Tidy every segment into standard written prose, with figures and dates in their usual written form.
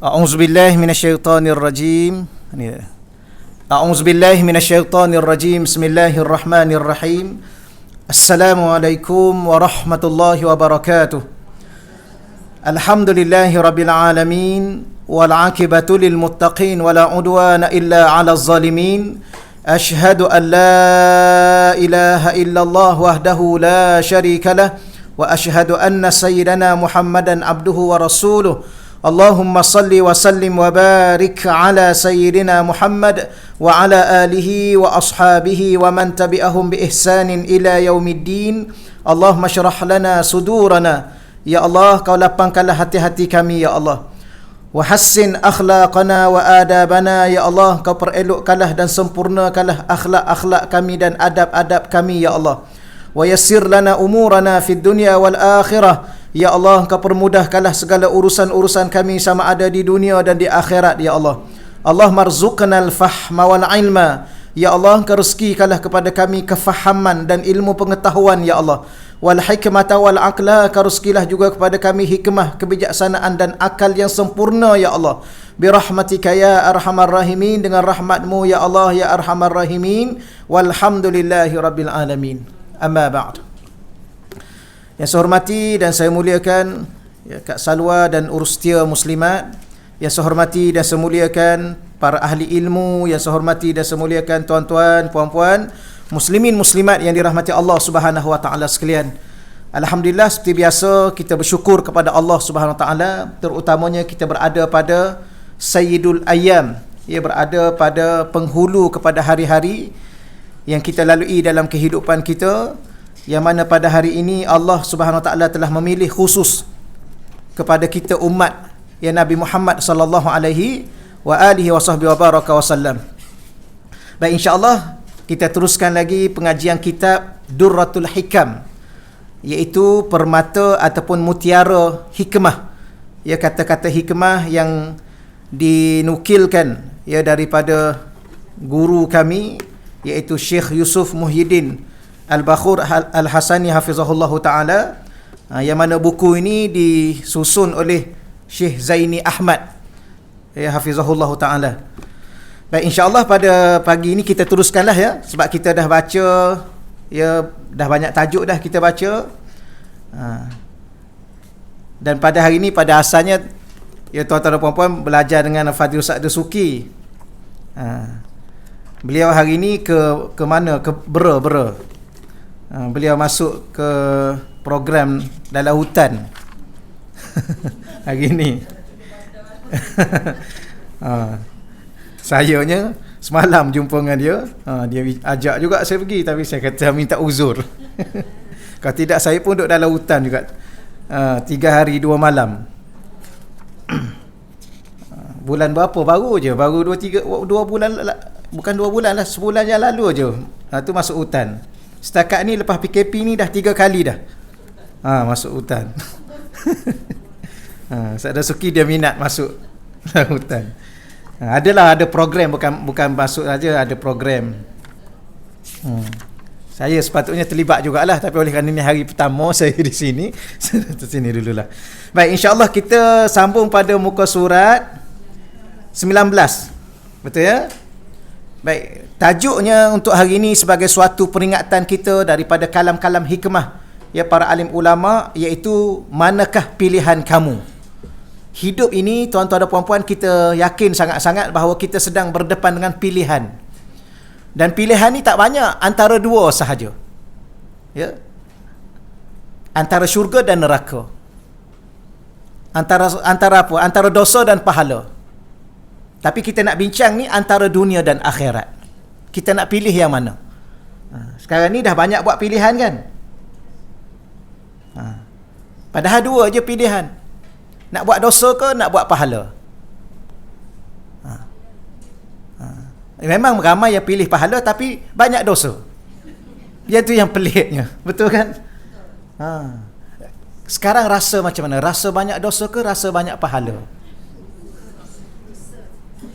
أعوذ بالله من الشيطان الرجيم أعوذ بالله من الشيطان الرجيم بسم الله الرحمن الرحيم السلام عليكم ورحمة الله وبركاته الحمد لله رب العالمين والعاقبة للمتقين ولا عدوان إلا على الظالمين أشهد أن لا إله إلا الله وحده لا شريك له وأشهد أن سيدنا محمدا عبده ورسوله اللهم صل وسلم وبارك على سيدنا محمد وعلى آله وأصحابه ومن تبعهم بإحسان إلى يوم الدين اللهم اشرح لنا صدورنا يا الله kau lapangkanlah hati-hati kami ya Allah wahassin akhlaqana wa adabana ya Allah kau perelokkanlah dan sempurnakanlah akhlak-akhlak kami dan adab-adab kami ya Allah wa yassir lana umurana fid dunya wal akhirah. Ya Allah, Engkau permudahkanlah segala urusan-urusan kami sama ada di dunia dan di akhirat, Ya Allah. Allah marzuqnal fahma wal ilma. Ya Allah, Engkau rezekikanlah kepada kami kefahaman dan ilmu pengetahuan, Ya Allah. Wal hikmata wal aqla, Engkau rezekilah juga kepada kami hikmah, kebijaksanaan dan akal yang sempurna, Ya Allah. Birahmatika ya arhamar rahimin, dengan rahmatmu, Ya Allah, ya arhamar rahimin. Walhamdulillahi rabbil alamin. Amma ba'd. Yang saya hormati dan saya muliakan Kak Salwa dan urus setia muslimat. Yang saya hormati dan saya muliakan para ahli ilmu. Yang saya hormati dan saya muliakan tuan-tuan, puan-puan, muslimin muslimat yang dirahmati Allah Subhanahu wa taala sekalian. Alhamdulillah, seperti biasa kita bersyukur kepada Allah Subhanahu wa taala, terutamanya kita berada pada Sayyidul Ayyam. Ia berada pada penghulu kepada hari-hari yang kita lalui dalam kehidupan kita, yang mana pada hari ini Allah Subhanahu Wa Taala telah memilih khusus kepada kita umat ya Nabi Muhammad sallallahu alaihi wa alihi wasahbihi wa baraka wasallam. Baik, insya-Allah kita teruskan lagi pengajian kitab Durratul Hikam, iaitu permata ataupun mutiara hikmah. Ya, kata-kata hikmah yang dinukilkan ya daripada guru kami, iaitu Syekh Yusuf Muhyiddin Al-Bakhur Al-Hasani hafizahullahu ta'ala, yang mana buku ini disusun oleh Syekh Zaini Ahmad ya hafizahullahu ta'ala. Baik, insya-Allah pada pagi ini kita teruskanlah ya, sebab kita dah baca ya, dah banyak tajuk dah kita baca. Dan pada hari ini pada asalnya ya tuan-tuan dan puan-puan belajar dengan Fadil Ustaz Dasuki. Beliau hari ini ke mana? Ke Bera. Beliau masuk ke program dalam hutan hari ini. Sayanya semalam jumpa dengan dia, dia ajak juga saya pergi, tapi saya kata minta uzur. Kalau tidak saya pun duduk dalam hutan juga 3 hari 2 malam. Bulan berapa baru je, baru 2 bulan, bukan 2 bulan lah, sebulan yang lalu je tu masuk hutan. Setakat ni lepas PKP ni dah 3 kali dah masuk hutan. Ustaz Dasuki dia minat masuk hutan. Ada program, bukan masuk saja, ada program. Saya sepatutnya terlibat jugalah, tapi oleh kerana ini hari pertama saya di sini, saya datang sini dululah. Baik, insya-Allah kita sambung pada muka surat 19. Betul ya? Baik, tajuknya untuk hari ini sebagai suatu peringatan kita daripada kalam-kalam hikmah ya para alim ulama, iaitu manakah pilihan kamu. Hidup ini tuan-tuan dan puan-puan, kita yakin sangat-sangat bahawa kita sedang berdepan dengan pilihan. Dan pilihan ni tak banyak, antara 2 sahaja. Ya. Antara syurga dan neraka. Antara apa? Antara dosa dan pahala. Tapi kita nak bincang ni antara dunia dan akhirat. Kita nak pilih yang mana? Sekarang ni dah banyak buat pilihan kan? Padahal 2 je pilihan. Nak buat dosa ke nak buat pahala? Memang ramai yang pilih pahala tapi banyak dosa. Dia tu yang peliknya. Betul kan? Sekarang rasa macam mana? Rasa banyak dosa ke rasa banyak pahala?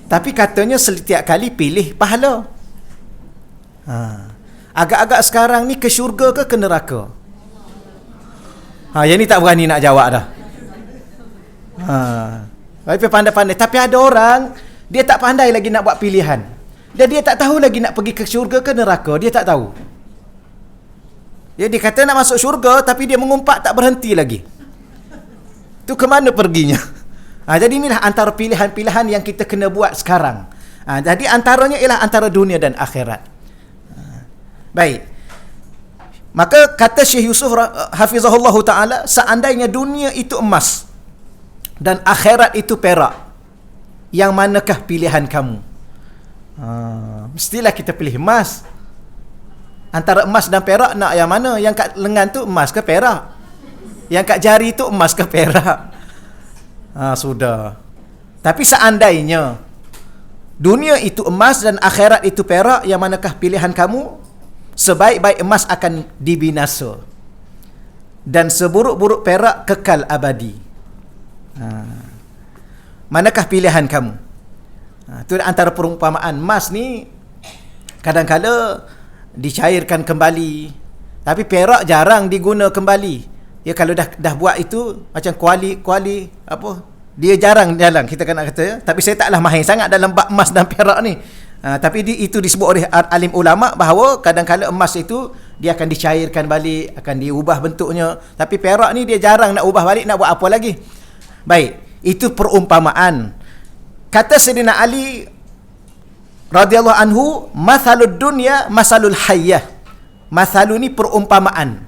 Tapi katanya setiap kali pilih pahala. Agak-agak sekarang ni ke syurga ke neraka? Yang ni tak berani nak jawab dah. Tapi pandai-pandai. Tapi ada orang, dia tak pandai lagi nak buat pilihan. Dan dia tak tahu lagi nak pergi ke syurga ke neraka. Dia tak tahu. Dia kata nak masuk syurga, tapi dia mengumpat tak berhenti lagi. Tu ke mana perginya? Jadi inilah antara pilihan-pilihan yang kita kena buat sekarang. Jadi antaranya ialah antara dunia dan akhirat. Baik. Maka kata Syekh Yusuf hafizahullah ta'ala, seandainya dunia itu emas dan akhirat itu perak, yang manakah pilihan kamu? Mestilah kita pilih emas. Antara emas dan perak, nak yang mana? Yang kat lengan tu emas ke perak? Yang kat jari tu emas ke perak? Sudah. Tapi seandainya dunia itu emas dan akhirat itu perak, yang manakah pilihan kamu? Sebaik-baik emas akan dibinasa, dan seburuk-buruk perak kekal abadi. Manakah pilihan kamu? Itu antara perumpamaan. Emas ni kadang-kala dicairkan kembali, tapi perak jarang diguna kembali. Ya, kalau dah buat itu macam kuali apa, dia jarang jalan, kita kena kata ya. Tapi saya taklah mahir sangat dalam bab emas dan perak ni. Tapi itu disebut oleh alim ulama bahawa kadang-kala emas itu dia akan dicairkan balik, akan diubah bentuknya. Tapi perak ni dia jarang nak ubah balik, nak buat apa lagi? Baik, itu perumpamaan. Kata Sayyidina Ali radhiyallahu anhu, mathalud dunya masalul hayyah. Mathalu ni perumpamaan.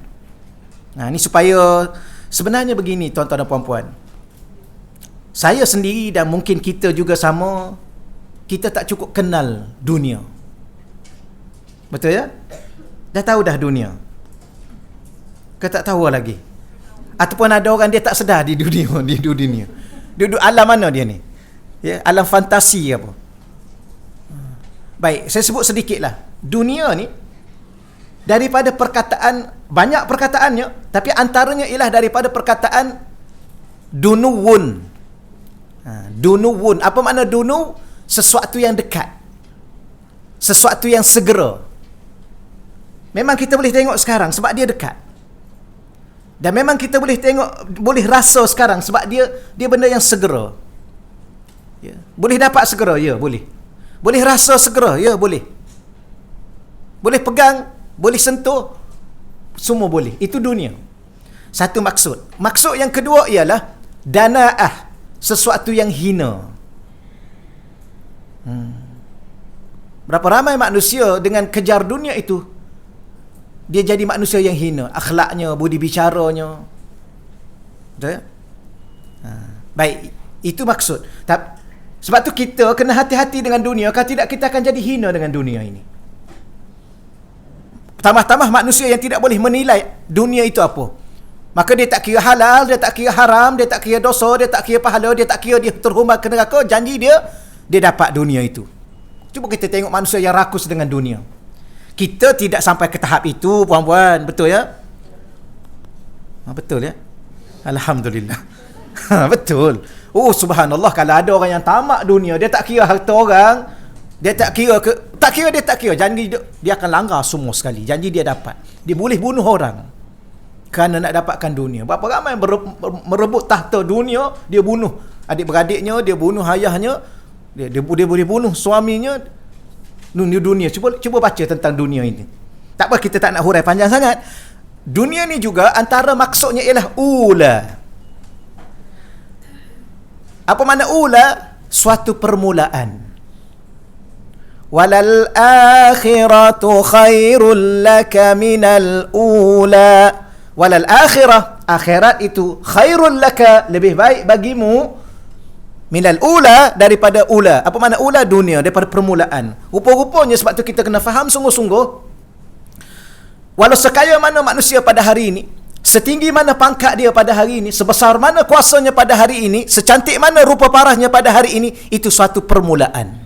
Ni supaya sebenarnya begini tuan-tuan dan puan-puan. Saya sendiri dan mungkin kita juga sama, kita tak cukup kenal dunia. Betul ya? Dah tahu dah dunia. Ke tak tahu lagi? Ataupun ada orang dia tak sedar di dunia, Duduk alam mana dia ni? Ya, alam fantasi apa? Baik, saya sebut sedikitlah. Dunia ni daripada perkataan, banyak perkataannya, tapi antaranya ialah daripada perkataan dunuwun. Dunuwun. Apa makna dunu? Sesuatu yang dekat. Sesuatu yang segera. Memang kita boleh tengok sekarang sebab dia dekat. Dan memang kita boleh tengok, boleh rasa sekarang sebab dia benda yang segera. Ya. Boleh dapat segera? Ya, boleh. Boleh rasa segera? Ya, boleh. Boleh pegang, boleh sentuh, semua boleh. Itu dunia. Satu maksud. Maksud yang kedua ialah dana'ah, sesuatu yang hina. Berapa ramai manusia dengan kejar dunia itu, dia jadi manusia yang hina. Akhlaknya, budi bicaranya. Betul ya? Baik, itu maksud. Sebab tu kita kena hati-hati dengan dunia. Kalau tidak, kita akan jadi hina dengan dunia ini. Tambah-tambah manusia yang tidak boleh menilai dunia itu apa. Maka dia tak kira halal, dia tak kira haram, dia tak kira dosa, dia tak kira pahala, dia tak kira dia terhumbat ke neraka. Janji dia dapat dunia itu. Cuba kita tengok manusia yang rakus dengan dunia. Kita tidak sampai ke tahap itu, puan-puan. Betul ya? Betul ya? Alhamdulillah. Betul. Oh, subhanallah, kalau ada orang yang tamak dunia, dia tak kira harta orang, dia tak kira janji dia akan langgar semua sekali. Janji dia dapat. Dia boleh bunuh orang kerana nak dapatkan dunia. Berapa ramai yang merebut tahta dunia, dia bunuh adik-beradiknya, dia bunuh ayahnya, dia boleh bunuh suaminya. Dunia. Cuba baca tentang dunia ini. Tak apa, kita tak nak hurai panjang sangat. Dunia ni juga antara maksudnya ialah ula. Apa makna ula? Suatu permulaan. Walal akhiratu khairul laka minal ula. Walal akhirah, akhirat itu khairul laka, lebih baik bagimu, minal ula, daripada ula. Apa makna ula? Dunia, daripada permulaan. Rupa-rupanya sebab tu kita kena faham sungguh-sungguh. Walau sekaya mana manusia pada hari ini, setinggi mana pangkat dia pada hari ini, sebesar mana kuasanya pada hari ini, secantik mana rupa parahnya pada hari ini, itu suatu permulaan.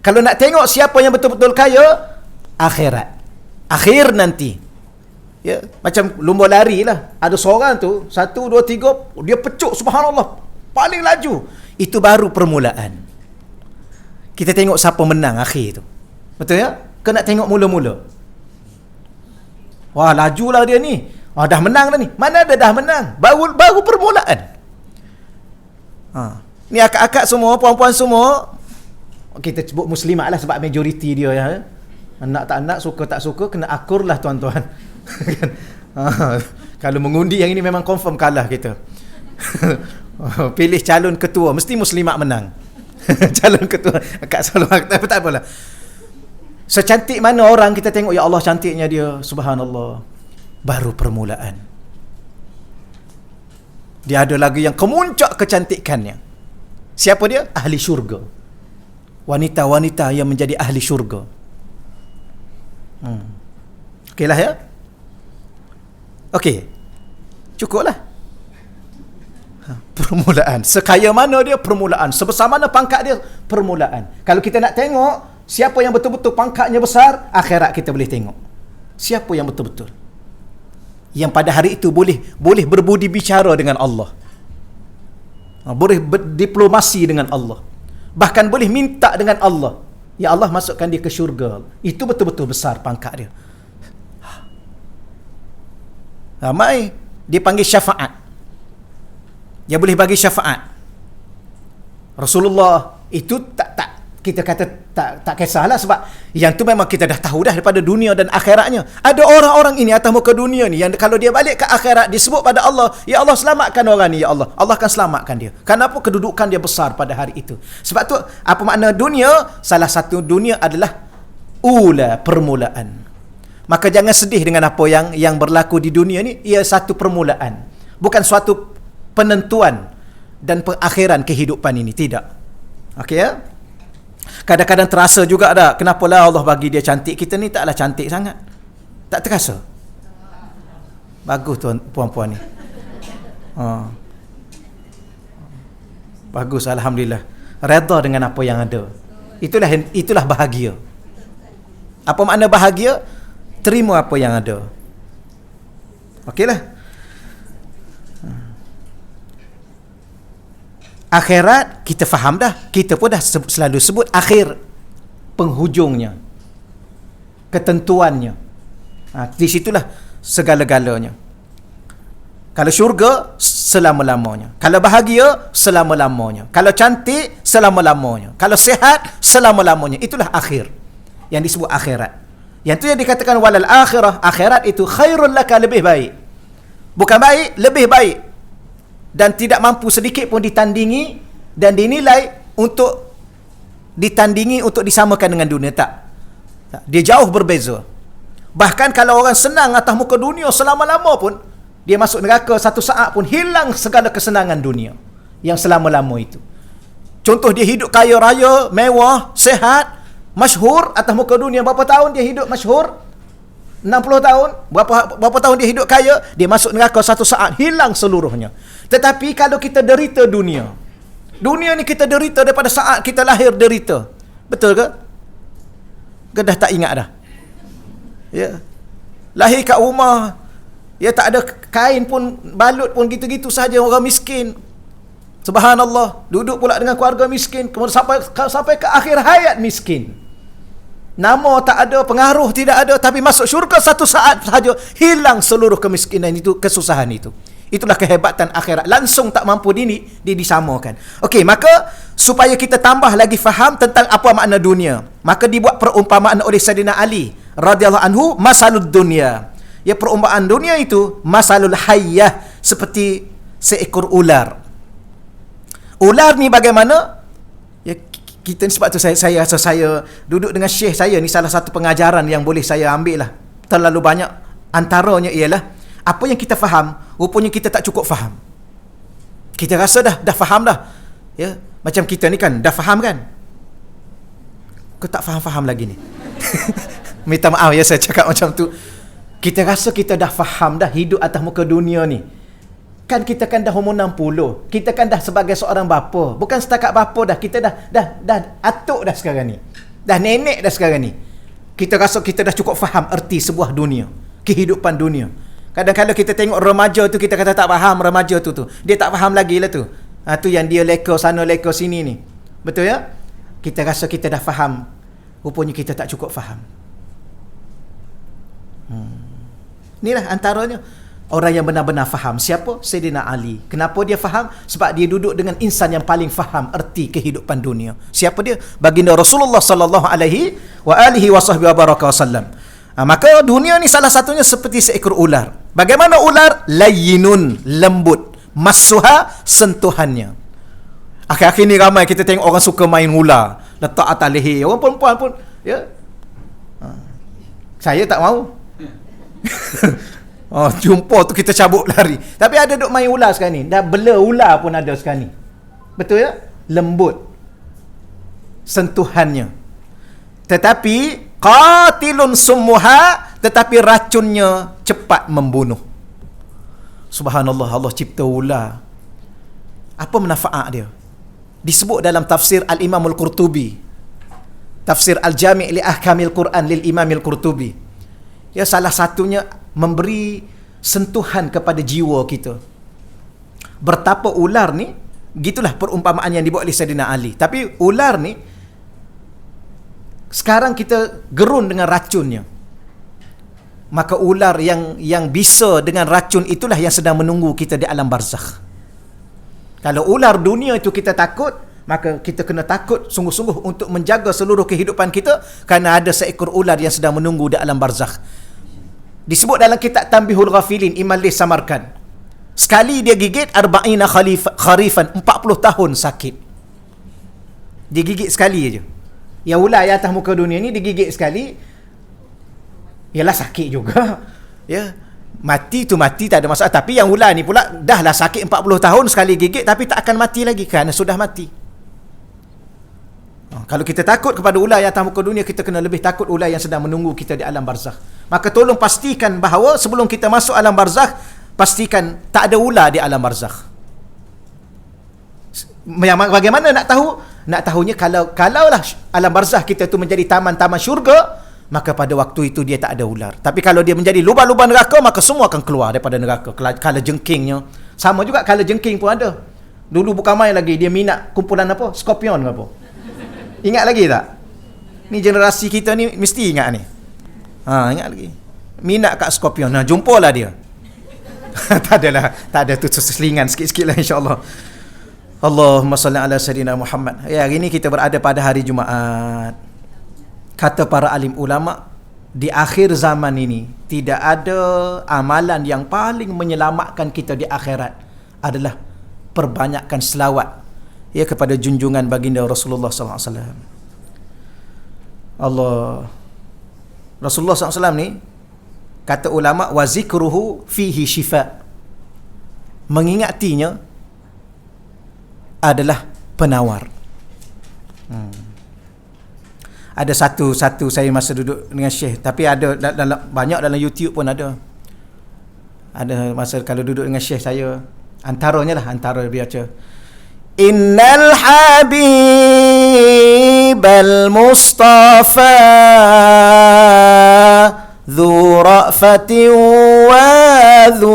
Kalau nak tengok siapa yang betul-betul kaya, akhirat. Akhir nanti. Ya, macam lumba lari lah. Ada seorang tu, 1, 2, 3, dia pecuk, subhanallah, paling laju. Itu baru permulaan. Kita tengok siapa menang akhir tu. Betul ya? Kena tengok mula-mula. Wah, lajulah dia ni. Dah menang dah ni. Mana ada dah menang? Baru permulaan. Ni akak-akak semua, puan-puan semua, kita sebut muslimat lah sebab majoriti dia ya. Anak tak nak, suka tak suka, kena akur lah tuan-tuan. Kalau mengundi yang ini memang confirm kalah kita. Pilih calon ketua, mesti muslimat menang. Calon ketua, akak selalu tapi tak apalah. Secantik mana orang kita tengok, ya Allah cantiknya dia, subhanallah. Baru permulaan. Dia ada lagi yang kemuncak kecantikannya. Siapa dia? Ahli syurga. Wanita-wanita yang menjadi ahli syurga. Okeylah ya. Okey. Cukuplah. Permulaan. Sekaya mana dia? Permulaan. Sebesar mana pangkat dia? Permulaan. Kalau kita nak tengok siapa yang betul-betul pangkatnya besar, akhirat kita boleh tengok. Siapa yang betul-betul yang pada hari itu boleh berbudi bicara dengan Allah. Boleh berdiplomasi dengan Allah. Bahkan boleh minta dengan Allah. Ya Allah, masukkan dia ke syurga. Itu betul-betul besar pangkat dia. Ramai dia panggil syafaat. Dia boleh bagi syafaat. Rasulullah itu tak kita kata tak kisahlah, sebab yang tu memang kita dah tahu dah daripada dunia dan akhiratnya. Ada orang-orang ini atas muka dunia ni yang kalau dia balik ke akhirat disebut pada Allah, ya Allah selamatkan orang ni, ya Allah. Allah akan selamatkan dia. Kenapa? Kedudukan dia besar pada hari itu. Sebab tu apa makna dunia? Salah satu dunia adalah ula, permulaan. Maka jangan sedih dengan apa yang berlaku di dunia ni. Ia satu permulaan, bukan suatu penentuan dan pengakhiran kehidupan ini. Tidak. Okey ya. Kadang-kadang terasa juga dah, kenapalah Allah bagi dia cantik, kita ni taklah cantik sangat. Tak terasa? Bagus tuan puan-puan ni. Bagus, alhamdulillah. Redha dengan apa yang ada. Itulah bahagia. Apa makna bahagia? Terima apa yang ada. Okeylah. Akhirat kita faham dah. Kita pun dah selalu sebut akhir, penghujungnya, ketentuannya. Di situlah segala-galanya. Kalau syurga, selama-lamanya. Kalau bahagia, selama-lamanya. Kalau cantik, selama-lamanya. Kalau sihat, selama-lamanya. Itulah akhir yang disebut akhirat. Yang tu yang dikatakan walal akhirah. Akhirat itu khairul laka, lebih baik. Bukan baik, lebih baik. Dan tidak mampu sedikit pun ditandingi dan dinilai untuk ditandingi untuk disamakan dengan dunia. Tak. Dia jauh berbeza. Bahkan kalau orang senang atas muka dunia selama-lama pun, dia masuk neraka satu saat pun hilang segala kesenangan dunia yang selama-lama itu. Contoh, dia hidup kaya raya, mewah, sehat, masyhur atas muka dunia. Berapa tahun dia hidup masyhur? 60 tahun. Berapa tahun dia hidup kaya? Dia masuk neraka satu saat, hilang seluruhnya. Tetapi kalau kita derita dunia ni kita derita daripada saat kita lahir derita. Betul ke? Dah tak ingat dah. Ya. Lahir kat rumah, ya tak ada kain pun, balut pun gitu-gitu saja, orang miskin. Subhanallah. Duduk pula dengan keluarga miskin, kemudian sampai ke akhir hayat miskin. Nama tak ada, pengaruh tidak ada, tapi masuk syurga satu saat sahaja, hilang seluruh kemiskinan itu, kesusahan itu. Itulah kehebatan akhirat. Langsung tak mampu disamakan. Okey, maka supaya kita tambah lagi faham tentang apa makna dunia, maka dibuat perumpamaan oleh Sayyidina Ali radhiyallahu anhu, masalud dunia. Ya, perumpamaan dunia itu masalul hayyah, seperti seekor ular. Ular ni bagaimana? Ya, kita ni, sebab tu saya duduk dengan syekh saya ni, salah satu pengajaran yang boleh saya ambil lah. Terlalu banyak, antaranya ialah apa yang kita faham, rupanya kita tak cukup faham. Kita rasa dah faham dah. Ya, macam kita ni kan dah faham kan? Kau tak faham-faham lagi ni. Minta maaf ya saya cakap macam tu. Kita rasa kita dah faham dah hidup atas muka dunia ni. Kan kita kan dah umur 60. Kita kan dah sebagai seorang bapa. Bukan setakat bapa dah. Kita dah atuk dah sekarang ni. Dah nenek dah sekarang ni. Kita rasa kita dah cukup faham erti sebuah dunia. Kehidupan dunia. Kadang-kadang kita tengok remaja tu, kita kata tak faham remaja tu. Dia tak faham lagi lah tu. Tu yang dia leka sana, leka sini ni. Betul ya? Kita rasa kita dah faham. Rupanya kita tak cukup faham. Inilah antaranya. Orang yang benar-benar faham. Siapa? Sayyidina Ali. Kenapa dia faham? Sebab dia duduk dengan insan yang paling faham erti kehidupan dunia. Siapa dia? Baginda Rasulullah sallallahu alaihi wa alihi wasallam. Maka dunia ni salah satunya seperti seekor ular. Bagaimana ular? Layyinun, lembut. Massuha, sentuhannya. Akhir-akhir ni ramai kita tengok orang suka main ular, letak atas leher. Orang perempuan pun, ya. Saya tak mau. Jumpa tu kita cabut lari. Tapi ada duk main ular sekarang ni. Dah bela ular pun ada sekarang ni. Betul ya? Lembut sentuhannya. Tetapi qatilun summuha, tetapi racunnya cepat membunuh. Subhanallah, Allah cipta ular. Apa manfaat dia? Disebut dalam tafsir Al-Imam Al-Qurtubi. Tafsir Al-Jami' li Ahkamil Quran lil Imam Al-Qurtubi. Ya, salah satunya memberi sentuhan kepada jiwa kita. Bertapa ular ni, gitulah perumpamaan yang dibuat oleh Sayyidina Ali. Tapi ular ni sekarang kita gerun dengan racunnya. Maka ular yang bisa dengan racun itulah yang sedang menunggu kita di alam barzakh. Kalau ular dunia itu kita takut, maka kita kena takut sungguh-sungguh untuk menjaga seluruh kehidupan kita, kerana ada seekor ular yang sedang menunggu di alam barzakh. Disebut dalam kitab Tanbihul Ghafilin, Imam Lis Samarkand. Sekali dia gigit 40 kharifan, 40 tahun sakit. Dia gigit sekali aja. Yang ular yang atas muka dunia ni digigit sekali, yalah sakit juga. Ya, mati tu mati, tak ada masalah. Tapi yang ular ni pula dah lah sakit 40 tahun sekali gigit, tapi tak akan mati lagi kerana sudah mati. Kalau kita takut kepada ular yang atas muka dunia, kita kena lebih takut ular yang sedang menunggu kita di alam barzakh. Maka tolong pastikan bahawa sebelum kita masuk alam barzakh, pastikan tak ada ular di alam barzakh. Bagaimana nak tahu? Nak tahunya kalaulah alam barzakh kita tu menjadi taman-taman syurga, maka pada waktu itu dia tak ada ular. Tapi kalau dia menjadi lubang-lubang neraka, maka semua akan keluar daripada neraka. Kala jengkingnya. Sama juga kala jengking pun ada. Dulu bukan main lagi, dia minat kumpulan apa? Skorpion ke apa? Ingat lagi tak? Ni generasi kita ni mesti ingat ni. Ingat lagi. Minat kat skorpion. Jumpalah dia. Tak ada tu selingan sikit-sikit lah insya-Allah. Allahumma salli ala sayyidina Muhammad. Ya, hari ni kita berada pada hari Jumaat. Kata para alim ulama, di akhir zaman ini tidak ada amalan yang paling menyelamatkan kita di akhirat adalah perbanyakkan selawat kepada junjungan baginda Rasulullah sallallahu alaihi wasallam. Rasulullah sallallahu alaihi wasallam ni, kata ulama, wa zikruhu fihi syifa. Mengingatinya adalah penawar. Ada satu saya masa duduk dengan Syekh, tapi ada banyak dalam YouTube pun ada. Ada masa kalau duduk dengan Syekh saya, antara dia baca, Innal habibal mustafa dhu ra'fatin wa dhu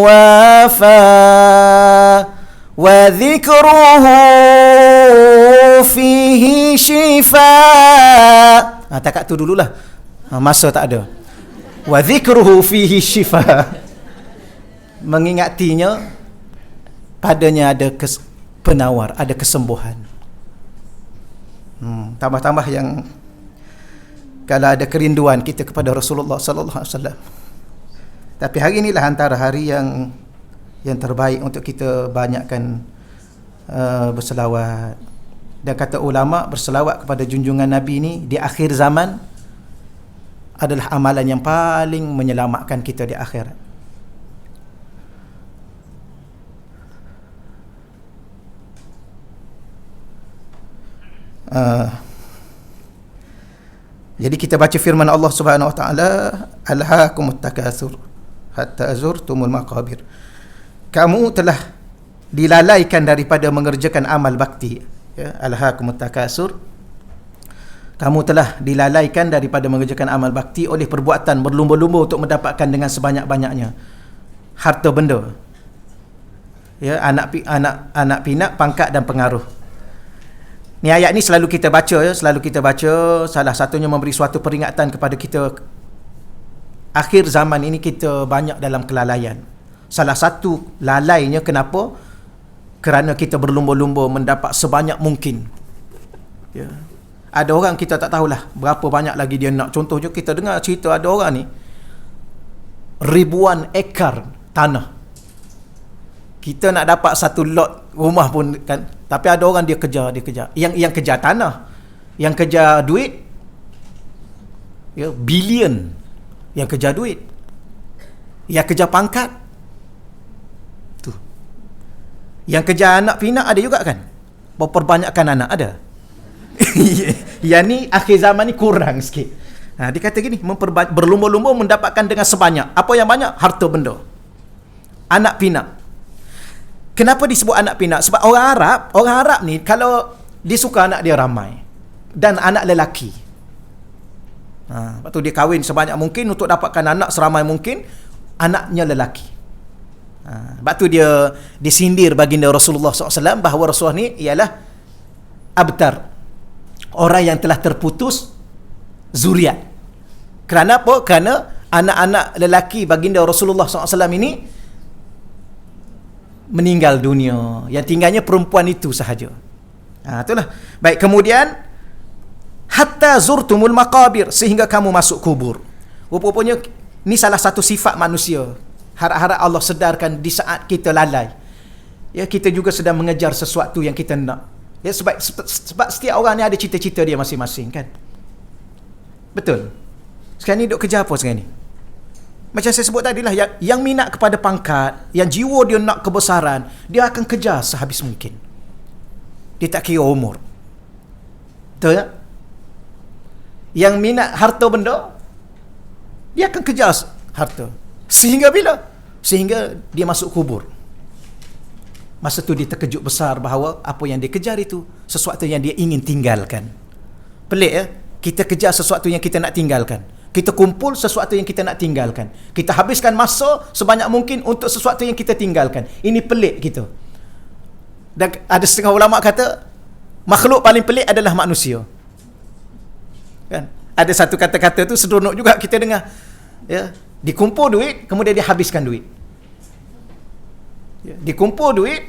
wafa wa dhikruhu fihi shifa. Takat tu dululah. Masa tak ada. Wa dhikruhu fihi shifa. Mengingatinya padanya ada penawar, ada kesembuhan. Tambah-tambah yang kalau ada kerinduan kita kepada Rasulullah sallallahu alaihi wasallam. Tapi hari inilah antara hari yang terbaik untuk kita banyakkan berselawat. Dan kata ulama, berselawat kepada junjungan Nabi ni di akhir zaman adalah amalan yang paling menyelamatkan kita di akhirat. Jadi kita baca firman Allah Subhanahu wa taala, alhaakumut takatsur hatta zurtumul maqabir. Kamu telah dilalaikan daripada mengerjakan amal bakti. Ya, alhaakumut takatsur. Kamu telah dilalaikan daripada mengerjakan amal bakti oleh perbuatan berlumba-lumba untuk mendapatkan dengan sebanyak-banyaknya harta benda. Ya, anak pinak, pangkat dan pengaruh. Ni ayat ni selalu kita baca, salah satunya memberi suatu peringatan kepada kita akhir zaman ini kita banyak dalam kelalaian. Salah satu lalainya kenapa? Kerana kita berlumba-lumba mendapat sebanyak mungkin. Ya. Ada orang kita tak tahulah berapa banyak lagi dia nak. Contohnya kita dengar cerita ada orang ni ribuan ekar tanah. Kita nak dapat satu lot rumah pun kan. Tapi ada orang dia kejar. Yang kejar tanah, yang kejar duit, ya, bilion. Yang kejar duit, yang kejar pangkat, tu. Yang kejar anak pinak ada juga kan. Memperbanyakkan anak ada. Yang ni akhir zaman ni kurang sikit. Dia kata gini, berlumba-lumba mendapatkan dengan sebanyak. Apa yang banyak? Harta benda. Anak pinak. Kenapa disebut anak pinak? Sebab orang Arab ni kalau dia suka anak dia ramai dan anak lelaki. Lepas tu dia kahwin sebanyak mungkin untuk dapatkan anak seramai mungkin, anaknya lelaki. Sebab tu dia disindir baginda Rasulullah SAW bahawa Rasulullah ni ialah abtar, orang yang telah terputus zuriat. Kerana apa? Kerana anak-anak lelaki baginda Rasulullah SAW ini meninggal dunia. Yang tinggalnya perempuan itu sahaja. Itulah. Baik, kemudian hatta zurtumul maqabir, sehingga kamu masuk kubur. Rupanya ni salah satu sifat manusia. Harap-harap Allah sedarkan di saat kita lalai. Ya, kita juga sedang mengejar sesuatu yang kita nak. Ya, sebab setiap orang ni ada cita-cita dia masing-masing kan. Betul. Sekarang ni duk kejar apa sekarang ni? Macam saya sebut tadi lah, yang minat kepada pangkat, yang jiwa dia nak kebesaran, dia akan kejar sehabis mungkin. Dia tak kira umur. Betul tak? Yang minat harta benda, dia akan kejar harta. Sehingga bila? Sehingga dia masuk kubur. Masa tu dia terkejut besar bahawa apa yang dia kejar itu sesuatu yang dia ingin tinggalkan. Pelik ya? Kita kejar sesuatu yang kita nak tinggalkan. Kita kumpul sesuatu yang kita nak tinggalkan. Kita habiskan masa sebanyak mungkin untuk sesuatu yang kita tinggalkan. Ini pelik kita. Dan ada setengah ulama kata, makhluk paling pelik adalah manusia. Kan? Ada satu kata-kata tu seronok juga kita dengar. Ya, dikumpul duit, kemudian dia habiskan duit. Ya, dikumpul duit,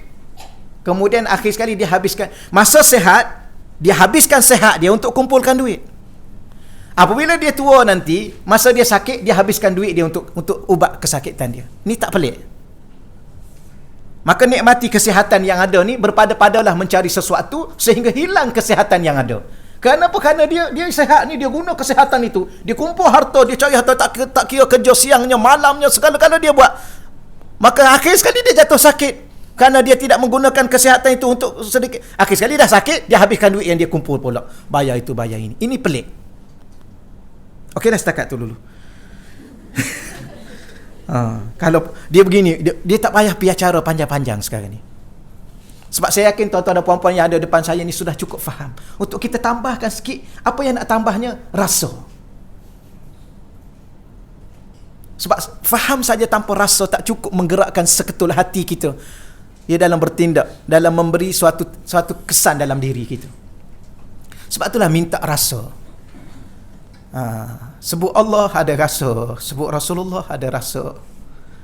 kemudian akhir sekali dia habiskan. Masa sehat, dia habiskan sehat dia untuk kumpulkan duit. Apabila dia tua nanti, masa dia sakit, dia habiskan duit dia untuk ubat kesakitan dia. Ni tak pelik. Maka nikmati kesihatan yang ada ni, berpada-padalah mencari sesuatu sehingga hilang kesihatan yang ada. Kenapa? Kerana dia sihat ni, dia guna kesihatan itu. Dia kumpul harta, dia cari harta, tak kira kerja siangnya, malamnya, segala-gala dia buat. Maka akhir sekali dia jatuh sakit. Kerana dia tidak menggunakan kesihatan itu untuk sedikit. Akhir sekali dah sakit, dia habiskan duit yang dia kumpul pula. Bayar itu, bayar ini. Ini pelik. Okey, dah setakat tu dulu. Kalau dia begini, dia tak payah piacara panjang-panjang sekarang ni. Sebab saya yakin tuan-tuan dan puan-puan yang ada depan saya ni sudah cukup faham. Untuk kita tambahkan sikit, apa yang nak tambahnya? Rasa. Sebab faham saja tanpa rasa tak cukup menggerakkan seketul hati kita. Ia dalam bertindak, dalam memberi suatu kesan dalam diri kita. Sebab itulah minta rasa. Sebut Allah ada rasa, sebut Rasulullah ada rasa.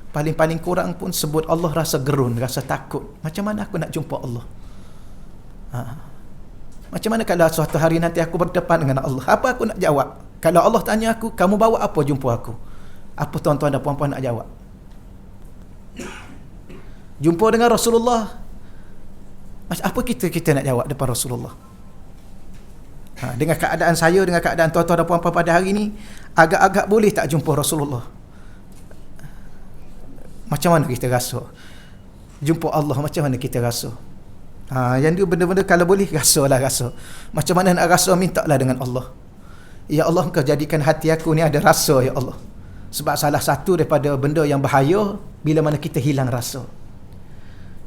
Paling-paling kurang pun sebut Allah rasa gerun, rasa takut. Macam mana aku nak jumpa Allah? Macam mana kalau suatu hari nanti aku berdepan dengan Allah? Apa aku nak jawab? Kalau Allah tanya aku, kamu bawa apa jumpa aku? Apa tuan-tuan dan puan-puan nak jawab? Jumpa dengan Rasulullah, apa kita nak jawab depan Rasulullah? Dengan keadaan saya, dengan keadaan tuan-tuan dan puan-puan pada hari ini, agak-agak boleh tak jumpa Rasulullah? Macam mana kita rasa? Jumpa Allah, macam mana kita rasa? Yang dia benda-benda kalau boleh, rasalah rasa. Macam mana nak rasa, mintalah dengan Allah. Ya Allah, Engkau jadikan hati aku ni ada rasa, Ya Allah. Sebab salah satu daripada benda yang bahaya, bila mana kita hilang rasa.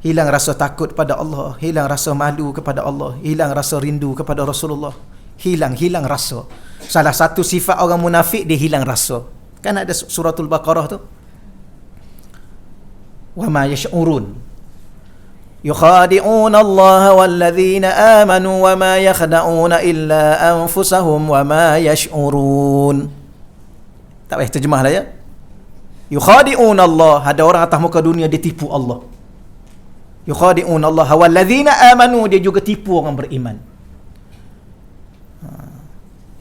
Hilang rasa takut pada Allah, hilang rasa malu kepada Allah, hilang rasa rindu kepada Rasulullah. Hilang rasa. Salah satu sifat orang munafik, dia hilang rasa. Kan ada suratul Baqarah tu, wa ma yash'urun yukhadi'una Allah walladzina amanu wa ma yakhda'una illa anfusahum wa ma yash'urun. Tak payah terjemah lah ya. Yukhadi'un Allah. Ada orang atas muka dunia dia tipu Allah. Yukhadi'un Allah walladzina amanu, dia juga tipu orang beriman.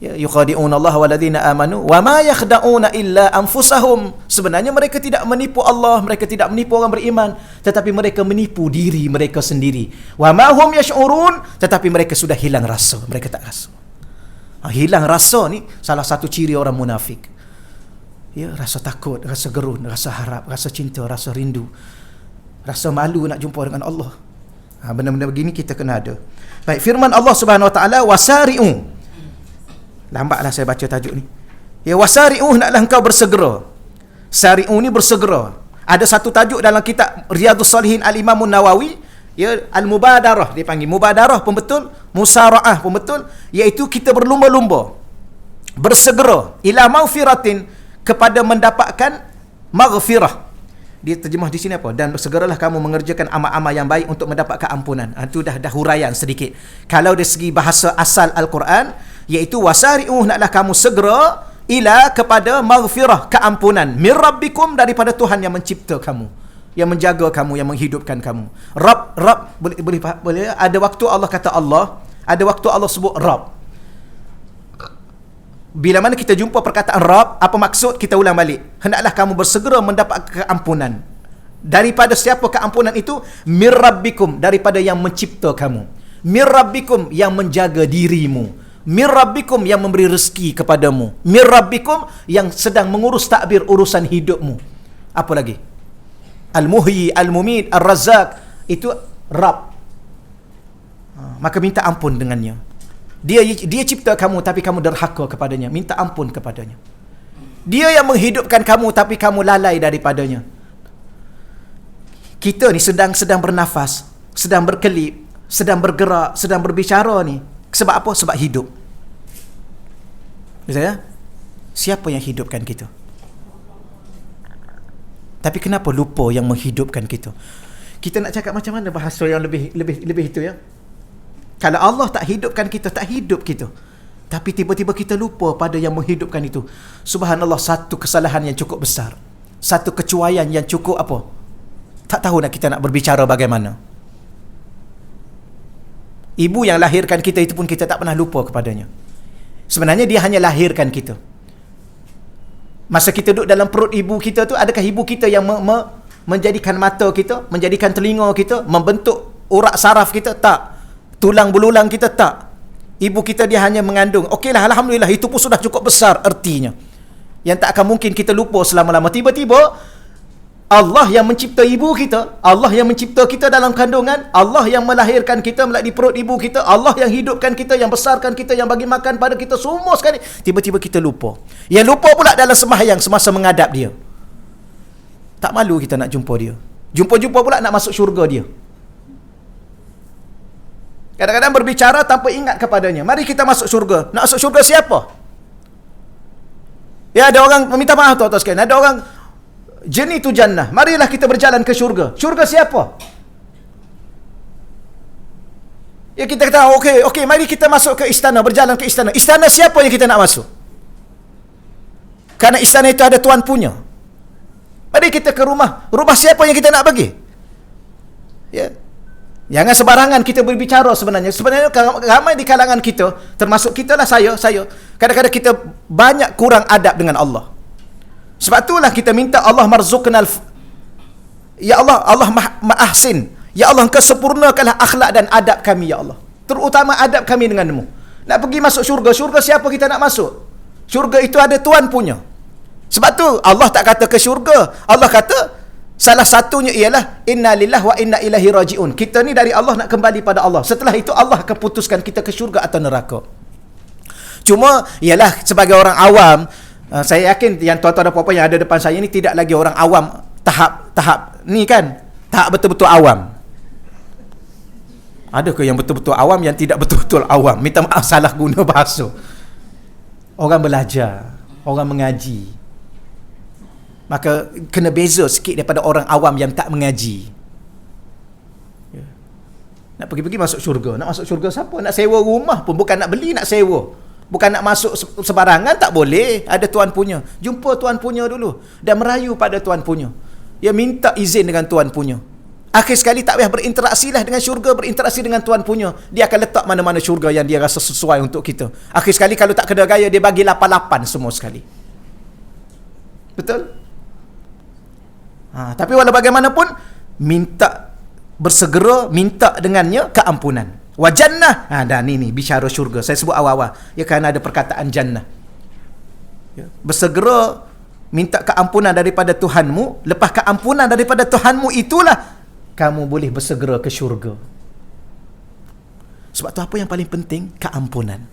Ya, yukhadi'un Allah walladzina amanu wa ma yakhda'una illa anfusahum. Sebenarnya mereka tidak menipu Allah, mereka tidak menipu orang beriman, tetapi mereka menipu diri mereka sendiri. Wa ma hum yash'urun, tetapi mereka sudah hilang rasa, mereka tak rasa. Hilang rasa ni salah satu ciri orang munafik. Ya, rasa takut, rasa gerun, rasa harap, rasa cinta, rasa rindu, rasa malu nak jumpa dengan Allah. Benda-benda begini kita kena ada. Baik, firman Allah Subhanahu Wa Taala, wasari'u. Lambatlah saya baca tajuk ni. Ya, wasari'u, naklah engkau bersegera. Sari'u ni bersegera. Ada satu tajuk dalam kitab Riyadhus Salihin Al-Imam Nawawi, ya, Al-Mubadarah dia panggil. Mubadarah pun betul, Musara'ah pun betul, iaitu kita berlumba-lumba, bersegera ila maghfiratin, kepada mendapatkan maghfirah. Dia terjemah di sini apa? Dan bersegeralah kamu mengerjakan amal-amal yang baik untuk mendapatkan ampunan. Itu dah huraian sedikit. Kalau dari segi bahasa asal Al-Quran, iaitu wasari'u, naklah kamu segera ila, kepada maghfirah, keampunan, min rabbikum, daripada Tuhan yang mencipta kamu, yang menjaga kamu, yang menghidupkan kamu. Rabb boleh ada waktu Allah kata Allah, ada waktu Allah sebut Rabb. Bila mana kita jumpa perkataan Rabb, apa maksud? Kita ulang balik. Hendaklah kamu bersegera mendapat keampunan. Daripada siapa keampunan itu? Mir rabbikum, daripada yang mencipta kamu. Mir rabbikum, yang menjaga dirimu. Mir rabbikum, yang memberi rezeki kepadamu. Mir rabbikum, yang sedang mengurus takbir urusan hidupmu. Apa lagi? Al-Muhyi, Al-Mumit, Ar-Razzaq. Itu Rabb. Maka minta ampun dengannya. Dia cipta kamu, tapi kamu derhaka kepadanya, minta ampun kepadanya. Dia yang menghidupkan kamu, tapi kamu lalai daripadanya. Kita ni sedang bernafas, sedang berkelip, sedang bergerak, sedang berbicara ni. Sebab apa? Sebab hidup. Misalnya, siapa yang hidupkan kita? Tapi kenapa lupa yang menghidupkan kita? Kita nak cakap macam mana bahasa yang lebih itu, ya? Kalau Allah tak hidupkan kita, tak hidup kita. Tapi tiba-tiba kita lupa pada yang menghidupkan itu. Subhanallah, satu kesalahan yang cukup besar. Satu kecuaian yang cukup apa? Tak tahu kita nak berbicara bagaimana. Ibu yang lahirkan kita itu pun kita tak pernah lupa kepadanya. Sebenarnya dia hanya lahirkan kita. Masa kita duduk dalam perut ibu kita tu, adakah ibu kita yang menjadikan mata kita, menjadikan telinga kita, membentuk urat saraf kita? Tak. Tulang belulang kita? Tak. Ibu kita dia hanya mengandung. Okeylah, alhamdulillah, itu pun sudah cukup besar artinya. Yang tak akan mungkin kita lupa selama-lama. Tiba-tiba Allah yang mencipta ibu kita, Allah yang mencipta kita dalam kandungan, Allah yang melahirkan kita melalui perut ibu kita, Allah yang hidupkan kita, yang besarkan kita, yang bagi makan pada kita semua sekali. Tiba-tiba kita lupa. Yang lupa pula dalam sembahyang semasa menghadap dia. Tak malu kita nak jumpa dia. Jumpa-jumpa pula nak masuk syurga dia. Kadang-kadang berbicara tanpa ingat kepadanya. Mari kita masuk syurga. Nak masuk syurga siapa? Ya, ada orang, minta maaf tuan-tuan sekalian, ada orang jenis tu jannah. Marilah kita berjalan ke syurga. Syurga siapa? Ya, kita kata okey, mari kita masuk ke istana, berjalan ke istana. Istana siapa yang kita nak masuk? Karena istana itu ada tuan punya. Mari kita ke rumah. Rumah siapa yang kita nak pergi? Ya. Jangan sebarangan kita berbicara sebenarnya. Sebenarnya ramai di kalangan kita, termasuk kita lah, saya. Kadang-kadang kita banyak kurang adab dengan Allah. Sebab itulah kita minta Allah marzuqnal. Ya Allah, Allah ma'ahsin. Ya Allah, Engkau sempurnakanlah akhlak dan adab kami, ya Allah. Terutama adab kami denganmu. Nak pergi masuk syurga. Syurga siapa kita nak masuk? Syurga itu ada tuan punya. Sebab tu Allah tak kata ke syurga. Allah kata, salah satunya ialah inna lillahi wa inna ilaihi raji'un. Kita ni dari Allah nak kembali pada Allah. Setelah itu Allah akan putuskan kita ke syurga atau neraka. Cuma ialah sebagai orang awam, saya yakin yang tuan-tuan dan puan-puan yang ada depan saya ni tidak lagi orang awam tahap ni kan. Tahap betul-betul awam. Adakah yang betul-betul awam, yang tidak betul-betul awam? Minta maaf salah guna bahasa. Orang belajar, orang mengaji. Maka kena beza sikit daripada orang awam yang tak mengaji. Ya. Nak pergi-pergi masuk syurga. Nak masuk syurga siapa? Nak sewa rumah pun bukan nak beli, nak sewa. Bukan nak masuk sebarangan, tak boleh. Ada tuan punya. Jumpa tuan punya dulu. Dan merayu pada tuan punya. Ya, minta izin dengan tuan punya. Akhir sekali tak payah berinteraksi lah dengan syurga, berinteraksi dengan tuan punya. Dia akan letak mana-mana syurga yang dia rasa sesuai untuk kita. Akhir sekali kalau tak kena gaya, dia bagi 8-8 semua sekali. Betul? Tapi walau bagaimanapun, bersegera minta dengannya keampunan. Wa jannah. Dan ni bicara syurga. Saya sebut awal-awal. Ya, kerana ada perkataan jannah. Ya, bersegera minta keampunan daripada Tuhanmu. Lepas keampunan daripada Tuhanmu itulah kamu boleh bersegera ke syurga. Sebab tu apa yang paling penting? Keampunan.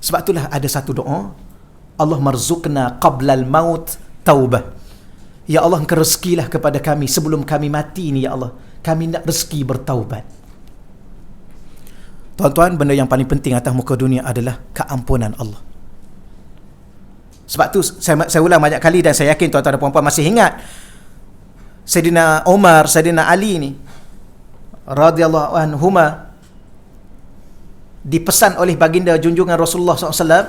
Sebab itulah ada satu doa, Allah marzuqna qablal maut taubah. Ya Allah, Engkau rezekilah kepada kami sebelum kami mati ni, ya Allah. Kami nak rezeki bertaubat. Tuan-tuan, benda yang paling penting atas muka dunia adalah keampunan Allah. Sebab tu saya ulang banyak kali, dan saya yakin tuan-tuan dan puan-puan masih ingat Sayyidina Umar, Sayyidina Ali ni radhiyallahu anhuma dipesan oleh baginda junjungan Rasulullah SAW,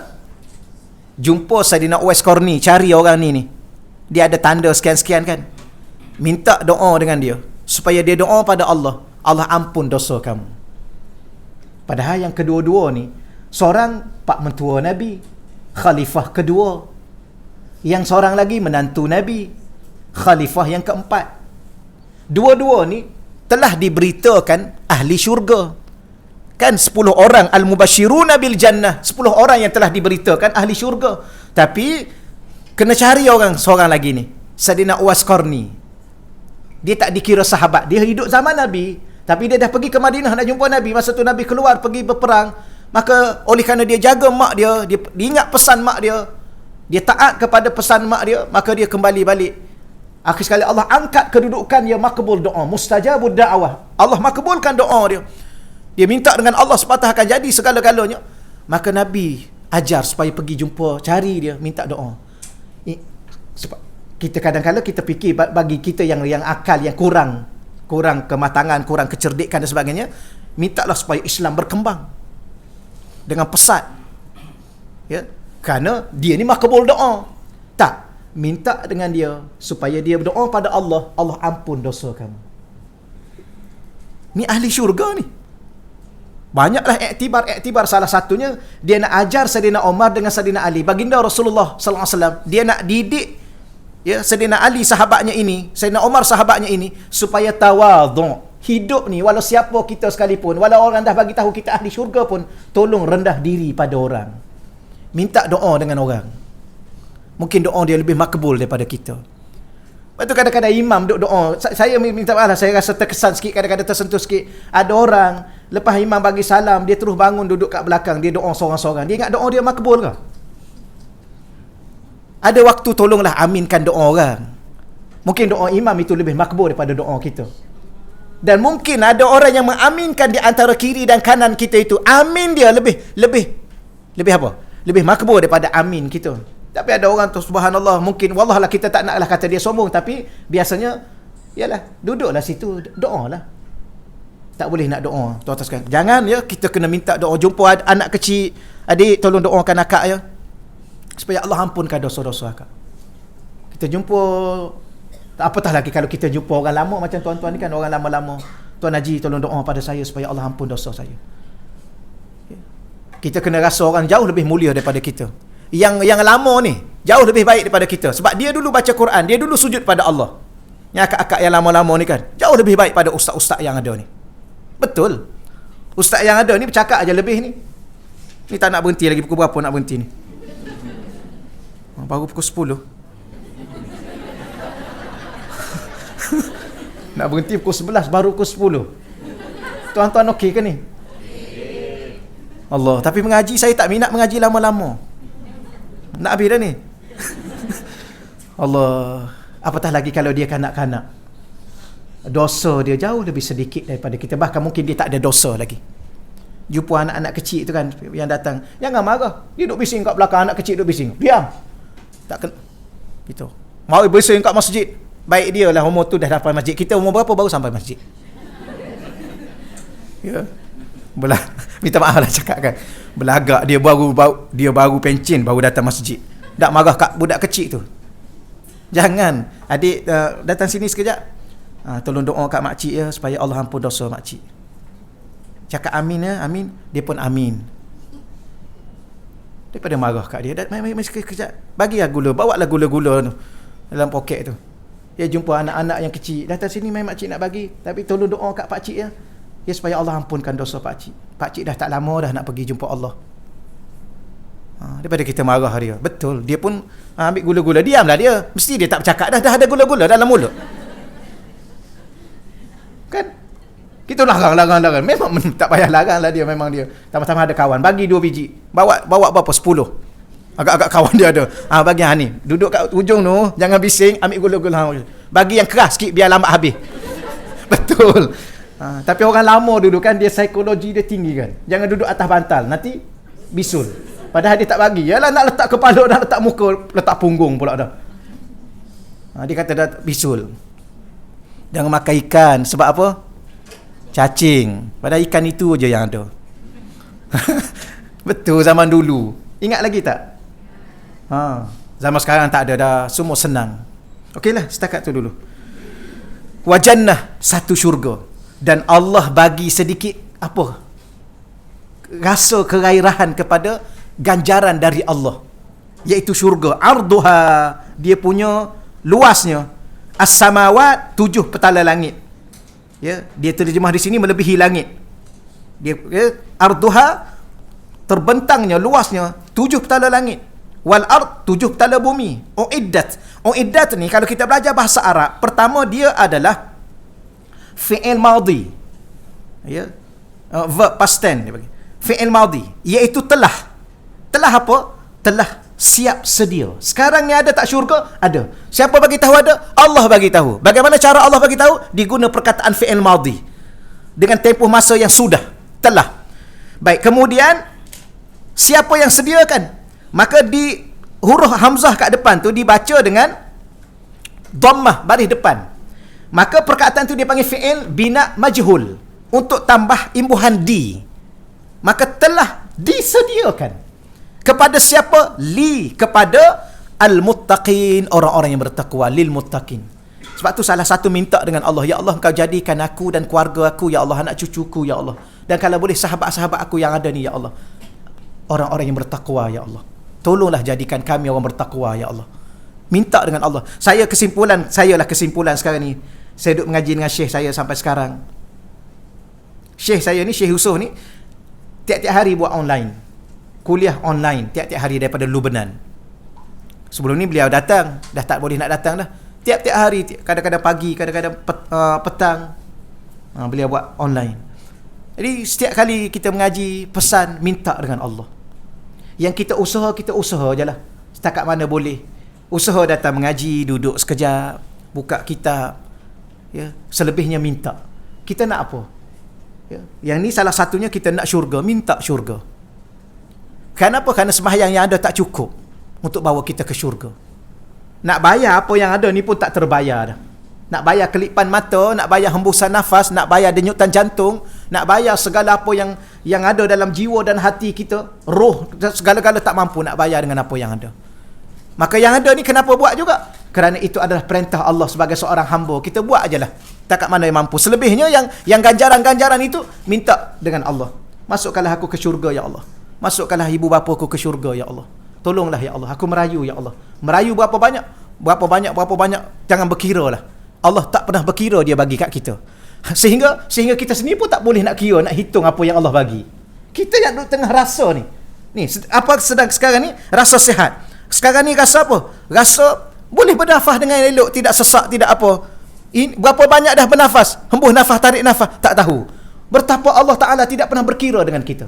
jumpa Sayyidina Uwais Qarni, cari orang ni. Dia ada tanda sekian-sekian kan. Minta doa dengan dia supaya dia doa pada Allah, Allah ampun dosa kamu. Padahal yang kedua-dua ni, seorang pak mentua Nabi, khalifah kedua. Yang seorang lagi menantu Nabi, khalifah yang keempat. Dua-dua ni telah diberitakan ahli syurga. Kan 10 orang al-mubashiruna bil jannah, 10 orang yang telah diberitakan ahli syurga. Tapi kena cari seorang lagi ni, Sayyidina Uwais Qarni. Dia tak dikira sahabat, dia hidup zaman Nabi, tapi dia dah pergi ke Madinah nak jumpa Nabi. Masa tu Nabi keluar pergi berperang. Maka oleh kerana dia jaga mak dia, dia ingat pesan mak dia, dia taat kepada pesan mak dia, maka dia kembali balik. Akhir sekali Allah angkat kedudukan dia, makbul doa, mustajabud da'wah. Allah makbulkan doa dia. Dia minta dengan Allah sepatah akan jadi segala-galanya. Maka Nabi ajar supaya pergi jumpa, cari dia, minta doa. Sebab kita kadang-kadang kita fikir bagi kita yang akal yang kurang kematangan, kurang kecerdikan dan sebagainya, mintalah supaya Islam berkembang dengan pesat. Ya, kerana dia ni makbul doa. Tak, minta dengan dia supaya dia berdoa pada Allah, Allah ampun dosa kamu. Ni ahli syurga ni. Banyaklah iktibar salah satunya dia nak ajar Sayyidina Umar dengan Sayyidina Ali, baginda Rasulullah sallallahu alaihi wasallam. Dia nak didik Sayyidina Ali sahabatnya ini, Sayyidina Umar sahabatnya ini, supaya tawadhu. Hidup ni walau siapa kita sekalipun, walau orang dah bagi tahu kita ahli syurga pun, tolong rendah diri pada orang. Minta doa dengan orang. Mungkin doa dia lebih makbul daripada kita. Lepas tu kadang-kadang imam duduk doa. Saya minta maaf lah, saya rasa terkesan sikit, kadang-kadang tersentuh sikit. Ada orang, lepas imam bagi salam, dia terus bangun duduk kat belakang, dia doa seorang-seorang. Dia ingat doa dia makbul ke? Ada waktu tolonglah aminkan doa orang. Mungkin doa imam itu lebih makbul daripada doa kita. Dan mungkin ada orang yang mengaminkan di antara kiri dan kanan kita itu. Amin dia lebih apa? Lebih makbul daripada amin kita. Tapi ada orang tu subhanallah, mungkin wallahualam kita tak naklah kata dia sombong, tapi biasanya yalah, duduklah situ, doalah. Tak boleh nak doa, tuan-tuan sekalian. Jangan kita kena minta doa. Jumpa anak kecil, adik tolong doakan akak supaya Allah ampunkan dosa-dosa akak. Kita jumpa, apatah lagi kalau kita jumpa orang lama macam tuan-tuan ni kan, orang lama-lama. Tuan Haji tolong doa pada saya supaya Allah ampun dosa saya. Kita kena rasa orang jauh lebih mulia daripada kita. Yang lama ni jauh lebih baik daripada kita, sebab dia dulu baca Quran, dia dulu sujud pada Allah. Yang akak-akak yang lama-lama ni kan jauh lebih baik pada ustaz-ustaz yang ada ni. Betul. Ustaz yang ada ni bercakap aja lebih ni. Ni tak nak berhenti lagi, pukul berapa nak berhenti ni? Baru pukul 10. Nak berhenti pukul 11, baru pukul 10. Tuan-tuan okey ke ni? Allah, tapi mengaji saya tak minat mengaji lama-lama. Nak habis dah ni. Allah, apatah lagi kalau dia kanak-kanak. Dosa dia jauh lebih sedikit daripada kita. Bahkan mungkin dia tak ada dosa lagi. Jumpa anak-anak kecil tu kan yang datang, jangan marah. Dia duduk bising kat belakang, anak kecil duduk bising. Diam. Tak kena. Gitu. Mau bising kat masjid. Baik dia lah umur tu dah sampai masjid. Kita umur berapa baru sampai masjid? Ya. Belah. Minta maaf lah cakap kan. Belagak dia baru pencin, baru datang masjid. Tak marah kat budak kecil tu. Jangan. Adik datang sini sekejap. Tolong doa kat makcik ya supaya Allah ampun dosa makcik. Cakap amin ya, amin. Dia pun amin. Daripada marah kat dia, mai sekejap. Bagilah gula, bawalah gula-gula tu dalam poket tu. Dia jumpa anak-anak yang kecil, datang sini mai makcik nak bagi, tapi tolong doa kat pakcik ya. Ya supaya Allah ampunkan dosa pakcik. Pakcik dah tak lama dah nak pergi jumpa Allah. Daripada kita marah dia. Betul, dia pun ambil gula-gula, diamlah dia. Mesti dia tak bercakap dah ada gula-gula dalam mulut. Kan? Kita larang. Memang tak payah larang lah dia, memang dia. Sama-sama ada kawan, bagi 2 biji. Bawa berapa? 10. Agak-agak kawan dia ada. Bagi ni. Duduk kat ujung tu, jangan bising, ambil gula-gula. Bagi yang keras sikit biar lambat habis. Betul. Tapi orang lama dulu kan, dia psikologi dia tinggi kan. Jangan duduk atas bantal, nanti bisul. Padahal dia tak bagi. Yalah nak letak kepala, nak letak muka, letak punggung pula dah. Dia kata dah bisul. Jangan makan ikan. Sebab apa? Cacing. Padahal ikan itu je yang ada. Betul, zaman dulu. Ingat lagi tak? Zaman sekarang tak ada dah. Semua senang. Okeylah, setakat tu dulu. Wajannah, satu syurga. Dan Allah bagi sedikit apa? Rasa kegairahan kepada ganjaran dari Allah, iaitu syurga. Arduha, dia punya luasnya, as-samawat, 7 petala langit. Ya, dia terjemah di sini melebihi langit. Arduha, terbentangnya, luasnya 7 petala langit. Wal ard, 7 petala bumi. Uiddat ni kalau kita belajar bahasa Arab, pertama dia adalah fi'il madhi. Ya. Verb past tense dia bagi. Fi'il madhi, iaitu telah. Telah apa? Telah siap sedia. Sekarang ni ada tak syurga? Ada. Siapa bagi tahu ada? Allah bagi tahu. Bagaimana cara Allah bagi tahu? Diguna perkataan fi'il madhi dengan tempoh masa yang sudah, telah. Baik, kemudian siapa yang sediakan? Maka di huruf hamzah kat depan tu dibaca dengan dhammah baris depan. Maka perkataan tu dia panggil fi'il bina majhul, untuk tambah imbuhan di. Maka telah disediakan kepada siapa? Kepada al-muttaqin, orang-orang yang bertakwa, lil muttaqin. Sebab tu salah satu minta dengan Allah, ya Allah Engkau jadikan aku dan keluarga aku, ya Allah, anak cucuku, ya Allah, dan kalau boleh sahabat-sahabat aku yang ada ni, ya Allah, orang-orang yang bertakwa, ya Allah. Tolonglah jadikan kami orang bertakwa, ya Allah. Minta dengan Allah. Kesimpulan sekarang ni, saya duduk mengaji dengan syekh saya sampai sekarang. Syekh saya ni, Syekh Yusof ni, tiap-tiap hari buat online, kuliah online tiap-tiap hari daripada Lubnan. Sebelum ni beliau datang, dah tak boleh nak datang dah. Tiap-tiap hari, kadang-kadang pagi, kadang-kadang petang, beliau buat online. Jadi setiap kali kita mengaji, pesan minta dengan Allah. Yang kita usaha je lah, setakat mana boleh. Usaha datang mengaji, duduk sekejap, buka kitab, ya. Selebihnya minta. Kita nak apa? Ya. Yang ni salah satunya, kita nak syurga, minta syurga. Kenapa? Kerana sembahyang yang ada tak cukup untuk bawa kita ke syurga. Nak bayar apa yang ada ni pun tak terbayar dah. Nak bayar kelipan mata, nak bayar hembusan nafas, nak bayar denyutan jantung, nak bayar segala apa yang ada dalam jiwa dan hati kita, roh, segala-gala tak mampu nak bayar dengan apa yang ada. Maka yang ada ni kenapa buat juga? Kerana itu adalah perintah Allah sebagai seorang hamba. Kita buat ajalah takat mana yang mampu. Selebihnya yang ganjaran-ganjaran itu minta dengan Allah. Masukkanlah aku ke syurga, ya Allah. Masukkanlah ibu bapa aku ke syurga, ya Allah. Tolonglah, ya Allah. Aku merayu, ya Allah. Merayu berapa banyak? Jangan berkira lah. Allah tak pernah berkira dia bagi kat kita. Sehingga kita sendiri pun tak boleh nak kira, nak hitung apa yang Allah bagi. Kita yang duduk tengah rasa ni. Ni, apa sedang sekarang ni? Rasa sihat. Sekarang ni rasa apa? Rasa boleh bernafas dengan elok, tidak sesak, tidak apa. Berapa banyak dah bernafas? Hembus nafas, tarik nafas, tak tahu. Betapa Allah Ta'ala tidak pernah berkira dengan kita.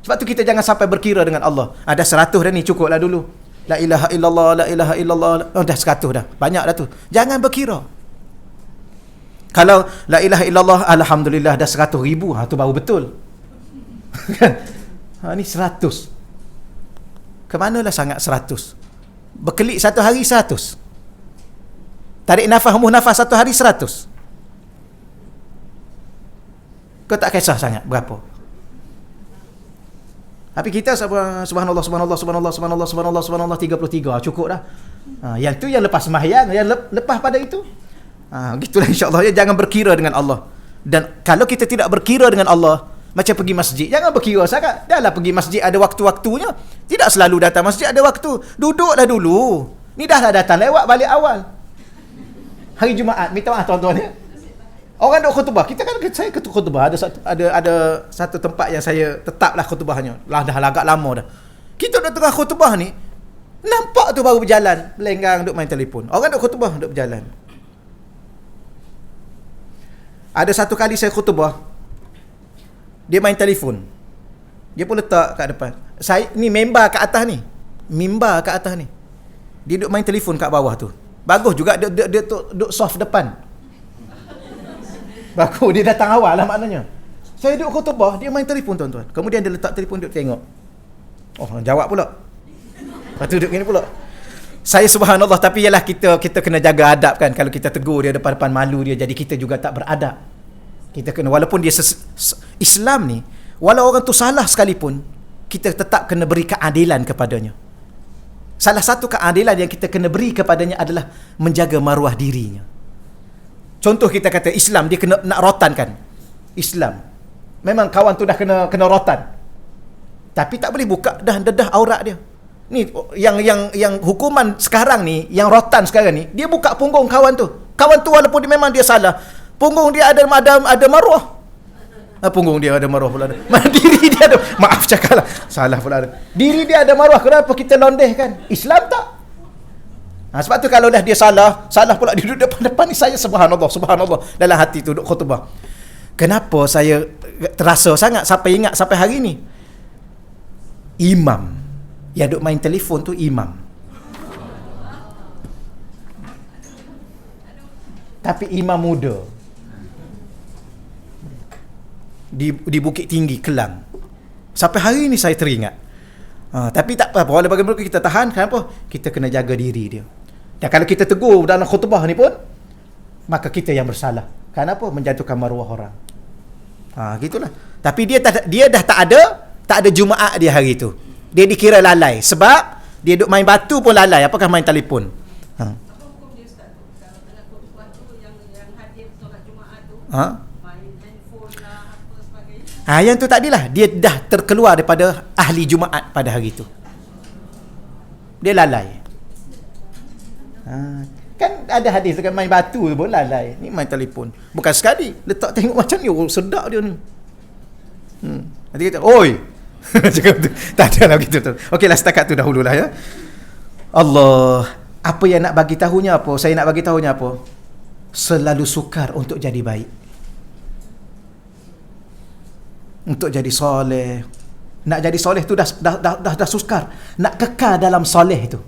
Sebab tu kita jangan sampai berkira dengan Allah. Ada 100 dah ni, cukup lah dulu. La ilaha illallah, la ilaha illallah. Dah 100 dah. Banyak dah tu. Jangan berkira. Kalau la ilaha illallah, alhamdulillah dah 100,000, tu baru betul. Ni 100. Kemanalah sangat 100? Berkelik satu hari 100. Tarik nafas, hembus nafas satu hari 100. Kau tak kisah sangat berapa? Tapi kita subhanallah subhanallah subhanallah subhanallah subhanallah 33 cukup dah. Yang tu yang lepas sembahyang, yang lepas pada itu. Gitulah insya-Allah ya, jangan berkira dengan Allah. Dan kalau kita tidak berkira dengan Allah, macam pergi masjid, jangan berkira sangat. Dahlah pergi masjid ada waktu-waktunya. Tidak selalu datang masjid ada waktu. Duduklah dulu. Ni dah datang lewat balik awal. Hari Jumaat, minta maaf tuan-tuan ya. Orang duk khutbah. Kita kan, saya ketua khutbah, ada satu tempat yang saya tetaplah khutbahnya. Dah agak lama dah. Kita duk tengah khutbah ni, nampak tu baru berjalan, melenggang duk main telefon. Orang duk khutbah duk berjalan. Ada satu kali saya khutbah, dia main telefon. Dia pun letak kat depan. Saya ni member kat atas ni. Mimbar kat atas ni. Dia duk main telefon kat bawah tu. Bagus juga dia duk soft depan. Bagus, dia datang awal lah maknanya. Saya duduk khutbah, dia main telefon tuan-tuan. Kemudian dia letak telefon, duduk tengok. Oh, jawab pula. Lepas tu duduk gini pula. Saya subhanallah, tapi ialah kita kena jaga adab kan. Kalau kita tegur dia depan-depan, malu dia, jadi kita juga tak beradab. Kita kena, walaupun dia Islam ni, walau orang tu salah sekalipun, kita tetap kena beri keadilan kepadanya. Salah satu keadilan yang kita kena beri kepadanya adalah menjaga maruah dirinya. Contoh kita kata Islam, dia kena nak rotan kan. Islam. Memang kawan tu dah kena rotan. Tapi tak boleh buka dedah aurat dia. Ni yang hukuman sekarang ni, yang rotan sekarang ni, dia buka punggung kawan tu. Kawan tu walaupun memang dia salah, punggung dia ada maruah. Punggung dia ada maruah pula. Diri dia ada, maaf cakaplah, salah pula. Diri dia ada maruah, kenapa kita londehkan? Islam tak. Sebab tu kalau dah dia salah pula dia duduk depan-depan ni, saya subhanallah dalam hati tu duduk khutbah. Kenapa saya terasa sangat sampai ingat sampai hari ni? Imam yang duduk main telefon tu imam. Tapi imam muda. Di Bukit Tinggi, Kelang. Sampai hari ni saya teringat. Tapi tak apa, walaupun bagaimanapun kita tahan. Kenapa? Kita kena jaga diri dia. Dan kalau kita tegur dalam khutbah ni pun, maka kita yang bersalah. Kenapa? Menjatuhkan maruah orang. Gitulah. Tapi dia dah tak ada Jumaat dia hari tu. Dia dikira lalai. Sebab dia duk main batu pun lalai. Apakah main telefon? Apa hukum dia Ustaz tu? Kalau tengah khutbah tu yang hadir solat Jumaat tu, main handphone lah, apa sebagainya. Yang tu tadilah. Dia dah terkeluar daripada ahli Jumaat pada hari tu. Dia lalai. Kan ada hadis dekat main batu tu pun lalai. Ni main telefon. Bukan sekali. Letak tengok macam ni. Oh, sedap dia ni. Nanti kata, oi. Cakap tu. Tak ada lah begitu tu. Okeylah, setakat tu dahululah ya. Allah. Apa yang nak bagi tahunya apa? Saya nak bagi tahunya apa? Selalu sukar untuk jadi baik. Untuk jadi soleh. Nak jadi soleh tu dah sukar. Nak kekal dalam soleh tu.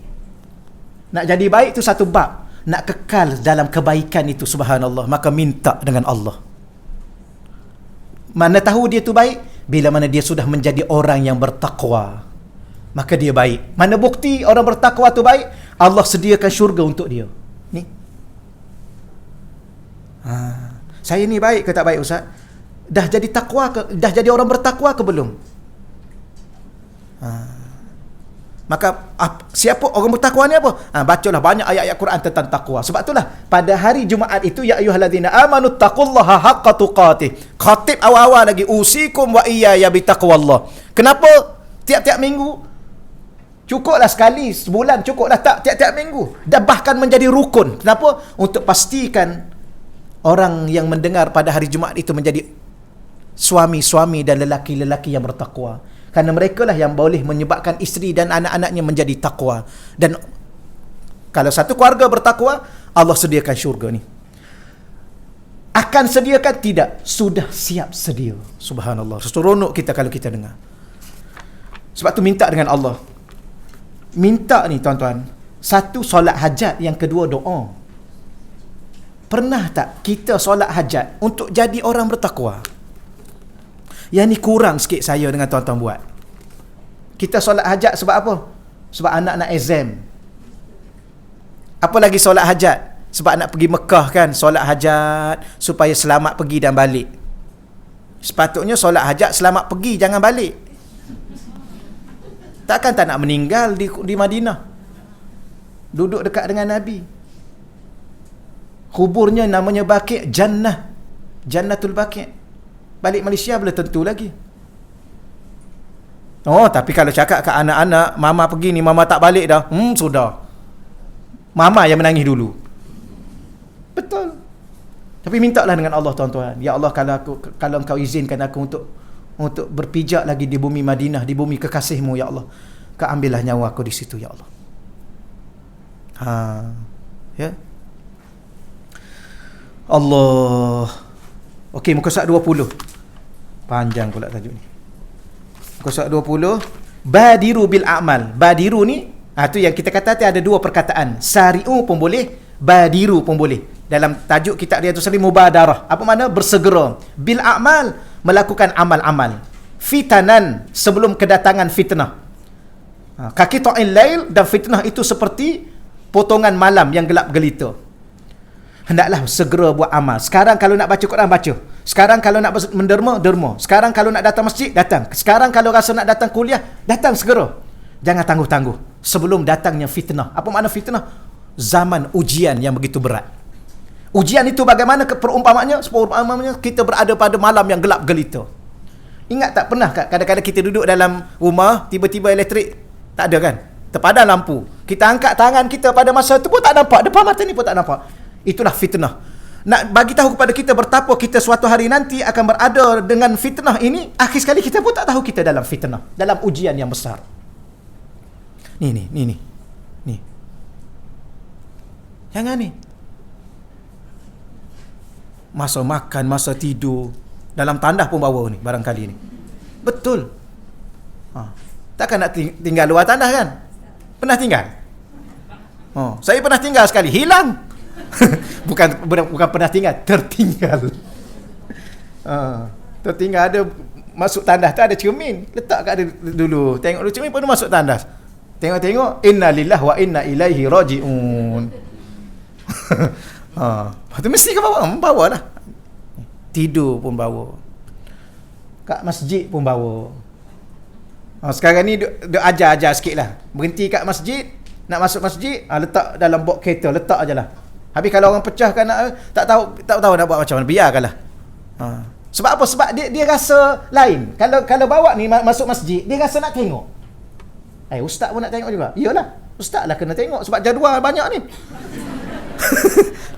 Nak jadi baik tu satu bab. Nak kekal dalam kebaikan itu, subhanallah, maka minta dengan Allah. Mana tahu dia tu baik? Bila mana dia sudah menjadi orang yang bertakwa, maka dia baik. Mana bukti orang bertakwa tu baik? Allah sediakan syurga untuk dia. Ni. Saya ni baik ke tak baik Ustaz? Dah jadi takwa ke? Dah jadi orang bertakwa ke belum? Maka siapa orang bertakwa ni apa? Bacalah banyak ayat-ayat Quran tentang takwa. Sebab itulah pada hari Jumaat itu, ya ayyuhallazina amanu taqullaha haqqa tuqatih. Khatib awal-awal lagi, usikum wa iyaya bitaqwallah. Kenapa tiap-tiap minggu? Cukuplah sekali sebulan, cukuplah tak tiap-tiap minggu. Dan bahkan menjadi rukun. Kenapa? Untuk pastikan orang yang mendengar pada hari Jumaat itu menjadi suami-suami dan lelaki-lelaki yang bertakwa. Kerana mereka lah yang boleh menyebabkan isteri dan anak-anaknya menjadi takwa. Dan kalau satu keluarga bertakwa, Allah sediakan syurga ni. Akan sediakan? Tidak. Sudah siap sedia. Subhanallah. Seronok kita kalau kita dengar. Sebab tu minta dengan Allah. Minta ni tuan-tuan. Satu, solat hajat. Yang kedua, doa. Pernah tak kita solat hajat untuk jadi orang bertakwa? Yang ni kurang sikit saya dengan tuan-tuan buat. Kita solat hajat sebab apa? Sebab anak nak exam. Apa lagi solat hajat? Sebab nak pergi Mekah kan, solat hajat supaya selamat pergi dan balik. Sepatutnya solat hajat selamat pergi, jangan balik. Takkan tak nak meninggal di Madinah. Duduk dekat dengan Nabi. Kuburnya namanya Baqi', Jannatul Baqi'. Balik Malaysia boleh tentu lagi. Oh, tapi kalau cakap ke anak-anak, mama pergi ni, mama tak balik dah. Sudah. Mama yang menangis dulu. Betul. Tapi mintalah dengan Allah, tuan-tuan. Ya Allah, kalau engkau izinkan aku untuk berpijak lagi di bumi Madinah, di bumi kekasihmu, ya Allah, kau ambillah nyawa aku di situ, ya Allah. Ya. Allah. Okey, muka surat 20. Panjang pula tajuk ni. Muka surat 20. Badiru bil a'mal. Badiru ni, tu yang kita kata ada dua perkataan. Sari'u pun boleh, badiru pun boleh. Dalam tajuk kitab Riyadhus Shalihin, mubadarah. Apa makna? Bersegera. Bil a'mal, melakukan amal-amal. Fitanan, sebelum kedatangan fitnah. Kaqita'il lail, dan fitnah itu seperti potongan malam yang gelap gelita. Hendaklah segera buat amal. Sekarang kalau nak baca Quran, baca. Sekarang kalau nak menderma, derma. Sekarang kalau nak datang masjid, datang. Sekarang kalau rasa nak datang kuliah, datang segera. Jangan tangguh-tangguh sebelum datangnya fitnah. Apa makna fitnah? Zaman ujian yang begitu berat. Ujian itu bagaimana perumpamannya? Perumpamannya kita berada pada malam yang gelap gelita. Ingat tak pernah kadang-kadang kita duduk dalam rumah, tiba-tiba elektrik tak ada kan? Terpadam lampu. Kita angkat tangan kita pada masa itu pun tak nampak. Depan mata ni pun tak nampak. Itulah fitnah. Nak bagi tahu kepada kita betapa kita suatu hari nanti akan berada dengan fitnah ini, akhir sekali kita pun tak tahu kita dalam fitnah, dalam ujian yang besar. Ni. Jangan ni. Masa makan, masa tidur, dalam tandas pun bawa ni barangkali ni. Betul. Takkan nak tinggal luar tandas kan? Pernah tinggal? Saya pernah tinggal sekali, hilang. bukan pernah tinggal, tertinggal. Tertinggal. Ada masuk tandas tu ada cermin, letak kat dia dulu. Tengok dulu cermin pun masuk tandas. Tengok, inna lillahi wa inna ilaihi raji'un. Tu mesti kau bawa lah. Tidur pun bawa. Kat masjid pun bawa. Sekarang ni duk ajar sikit lah. Berhenti kat masjid, nak masuk masjid, letak dalam box kereta, letak aje lah. Habis kalau orang pecahkan, tak tahu nak buat macam mana, biarkanlah. Sebab apa? Sebab dia rasa lain. Kalau bawa ni masuk masjid, dia rasa nak tengok. Ustaz pun nak tengok juga. Iyalah, ustaz lah kena tengok sebab jadual banyak ni.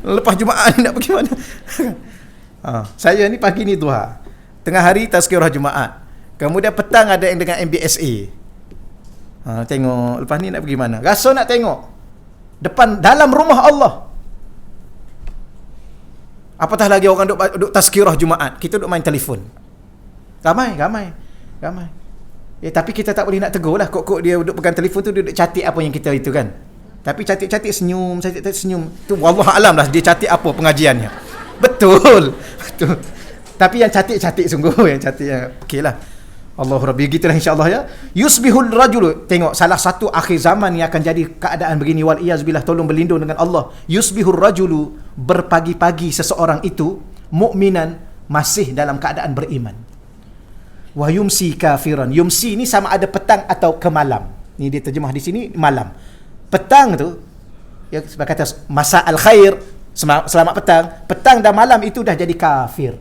Lepas Jumaat ni nak pergi mana? Saya ni pagi ni duha, tengah hari tazkirah Jumaat, kemudian petang ada yang dengan MBSA. Tengok lepas ni nak pergi mana, rasa nak tengok dalam rumah Allah. Apatah lagi orang duk tazkirah Jumaat, kita duk main telefon. Ramai. Tapi kita tak boleh nak tegur lah. Kok dia duduk pegang telefon tu, dia duduk catik apa yang kita itu kan. Tapi catik senyum. Tu wallah alam lah dia catik apa pengajiannya. Betul. Tapi yang catik sungguh, yang catik okeylah. Allahu Rabbi, gitulah insya-Allah ya. Yusbihul rajulu, tengok salah satu akhir zaman yang akan jadi keadaan begini, wal iyaz billah, tolong berlindung dengan Allah. Yusbihur rajulu, berpagi-pagi seseorang itu mukminan, masih dalam keadaan beriman. Wa yumsi kafiran. Yumsi ni sama ada petang atau ke malam. Ni dia terjemah di sini malam. Petang tu ya, sebab kata masa al khair, selamat petang. Petang dan malam itu dah jadi kafir.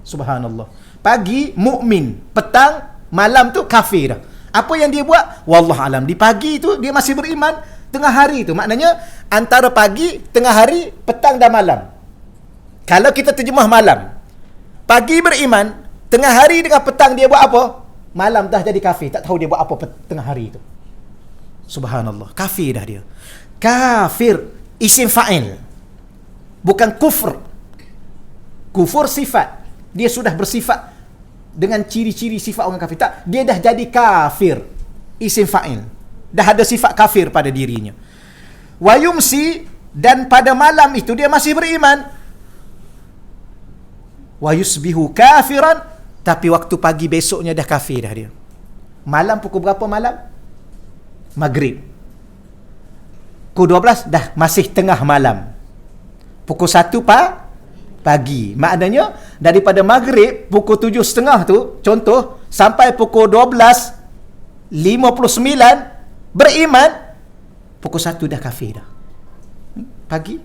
Subhanallah. Pagi mukmin, petang malam tu kafir. Apa yang dia buat? Wallah alam. Di pagi tu dia masih beriman, tengah hari tu maknanya antara pagi, tengah hari, petang dan malam. Kalau kita terjemah malam, pagi beriman, tengah hari dengan petang dia buat apa? Malam dah jadi kafir. Tak tahu dia buat apa tengah hari tu. Subhanallah. Kafir dah dia. Kafir isim fa'il, bukan kufur. Kufur sifat. Dia sudah bersifat dengan ciri-ciri sifat orang kafir. Tak, dia dah jadi kafir. Isim fa'il. Dah ada sifat kafir pada dirinya. Wa yumsi, dan pada malam itu dia masih beriman. Wa yusbihu kafiran, tapi waktu pagi besoknya dah kafir dah dia. Malam pukul berapa malam? Maghrib. Pukul 12 dah masih tengah malam. Pukul 1 pagi. Maknanya daripada maghrib pukul 7.30 tu contoh sampai pukul 12 59 beriman, pukul 1 dah kafir dah. Pagi.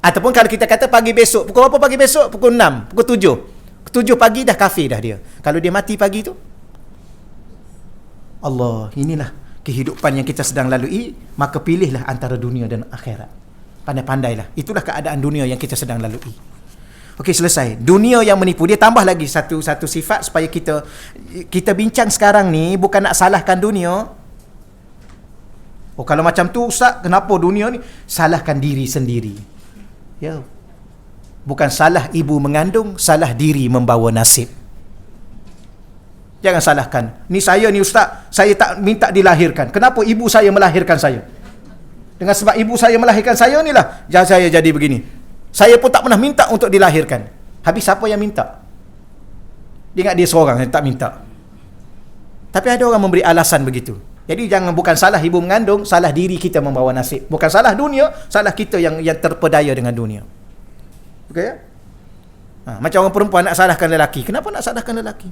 Ataupun kalau kita kata pagi besok, pukul berapa pagi besok? Pukul 6, pukul 7 pagi dah kafir dah dia. Kalau dia mati pagi tu, Allah, inilah kehidupan yang kita sedang lalui, maka pilihlah antara dunia dan akhirat. Pandai-pandailah. Itulah keadaan dunia yang kita sedang lalui. Okey, selesai. Dunia yang menipu. Dia tambah lagi satu sifat supaya kita bincang sekarang ni bukan nak salahkan dunia. Oh, kalau macam tu ustaz, kenapa dunia ni? Salahkan diri sendiri. Ya. Bukan salah ibu mengandung, salah diri membawa nasib. Jangan salahkan. Ni saya ni ustaz, saya tak minta dilahirkan. Kenapa ibu saya melahirkan saya? Dengan sebab ibu saya melahirkan saya ni lah saya jadi begini. Saya pun tak pernah minta untuk dilahirkan. Habis siapa yang minta? Dia ingat dia seorang yang tak minta. Tapi ada orang memberi alasan begitu. Jadi bukan salah ibu mengandung, salah diri kita membawa nasib. Bukan salah dunia, salah kita yang terpedaya dengan dunia. Okey ya? Macam orang perempuan nak salahkan lelaki. Kenapa nak salahkan lelaki?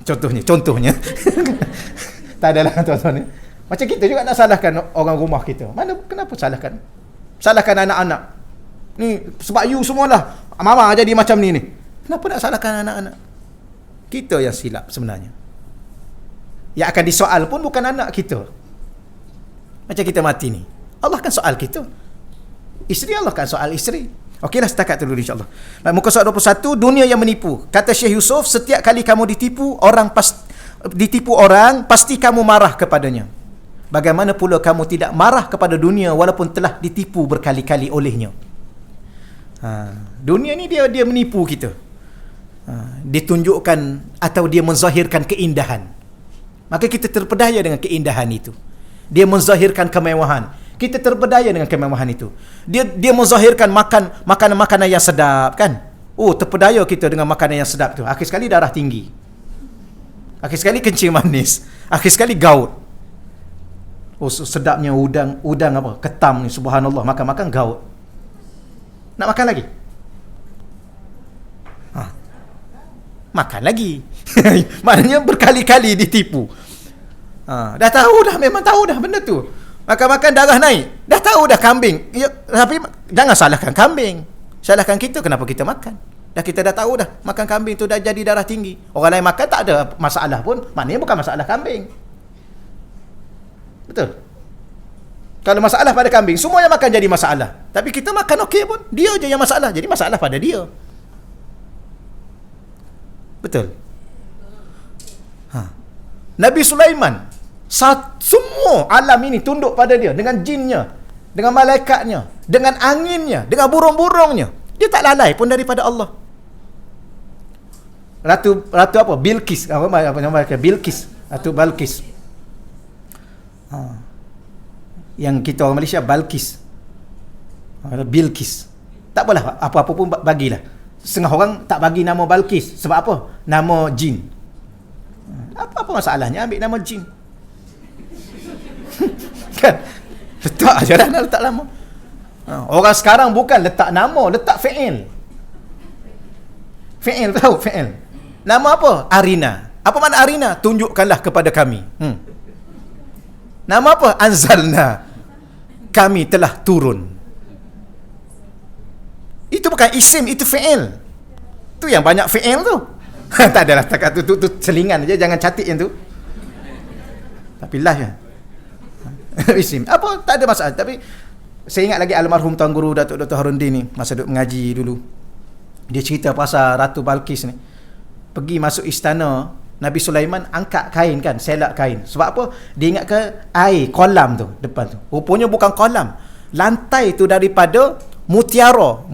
Contohnya. Tak adalah contohnya. Macam kita juga nak salahkan orang rumah kita. Kenapa salahkan? Salahkan anak-anak. Ni sebab you semualah mama jadi macam ni. Kenapa nak salahkan anak-anak? Kita yang silap sebenarnya. Yang akan disoal pun bukan anak kita. Macam kita mati ni, Allah kan soal kita. Isteri Allah kan soal isteri. Okeylah, setakat dulu insya-Allah. Muka surat 21, dunia yang menipu. Kata Syekh Yusuf, setiap kali kamu ditipu orang, pasti kamu marah kepadanya. Bagaimana pula kamu tidak marah kepada dunia walaupun telah ditipu berkali-kali olehnya? Dunia ni dia menipu kita. Dia tunjukkan atau dia menzahirkan keindahan. Maka kita terpedaya dengan keindahan itu. Dia menzahirkan kemewahan. Kita terpedaya dengan kemewahan itu. Dia menzahirkan makanan yang sedap kan? Oh, terpedaya kita dengan makanan yang sedap tu. Akhir sekali darah tinggi. Akhir sekali kencing manis. Akhir sekali gaut. Oh, sedapnya udang apa? Ketam ni, subhanallah, makan gaut. Nak makan lagi? Makan lagi. Maknanya berkali-kali ditipu. Dah tahu dah, memang tahu dah benda tu. Makan darah naik. Dah tahu dah kambing. Ya, tapi jangan salahkan kambing. Salahkan kita kenapa kita makan. Kita dah tahu dah makan kambing tu dah jadi darah tinggi. Orang lain makan tak ada masalah pun. Maknanya bukan masalah kambing. Betul? Kalau masalah pada kambing, semua yang makan jadi masalah. Tapi kita makan okey pun, dia je yang masalah. Jadi masalah pada dia. Betul? Nabi Sulaiman, semua alam ini tunduk pada dia. Dengan jinnya, dengan malaikatnya, dengan anginnya, dengan burung-burungnya. Dia tak lalai pun daripada Allah. Ratu apa? Bilqis. Apa nama dia? Bilqis. Ratu Balqis. Yang kita orang Malaysia Balqis. Bilqis. Tak apalah, apa-apa pun bagilah. Setengah orang tak bagi nama Balqis. Sebab apa? Nama jin. Apa masalahnya ambil nama jin? Kan? Letak je lah, nak letak nama. Orang sekarang bukan letak nama, letak fi'il. Fi'il, tahu fi'il? Nama apa? Arina. Apa makna Arina? Tunjukkanlah kepada kami. Nama apa? Anzalna. Kami telah turun. Itu bukan isim, itu fi'il. Tu yang banyak fi'il tu. Tak adalah, tu selingan aja, jangan catik yang tu. Tapi lah ya. Isim. Apa? Tak ada masalah. Tapi saya ingat lagi almarhum Tuan Guru Datuk Dr. Haruddin ni, masa duduk mengaji dulu. Dia cerita pasal Ratu Balqis ni. Pergi masuk istana Nabi Sulaiman, angkat kain kan, selak kain. Sebab apa? Dia ingat ke air kolam tu depan tu. Rupanya bukan kolam. Lantai tu daripada mutiara,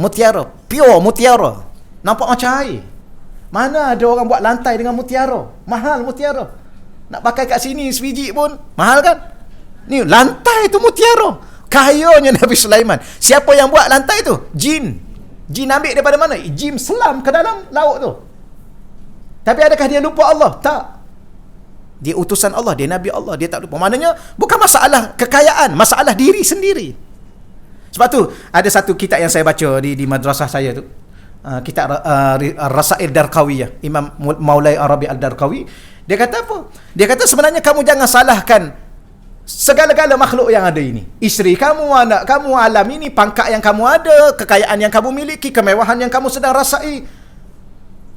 pure mutiara. Nampak macam air. Mana ada orang buat lantai dengan mutiara? Mahal mutiara. Nak pakai kat sini sebiji pun mahal kan? Ni lantai tu mutiara. Kayanya Nabi Sulaiman. Siapa yang buat lantai tu? Jin. Jin ambil daripada mana? Jin selam ke dalam laut tu. Tapi adakah dia lupa Allah? Tak. Dia utusan Allah, dia Nabi Allah, dia tak lupa. Maknanya bukan masalah kekayaan, masalah diri sendiri. Sebab tu ada satu kitab yang saya baca di madrasah saya tu. Kitab Rasail Darqawiyah, Imam Maulai Arabi Al-Darqawi. Dia kata apa? Dia kata sebenarnya kamu jangan salahkan segala-gala makhluk yang ada ini. Isteri kamu, anak kamu, alam ini, pangkat yang kamu ada, kekayaan yang kamu miliki, kemewahan yang kamu sedang rasai.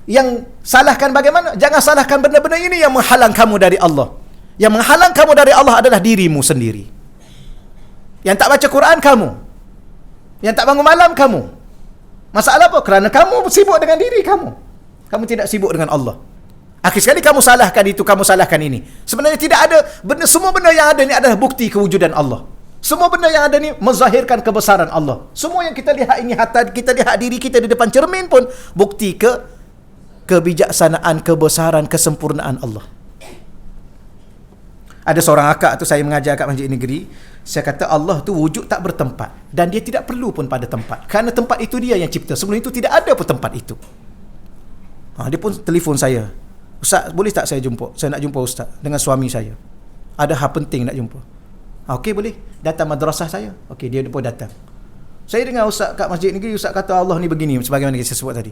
Yang salahkan bagaimana? Jangan salahkan benda-benda ini yang menghalang kamu dari Allah. Yang menghalang kamu dari Allah adalah dirimu sendiri. Yang tak baca Quran kamu. Yang tak bangun malam kamu. Masalah apa? Kerana kamu sibuk dengan diri kamu. Kamu tidak sibuk dengan Allah. Akhir sekali kamu salahkan itu, kamu salahkan ini. Sebenarnya tidak ada benda, semua benda yang ada ini adalah bukti kewujudan Allah. Semua benda yang ada ni menzahirkan kebesaran Allah. Semua yang kita lihat ini, hatta kita lihat diri kita di depan cermin pun bukti kebijaksanaan, kebesaran, kesempurnaan Allah. Ada seorang akak tu, saya mengajar kat masjid negeri, saya kata Allah tu wujud tak bertempat dan dia tidak perlu pun pada tempat. Kerana tempat itu dia yang cipta. Sebelum itu tidak ada pun tempat itu. Dia pun telefon saya. Ustaz, boleh tak saya jumpa? Saya nak jumpa Ustaz dengan suami saya. Ada hal penting nak jumpa. Okey, boleh. Datang madrasah saya. Okey, dia pun datang. Saya dengar Ustaz kat masjid negeri, Ustaz kata Allah ni begini, sebagaimana saya sebut tadi.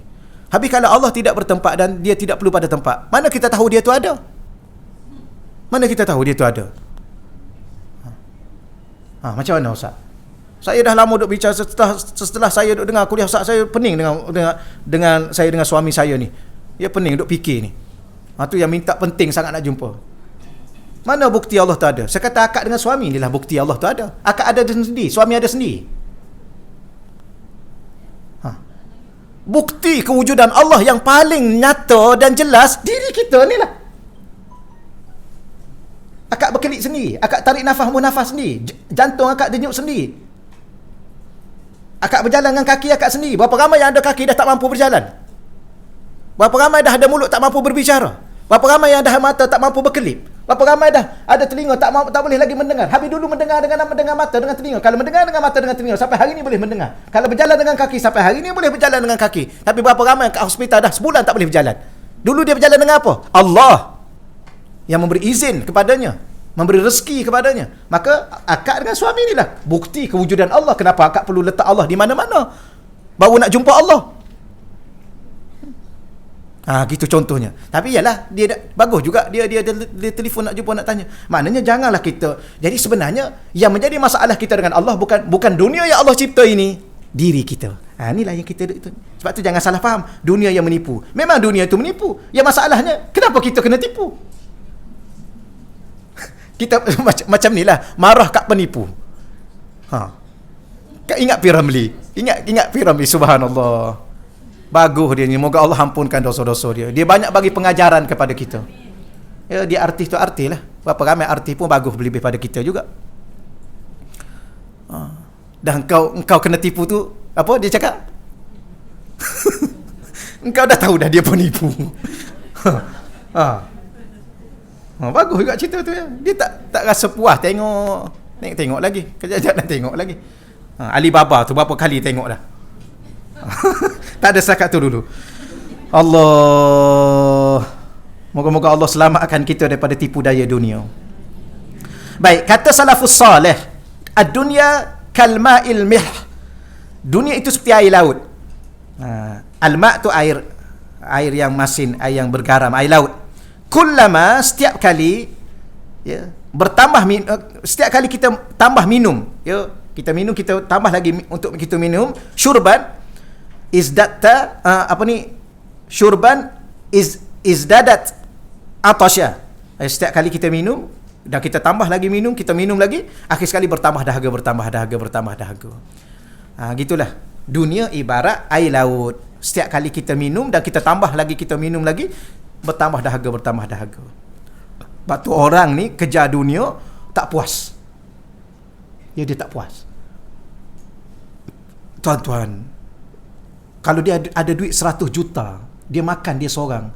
Habis kalau Allah tidak bertempat dan dia tidak perlu pada tempat, mana kita tahu dia tu ada? Mana kita tahu dia tu ada? Macam mana Ustaz? Saya dah lama duk bicara, setelah saya duk dengar kuliah Ustaz, saya pening dengan saya dengan suami saya ni. Dia pening duk fikir ni. Tu yang minta penting sangat nak jumpa. Mana bukti Allah tu ada? Saya kata akak dengan suami ni lah bukti Allah tu ada. Akak ada sendiri, suami ada sendiri. Bukti kewujudan Allah yang paling nyata dan jelas diri kita ni lah. Akak berkelip sendiri, akak tarik nafas bernafas sendiri, jantung akak denyut sendiri. Akak berjalan dengan kaki akak sendiri. Berapa ramai yang ada kaki dah tak mampu berjalan? Berapa ramai dah ada mulut tak mampu berbicara? Berapa ramai yang dah mata tak mampu berkelip? Berapa ramai dah ada telinga tak boleh lagi mendengar? Habis dulu mendengar dengan mata, dengan telinga. Kalau mendengar dengan mata, dengan telinga, sampai hari ini boleh mendengar. Kalau berjalan dengan kaki, sampai hari ini boleh berjalan dengan kaki. Tapi berapa ramai yang kat hospital dah sebulan tak boleh berjalan? Dulu dia berjalan dengan apa? Allah yang memberi izin kepadanya, memberi rezeki kepadanya. Maka akak dengan suami inilah bukti kewujudan Allah. Kenapa akak perlu letak Allah di mana-mana baru nak jumpa Allah? Gitu contohnya. Tapi yalah, dia bagus juga dia telefon nak jumpa, nak tanya. Maknanya janganlah kita. Jadi sebenarnya yang menjadi masalah kita dengan Allah bukan dunia yang Allah cipta ini, diri kita. Inilah yang kita itu. Sebab tu jangan salah faham, dunia yang menipu. Memang dunia itu menipu. Yang masalahnya kenapa kita kena tipu? Kita macam nilah, marah kat penipu. Ingat Piramli. Ingat Piramli, subhanallah. Bagus dia ni, moga Allah ampunkan dosa-dosa dia. Dia banyak bagi pengajaran kepada kita. Ya, dia artis tu artis lah. Berapa ramai artis pun bagus lebih pada kita juga. Dan engkau kena tipu tu, apa dia cakap? Engkau dah tahu dah dia penipu. Bagus juga cerita tu ya. Dia tak rasa puas tengok lagi. Kejap-kejap nak tengok lagi. Alibaba tu berapa kali tengok dah. Tak ada setakat tu dulu. Allah, moga-moga Allah selamatkan kita daripada tipu daya dunia. Baik, kata salafus salih, ad-dunya kalma'il mih. Dunia itu seperti air laut. Al-ma' tu air yang masin, air yang bergaram, air laut. Kullama, setiap kali bertambah setiap kali kita tambah minum, kita minum, kita tambah lagi untuk kita minum, syurban izdatta syurban izdadat atasya. Setiap kali kita minum dan kita tambah lagi minum, kita minum lagi, akhir sekali bertambah dahaga. Gitulah. Dunia ibarat air laut. Setiap kali kita minum dan kita tambah lagi, kita minum lagi, bertambah dahaga. Sebab tu orang ni kejar dunia tak puas. Dia tak puas. Tuan-tuan, kalau dia ada duit 100 juta, dia makan dia seorang,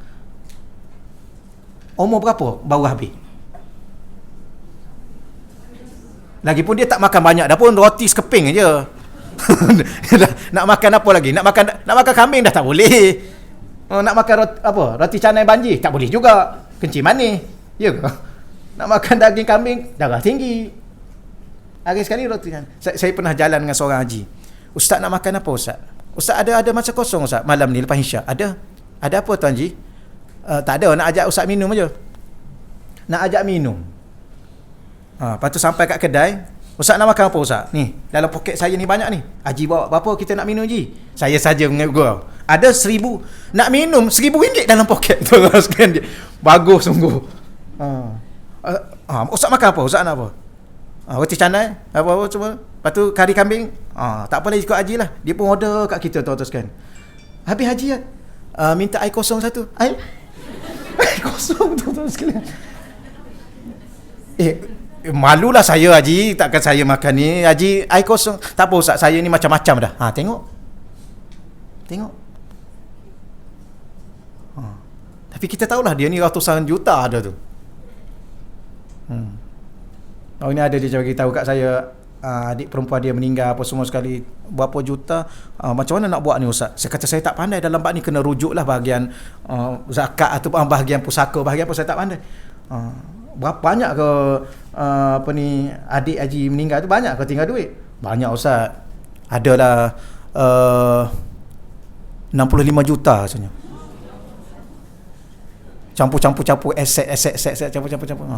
umur berapa baru habis? Lagipun dia tak makan banyak dah pun, roti sekeping aja. Nak makan apa lagi? Nak makan kambing dah tak boleh. Nak makan roti canai banji tak boleh juga, kencing manis. Ya ke? Nak makan daging kambing, darah tinggi. Hari sekali roti canai. Saya pernah jalan dengan seorang haji. Ustaz, nak makan apa Ustaz? Ustaz ada masa kosong Ustaz malam ni lepas isyak. Ada apa Tuan Haji? Tak ada, nak ajak Ustaz minum aja. nak ajak minum. Lepas tu sampai kat kedai, Ustaz nak makan apa Ustaz? Ni, dalam poket saya ni banyak ni. Haji bawa berapa kita nak minum Haji? Saya saja mengegur. Ada 1,000. Nak minum RM1,000 dalam poket. Teruskan dia. Bagus sungguh. Ustaz makan apa? Ustaz nak apa? Roti canai, apa-apa semua. Lepas tu kari kambing. Tak apa lagi ikut Haji lah. Dia pun order kat kita teruskan. Habis Haji kan? Minta air kosong satu. Air kosong terus sekalian. Malulah saya Haji, takkan saya makan ni. Haji, air kosong. Tak apa Ustaz, saya ni macam-macam dah. Tengok. Tapi kita tahulah dia ni ratusan juta ada tu. Ini ada dia bagi tahu kat saya, adik perempuan dia meninggal apa semua sekali, berapa juta. Macam mana nak buat ni Ustaz? Saya kata saya tak pandai dalam bab ni, kena rujuklah bahagian zakat atau bahagian pusaka, bahagian apa saya tak pandai. Berapa banyak ke adik Haji meninggal tu, banyak ke tinggal duit? Banyak Ustaz. Adalah 65 juta rasanya. Campur aset campur.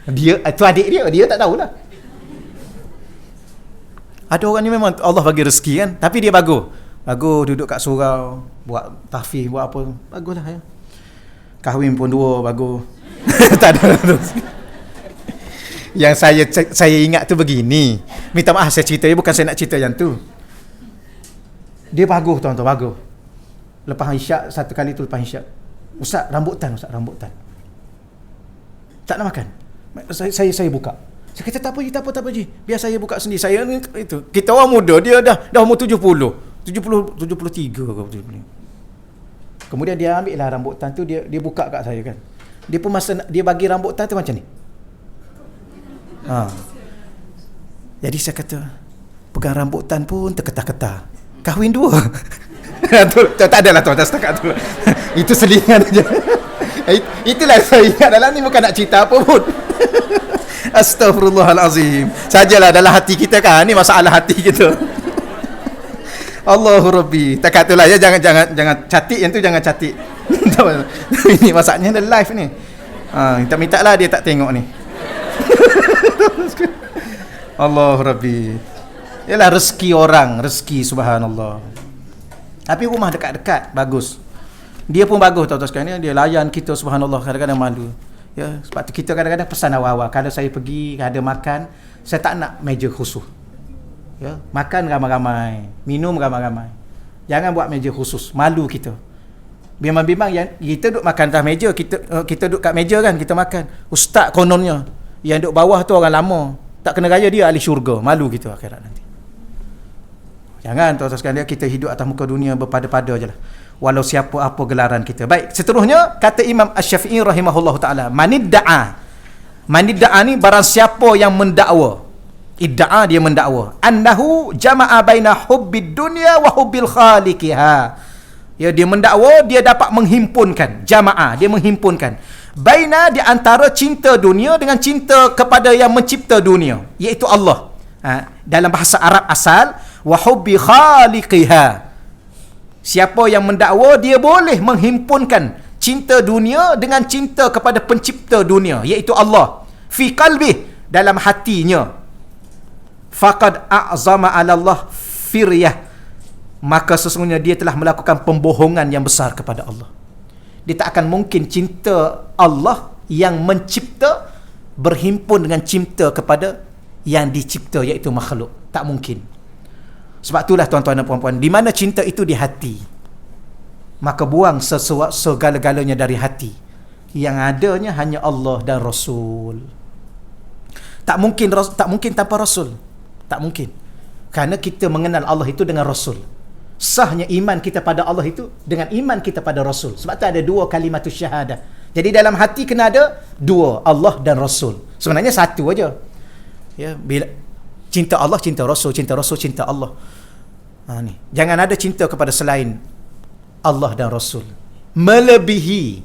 Dia tu adik dia tak tahulah. Ada orang ni memang Allah bagi rezeki kan, tapi dia bagus duduk kat surau, buat tahfiz, buat apa, baguslah ya. Kahwin pun 2, bagus. Tak ada. Yang saya ingat tu begini. Minta maaf saya cerita, bukan saya nak cerita yang tu. Dia bagus tuan-tuan, bagus. Lepas isyak, satu kali tu lepas isyak, Ustaz rambutan. Tak nak makan. Saya buka. Saya kata tak apa je. Biar saya buka sendiri. Saya ni itu. Kita orang muda, dia dah umur 73 ke 70. Kemudian dia ambil lah rambutan tu, dia buka kat saya kan. Dia pun masa dia bagi rambutan tu macam ni. Jadi saya kata, pegang rambutan pun terketar-ketar. Kahwin 2. Tak adalah tuan, setakat tu. Itu selingan aja. Itulah saya ingat dalam ni, bukan nak cerita apa pun. Astaghfirullahalazim. Sajalah dalam hati kita kan, ni masalah hati kita. Allahu Rabbi. Tak itulah ya, jangan catik yang tu, jangan catik. Ini masaknya ada live ni. Minta lah dia tak tengok ni. Allahu Rabbi. Yalah rezeki orang, rezeki subhanallah. Tapi rumah dekat-dekat bagus. Dia pun bagus tuan-tuan sekalian, dia layan kita subhanallah, kadang-kadang malu. Ya, sebab tu kita kadang-kadang pesan awal-awal, kalau saya pergi ada makan, saya tak nak meja khusus. Ya, makan ramai-ramai, minum ramai-ramai. Jangan buat meja khusus, malu kita. Bimbang-bimbang yang kita duduk makan atas meja, kita duduk kat meja kan, kita makan. Ustaz kononnya, yang duduk bawah tu orang lama, tak kena raya dia ahli syurga, malu kita akhirat nanti. Jangan tuan-tuan sekalian, kita hidup atas muka dunia berpada-pada je lah. Walau siapa apa gelaran kita. Baik, seterusnya kata Imam Asy-Syafi'i rahimahullahu taala, manidda'a ni barang siapa yang mendakwa, idda'a dia mendakwa, annahu jama'a baina hubbid dunya wa hubbil khaliqiha. Ya, dia mendakwa dia dapat menghimpunkan, jama'a dia menghimpunkan baina di antara cinta dunia dengan cinta kepada yang mencipta dunia, iaitu Allah. Dalam bahasa Arab asal, wa hubbi khaliqiha. Siapa yang mendakwa dia boleh menghimpunkan cinta dunia dengan cinta kepada pencipta dunia, iaitu Allah, fi qalbih, dalam hatinya, faqad a'zama 'ala Allah firyah, maka sesungguhnya dia telah melakukan pembohongan yang besar kepada Allah. Dia tak akan mungkin cinta Allah yang mencipta berhimpun dengan cinta kepada yang dicipta, iaitu makhluk. Tak mungkin. Sebab itulah tuan-tuan dan puan-puan, di mana cinta itu di hati, maka buang segala-galanya dari hati. Yang adanya hanya Allah dan Rasul. Tak mungkin tanpa Rasul. Tak mungkin. Kerana kita mengenal Allah itu dengan Rasul. Sahnya iman kita pada Allah itu dengan iman kita pada Rasul. Sebab tu ada 2 kalimatus syahadah. Jadi dalam hati kena ada 2, Allah dan Rasul. Sebenarnya satu aja. Ya, bila cinta Allah, cinta Rasul, cinta Rasul, cinta Allah. Ni. Jangan ada cinta kepada selain Allah dan Rasul. Melebihi.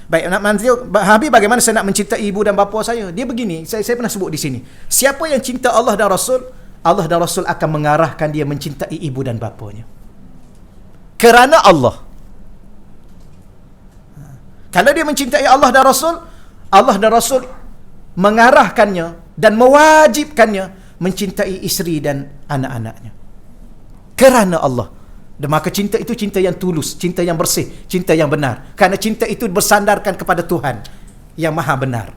Baik, nak manzil, Habib, bagaimana saya nak mencintai ibu dan bapa saya? Dia begini, saya pernah sebut di sini. Siapa yang cinta Allah dan Rasul, Allah dan Rasul akan mengarahkan dia mencintai ibu dan bapanya. Kerana Allah. Kalau dia mencintai Allah dan Rasul, Allah dan Rasul mengarahkannya dan mewajibkannya mencintai isteri dan anak-anaknya. Kerana Allah. Dan maka cinta itu cinta yang tulus, cinta yang bersih, cinta yang benar. Kerana cinta itu bersandarkan kepada Tuhan yang maha benar.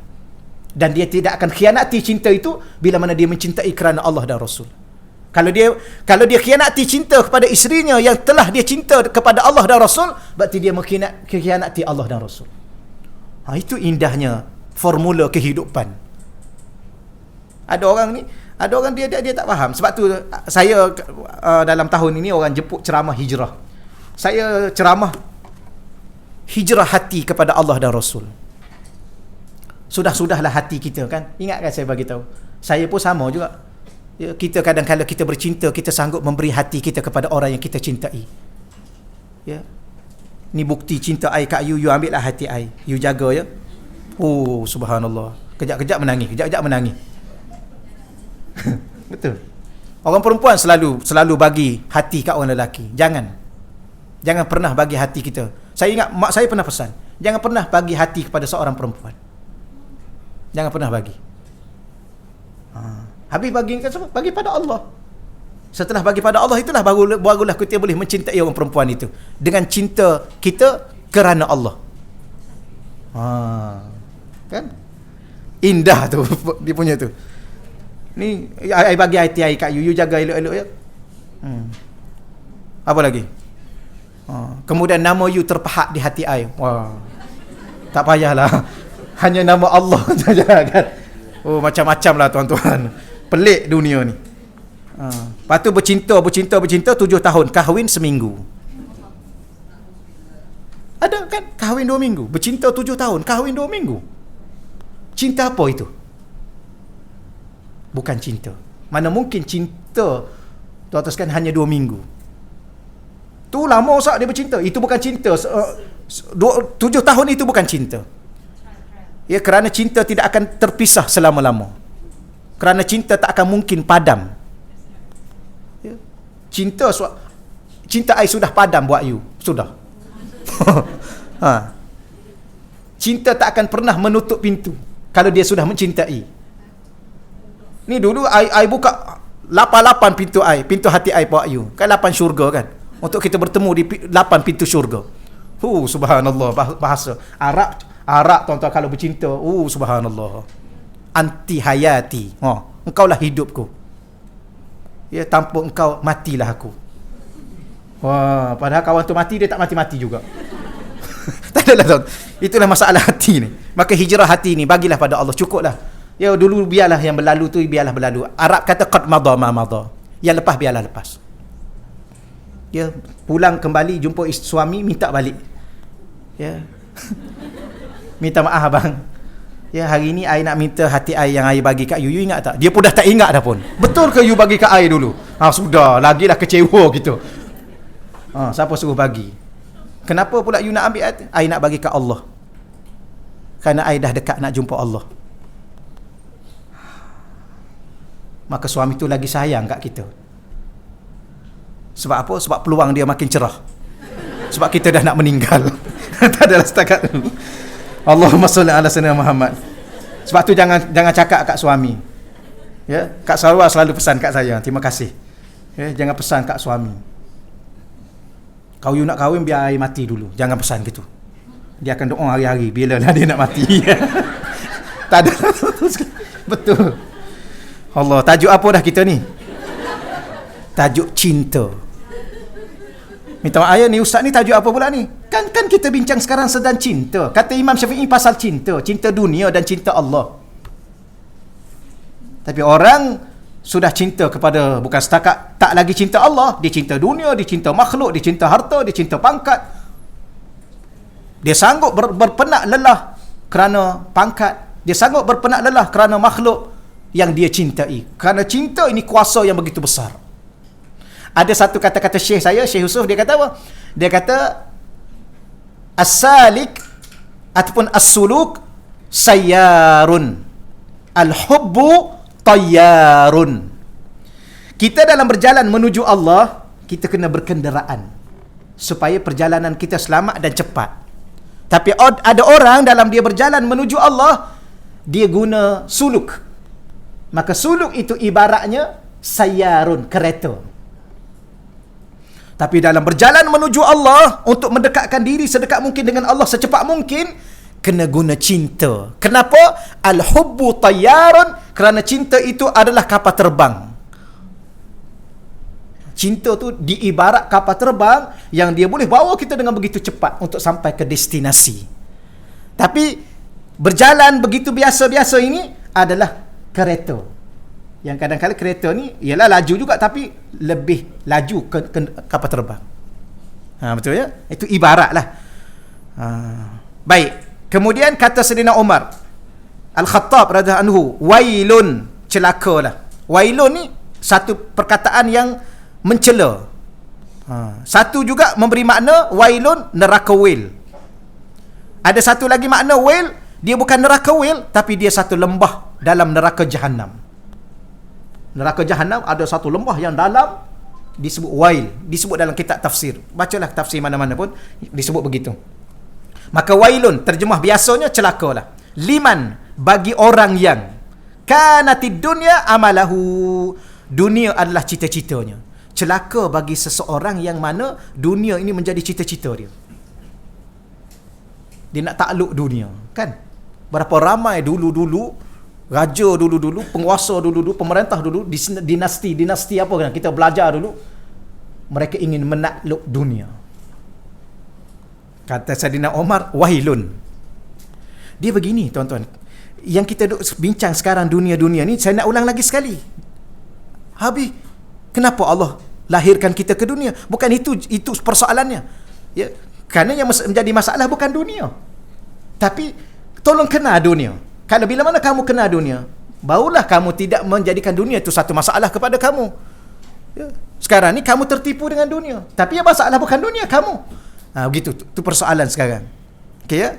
Dan dia tidak akan khianati cinta itu bila mana dia mencintai kerana Allah dan Rasul. Kalau dia khianati cinta kepada isterinya yang telah dia cinta kepada Allah dan Rasul, berarti dia mengkhianati Allah dan Rasul. Itu indahnya formula kehidupan. Ada orang dia tak faham. Sebab tu saya dalam tahun ini orang jemput ceramah hijrah. Saya ceramah hijrah hati kepada Allah dan Rasul. Sudah-sudahlah hati kita kan. Ingatkan saya bagi tahu. Saya pun sama juga. Ya, kita kadang-kadang kita bercinta, kita sanggup memberi hati kita kepada orang yang kita cintai. Ya. Ni bukti cinta I kat you ambillah hati I. You jaga ya. Oh, subhanallah. Kejap-kejap menangis, kejap-kejap menangis. Betul. Orang perempuan selalu bagi hati kat orang lelaki. Jangan pernah bagi hati kita. Saya ingat mak saya pernah pesan, jangan pernah bagi hati kepada seorang perempuan. Jangan pernah bagi. Habis bagi pada Allah. Setelah bagi pada Allah itulah barulah kita boleh mencintai orang perempuan itu dengan cinta kita kerana Allah. Kan? Indah tu dia punya tu. Ni I bagi hati I kat you jaga elok-elok ya. Apa lagi? Kemudian nama you terpahat di hati I. Wah. Tak payahlah. Hanya nama Allah saja kan. Oh, macam-macam lah tuan-tuan. Pelik dunia ni. Lepas tu bercinta 7 tahun, kahwin seminggu. Ada kan kahwin 2 minggu, bercinta 7 tahun, kahwin 2 minggu. Cinta apa itu? Bukan cinta. Mana mungkin cinta tuan-tuan sekalian hanya 2 minggu. Tu lama sah dia bercinta. Itu bukan cinta. 7 tahun itu bukan cinta. Ya, kerana cinta tidak akan terpisah selama-lama. Kerana cinta tak akan mungkin padam. Ya. Cinta I sudah padam buat you. Sudah. Cinta tak akan pernah menutup pintu kalau dia sudah mencintai. Ni dulu I buka 8 pintu pintu hati I buat you. Kan 8 syurga kan. Untuk kita bertemu di 8 pintu syurga. Subhanallah, bahasa Arab tuan-tuan kalau bercinta. Subhanallah. Anti hayati. Engkaulah hidupku. Ya, tanpa engkau matilah aku. Wah, padahal kawan tu mati, dia tak mati-mati juga. Tak adalah tuan. Itulah masalah hati ni. Maka hijrah hati ni bagilah pada Allah, cukuplah. Ya, dulu biarlah yang berlalu tu biarlah berlalu. Arab kata qad madha ma madha. Yang lepas biarlah lepas. Ya, pulang kembali jumpa suami minta balik. Ya. Minta maaf abang. Ya, hari ni I nak minta hati I yang I bagi kat you. You ingat tak? Dia pun dah tak ingat dah pun. Betul ke you bagi kat I dulu? Sudah, lagilah kecewa gitu. Siapa suruh bagi? Kenapa pula you nak ambil hati? I nak bagi kat Allah. Kerana I dah dekat nak jumpa Allah. Maka suami tu lagi sayang kat kita. Sebab apa? Sebab peluang dia makin cerah. Sebab kita dah nak meninggal. Tak adalah setakat tu. Allahumma salli ala sayyidina Muhammad. Sebab tu jangan cakap kat suami. Ya, Kak Sarwar selalu pesan kat saya, terima kasih. Ya, jangan pesan kat suami. Kau you nak kahwin biar I mati dulu. Jangan pesan gitu. Dia akan doa hari-hari bila lah dia nak mati. Tak ada. Betul. Allah, tajuk apa dah kita ni? Tajuk cinta. Minta maaf ayah ni ustaz ni tajuk apa pula ni? Kan kita bincang sekarang sedang cinta. Kata Imam Syafi'i pasal cinta dunia dan cinta Allah. Tapi orang sudah cinta kepada bukan setakat tak lagi cinta Allah, dia cinta dunia, dia cinta makhluk, dia cinta harta, dia cinta pangkat. Dia sanggup berpenak lelah kerana pangkat, dia sanggup berpenak lelah kerana makhluk yang dia cintai. Kerana cinta ini kuasa yang begitu besar. Ada satu kata-kata Syekh saya, Syekh Yusuf, dia kata apa? Dia kata as-salik ataupun as-suluk sayyarun, al-hubbu tayyarun. Kita dalam berjalan menuju Allah, kita kena berkenderaan supaya perjalanan kita selamat dan cepat. Tapi ada orang dalam dia berjalan menuju Allah, dia guna suluk. Maka suluk itu ibaratnya sayyarun, kereta. Tapi dalam berjalan menuju Allah, untuk mendekatkan diri sedekat mungkin dengan Allah, secepat mungkin, kena guna cinta. Kenapa? Al-hubbu tayyarun, kerana cinta itu adalah kapal terbang. Cinta tu diibarat kapal terbang yang dia boleh bawa kita dengan begitu cepat untuk sampai ke destinasi. Tapi berjalan begitu biasa-biasa ini adalah kereta. Yang kadang-kadang kereta ni ialah laju juga, tapi lebih laju ke kapal terbang. Betul ya? Itu ibarat lah. Baik. Kemudian kata Sayyidina Umar Al-Khattab radhiyallahu anhu, wailun, celakalah. Wailun ni satu perkataan yang mencela. Satu juga memberi makna wailun, neraka wail. Ada satu lagi makna wail, dia bukan neraka wail, tapi dia satu lembah dalam neraka Jahannam. Neraka Jahannam ada satu lembah yang dalam, disebut wail, disebut dalam kitab tafsir. Bacalah tafsir mana-mana pun disebut begitu. Maka wailun terjemah biasanya celakalah. Liman, bagi orang yang kanatid dunya amalahu, dunia adalah cita-citanya. Celaka bagi seseorang yang mana dunia ini menjadi cita-cita dia. Dia nak takluk dunia, kan? Berapa ramai dulu-dulu raja dulu-dulu, penguasa dulu-dulu, pemerintah dulu, dinasti apa kan? Kita belajar dulu, mereka ingin menakluk dunia. Kata Sayyidina Umar, wahilun. Dia begini, tuan-tuan. Yang kita duk bincang sekarang dunia-dunia ni, saya nak ulang lagi sekali. Habis, kenapa Allah lahirkan kita ke dunia? Bukan itu persoalannya. Ya, kerana yang menjadi masalah bukan dunia. Tapi tolong kenal dunia. Kalau bila mana kamu kenal dunia, barulah kamu tidak menjadikan dunia itu satu masalah kepada kamu. Ya. Sekarang ni kamu tertipu dengan dunia. Tapi yang masalah bukan dunia, kamu. Begitu. Itu persoalan sekarang. Okey ya?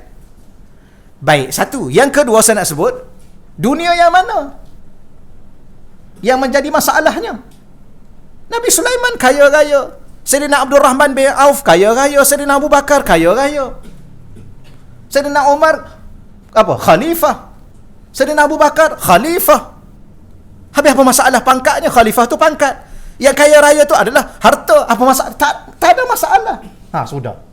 Baik, satu. Yang kedua saya nak sebut, dunia yang mana yang menjadi masalahnya? Nabi Sulaiman kaya raya. Sayyidina Abdul Rahman bin Auf kaya raya. Sayyidina Abu Bakar kaya raya. Sayyidina Umar khalifah. Sayyidina Abu Bakar khalifah. Habis apa masalah pangkatnya? Khalifah tu pangkat. Yang kaya raya tu adalah harta. Apa masalah? Tak ada masalah. Sudah.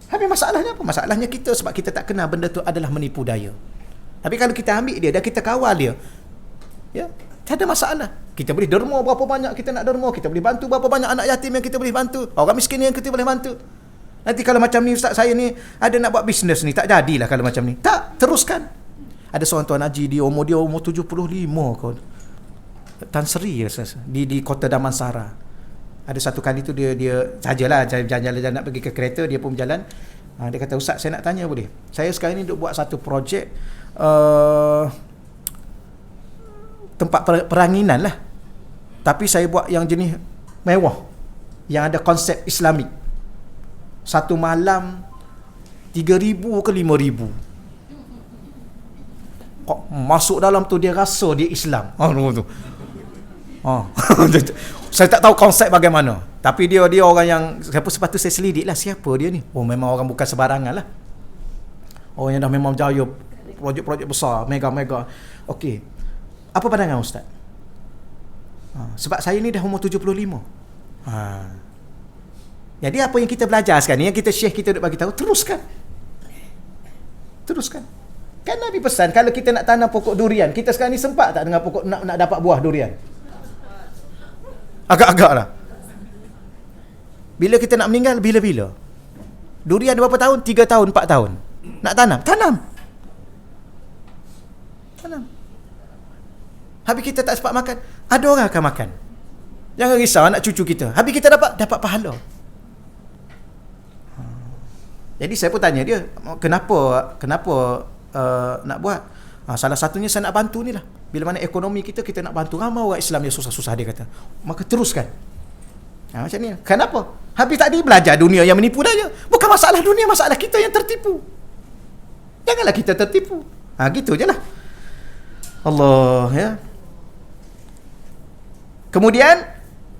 Habis masalahnya apa? Masalahnya kita sebab kita tak kenal benda tu adalah menipu daya. Tapi kalau kita ambil dia dan kita kawal dia, ya, tak ada masalah. Kita boleh derma berapa banyak kita nak derma, kita boleh bantu berapa banyak anak yatim yang kita boleh bantu, orang miskin yang kita boleh bantu. Nanti kalau macam ni ustaz saya ni ada nak buat bisnes ni, tak jadilah kalau macam ni. Tak, teruskan. Ada seorang tuan haji, dia umur 75 kot. Tan Sri di Kota Damansara. Ada satu kali tu dia sajalah jalan-jalan nak pergi ke kereta, dia pun berjalan. Dia kata, ustaz saya nak tanya boleh? Saya sekarang ni duk buat satu projek tempat peranginan lah. Tapi saya buat yang jenis mewah, yang ada konsep Islamik. Satu malam 3,000 ke 5,000. Kok masuk dalam tu dia rasa dia Islam. Tu. Saya tak tahu konsep bagaimana. Tapi dia orang yang sepatu saya selidik lah siapa dia ni. Memang orang bukan sebarangan lah. Orang yang dah memang berjaya, projek-projek besar, mega-mega. Okey. Apa pandangan ustaz? Sebab saya ni dah umur 75. Jadi apa yang kita belajar sekarang ni, yang kita share, kita duk bagi tahu, teruskan. Kan Nabi pesan kalau kita nak tanam pokok durian, kita sekarang ni sempat tak dengan pokok nak dapat buah durian? Agak-agak lah. Bila kita nak meninggal, bila-bila? Durian berapa tahun? 3 tahun, 4 tahun. Nak tanam? Tanam. Habis kita tak sempat makan, ada orang akan makan. Jangan risau anak cucu kita. Habis kita dapat pahala. Jadi saya pun tanya dia, kenapa nak buat? Salah satunya saya nak bantu ni lah. Bila mana ekonomi kita nak bantu ramai orang Islam yang susah-susah, dia kata. Maka teruskan. Macam ni. Kenapa? Habis tadi belajar dunia yang menipu daya. Bukan masalah dunia, masalah kita yang tertipu. Janganlah kita tertipu. Gitu je lah. Allah, ya. Kemudian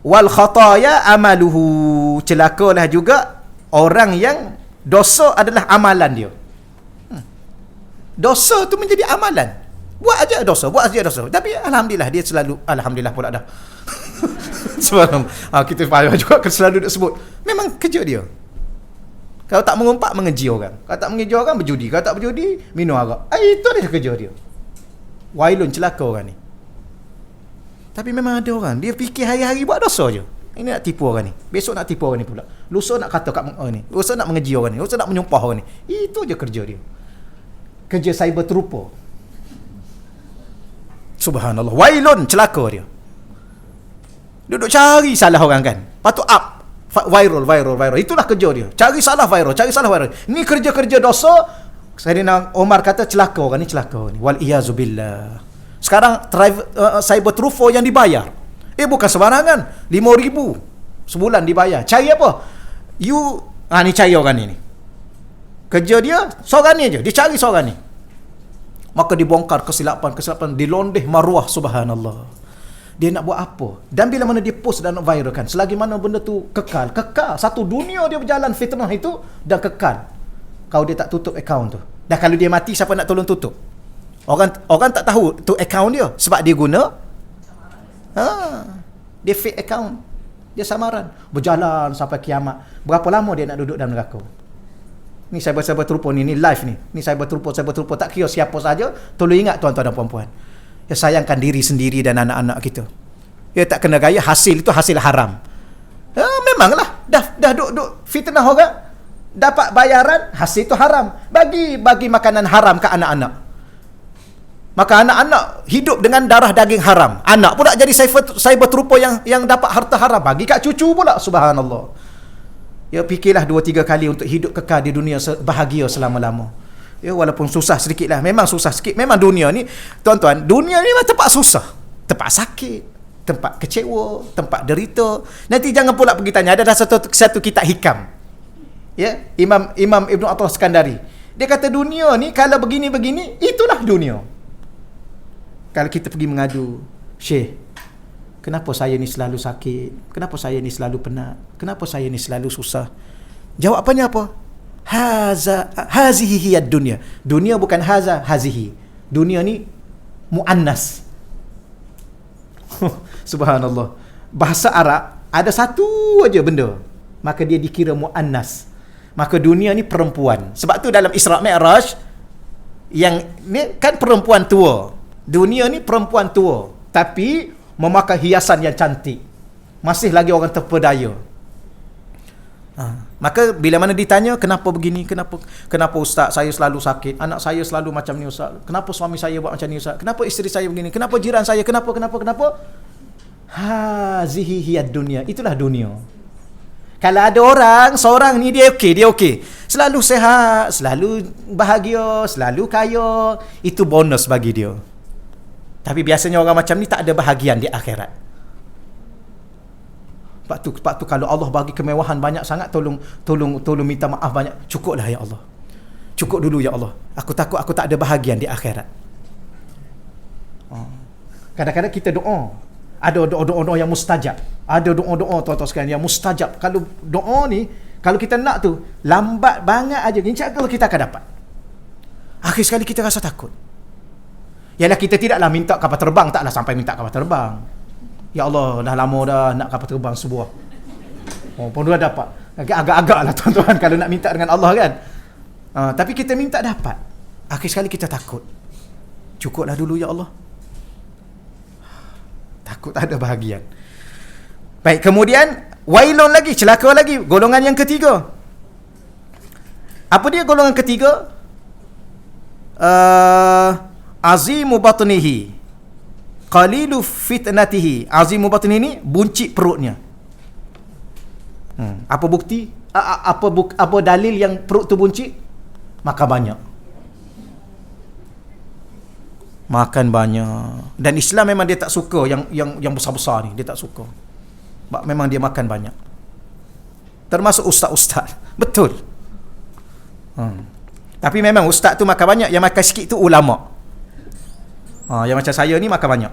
wal khataya amaluhu, celakalah juga orang yang Dosa adalah amalan dia. Dosa tu menjadi amalan. Buat aja dosa. Tapi alhamdulillah dia selalu, alhamdulillah pula dah. Sebab kita faham juga selalu duk sebut. Memang kerja dia. Kalau tak mengumpat, mengeji orang. Kalau tak mengeji orang, berjudi. Kalau tak berjudi, minum arak. Itu dia kerja dia. Wailun, celaka orang ni. Tapi memang ada orang, dia fikir hari-hari buat dosa je. Ini nak tipu orang ni. Besok nak tipu orang ni pula. Lusa nak kata kat orang ni. Lusa nak mengeji orang ni. Lusa nak menyumpah orang ni. Itu je kerja dia. Kerja cyber trooper. Subhanallah. Wailun, celaka dia. Duduk cari salah orang kan. Patut up. Viral. Itulah kerja dia. Cari salah viral. Ni kerja-kerja dosa. Sayyidina Omar kata celaka orang ni. Wal iyazubillah. Sekarang cyber trufo yang dibayar. Bukan sembarangan. 5,000 sebulan dibayar. Cari apa? Ni cari orang ni. Kerja dia seorang ni je. Dia cari seorang ni. Maka dibongkar kesilapan, dilondeh maruah, subhanallah. Dia nak buat apa? Dan bila mana dia post dan nak viralkan, selagi mana benda tu kekal. Satu dunia dia berjalan fitnah itu dan kekal. Kalau dia tak tutup akaun tu. Dan kalau dia mati, siapa nak tolong tutup? Orang tak tahu tu akaun dia sebab dia guna dia fake account. Dia samaran. Berjalan sampai kiamat. Berapa lama dia nak duduk dalam neraka? Ni cyber trooper ni live ni. Ni cyber trooper tak kira siapa saja. Tolong ingat tuan-tuan dan puan-puan. Ya, sayangkan diri sendiri dan anak-anak kita. Ya, tak kena gaya hasil itu hasil haram. Memanglah dah duk fitnah orang. Dapat bayaran, hasil itu haram. Bagi makanan haram ke anak-anak. Maka anak-anak hidup dengan darah daging haram. Anak pula jadi cyber trooper yang dapat harta haram. Bagi kat cucu pula, subhanallah. Ya, fikirlah 2-3 kali untuk hidup kekal di dunia bahagia selama-lama. Ya, walaupun susah sedikit lah. Memang susah sikit. Memang dunia ni, tuan-tuan, dunia ni memang tempat susah. Tempat sakit, tempat kecewa, tempat derita. Nanti jangan pula pergi tanya. Ada satu kitab hikam. Ya, Imam Ibn Athaillah Skandari. Dia kata dunia ni kalau begini-begini, itulah dunia. Kalau kita pergi mengadu, Syekh, kenapa saya ni selalu sakit? Kenapa saya ni selalu penat? Kenapa saya ni selalu susah? Jawapannya apa? Hazihi hiyad dunia. Dunia bukan hazihi. Dunia ni muannas. Subhanallah. Bahasa Arab ada satu aja benda, maka dia dikira muannas. Maka dunia ni perempuan. Sebab tu dalam Isra' Mi'raj, yang ni kan perempuan tua. Dunia ni perempuan tua, tapi memakai hiasan yang cantik. Masih lagi orang terpedaya. Maka bila mana ditanya, kenapa begini? Kenapa ustaz saya selalu sakit? Anak saya selalu macam ni ustaz. Kenapa suami saya buat macam ni ustaz? Kenapa isteri saya begini? Kenapa jiran saya? Kenapa? Hazihi hiyad dunia. Itulah dunia. Kalau ada orang, seorang ni dia okey. Selalu sehat, selalu bahagia, selalu kaya. Itu bonus bagi dia. Tapi biasanya orang macam ni tak ada bahagian di akhirat. Sebab tu kalau Allah bagi kemewahan banyak sangat, tolong minta maaf banyak. Cukuplah ya Allah. Cukup dulu ya Allah. Aku takut aku tak ada bahagian di akhirat. Kadang-kadang kita doa. Ada doa-doa yang mustajab. Ada doa-doa tuan-tuan sekalian yang mustajab. Kalau doa ni, kalau kita nak tu, lambat banget aja, insya-Allah kita akan dapat. Akhir sekali kita rasa takut. Yalah, kita tidaklah minta kapal terbang, taklah sampai minta kapal terbang. Ya Allah, dah lama dah nak kapal terbang sebuah. Pun dah dapat. Agak-agak lah tuan-tuan kalau nak minta dengan Allah kan. Tapi kita minta dapat. Akhir sekali kita takut. Cukuplah dulu ya Allah. Takut tak ada bahagian. Baik, kemudian wailun lagi, celaka lagi, golongan yang ketiga. Apa dia golongan ketiga? Azimu batnihi qalilu fitnatihi. Azimu batnihi ni buncit perutnya. Apa bukti? Apa dalil yang perut tu buncit? Makan banyak. Dan Islam memang dia tak suka yang besar-besar ni, dia tak suka. Memang dia makan banyak. Termasuk ustaz-ustaz. Betul. Tapi memang ustaz tu makan banyak, yang makan sikit tu ulama. Yang macam saya ni makan banyak.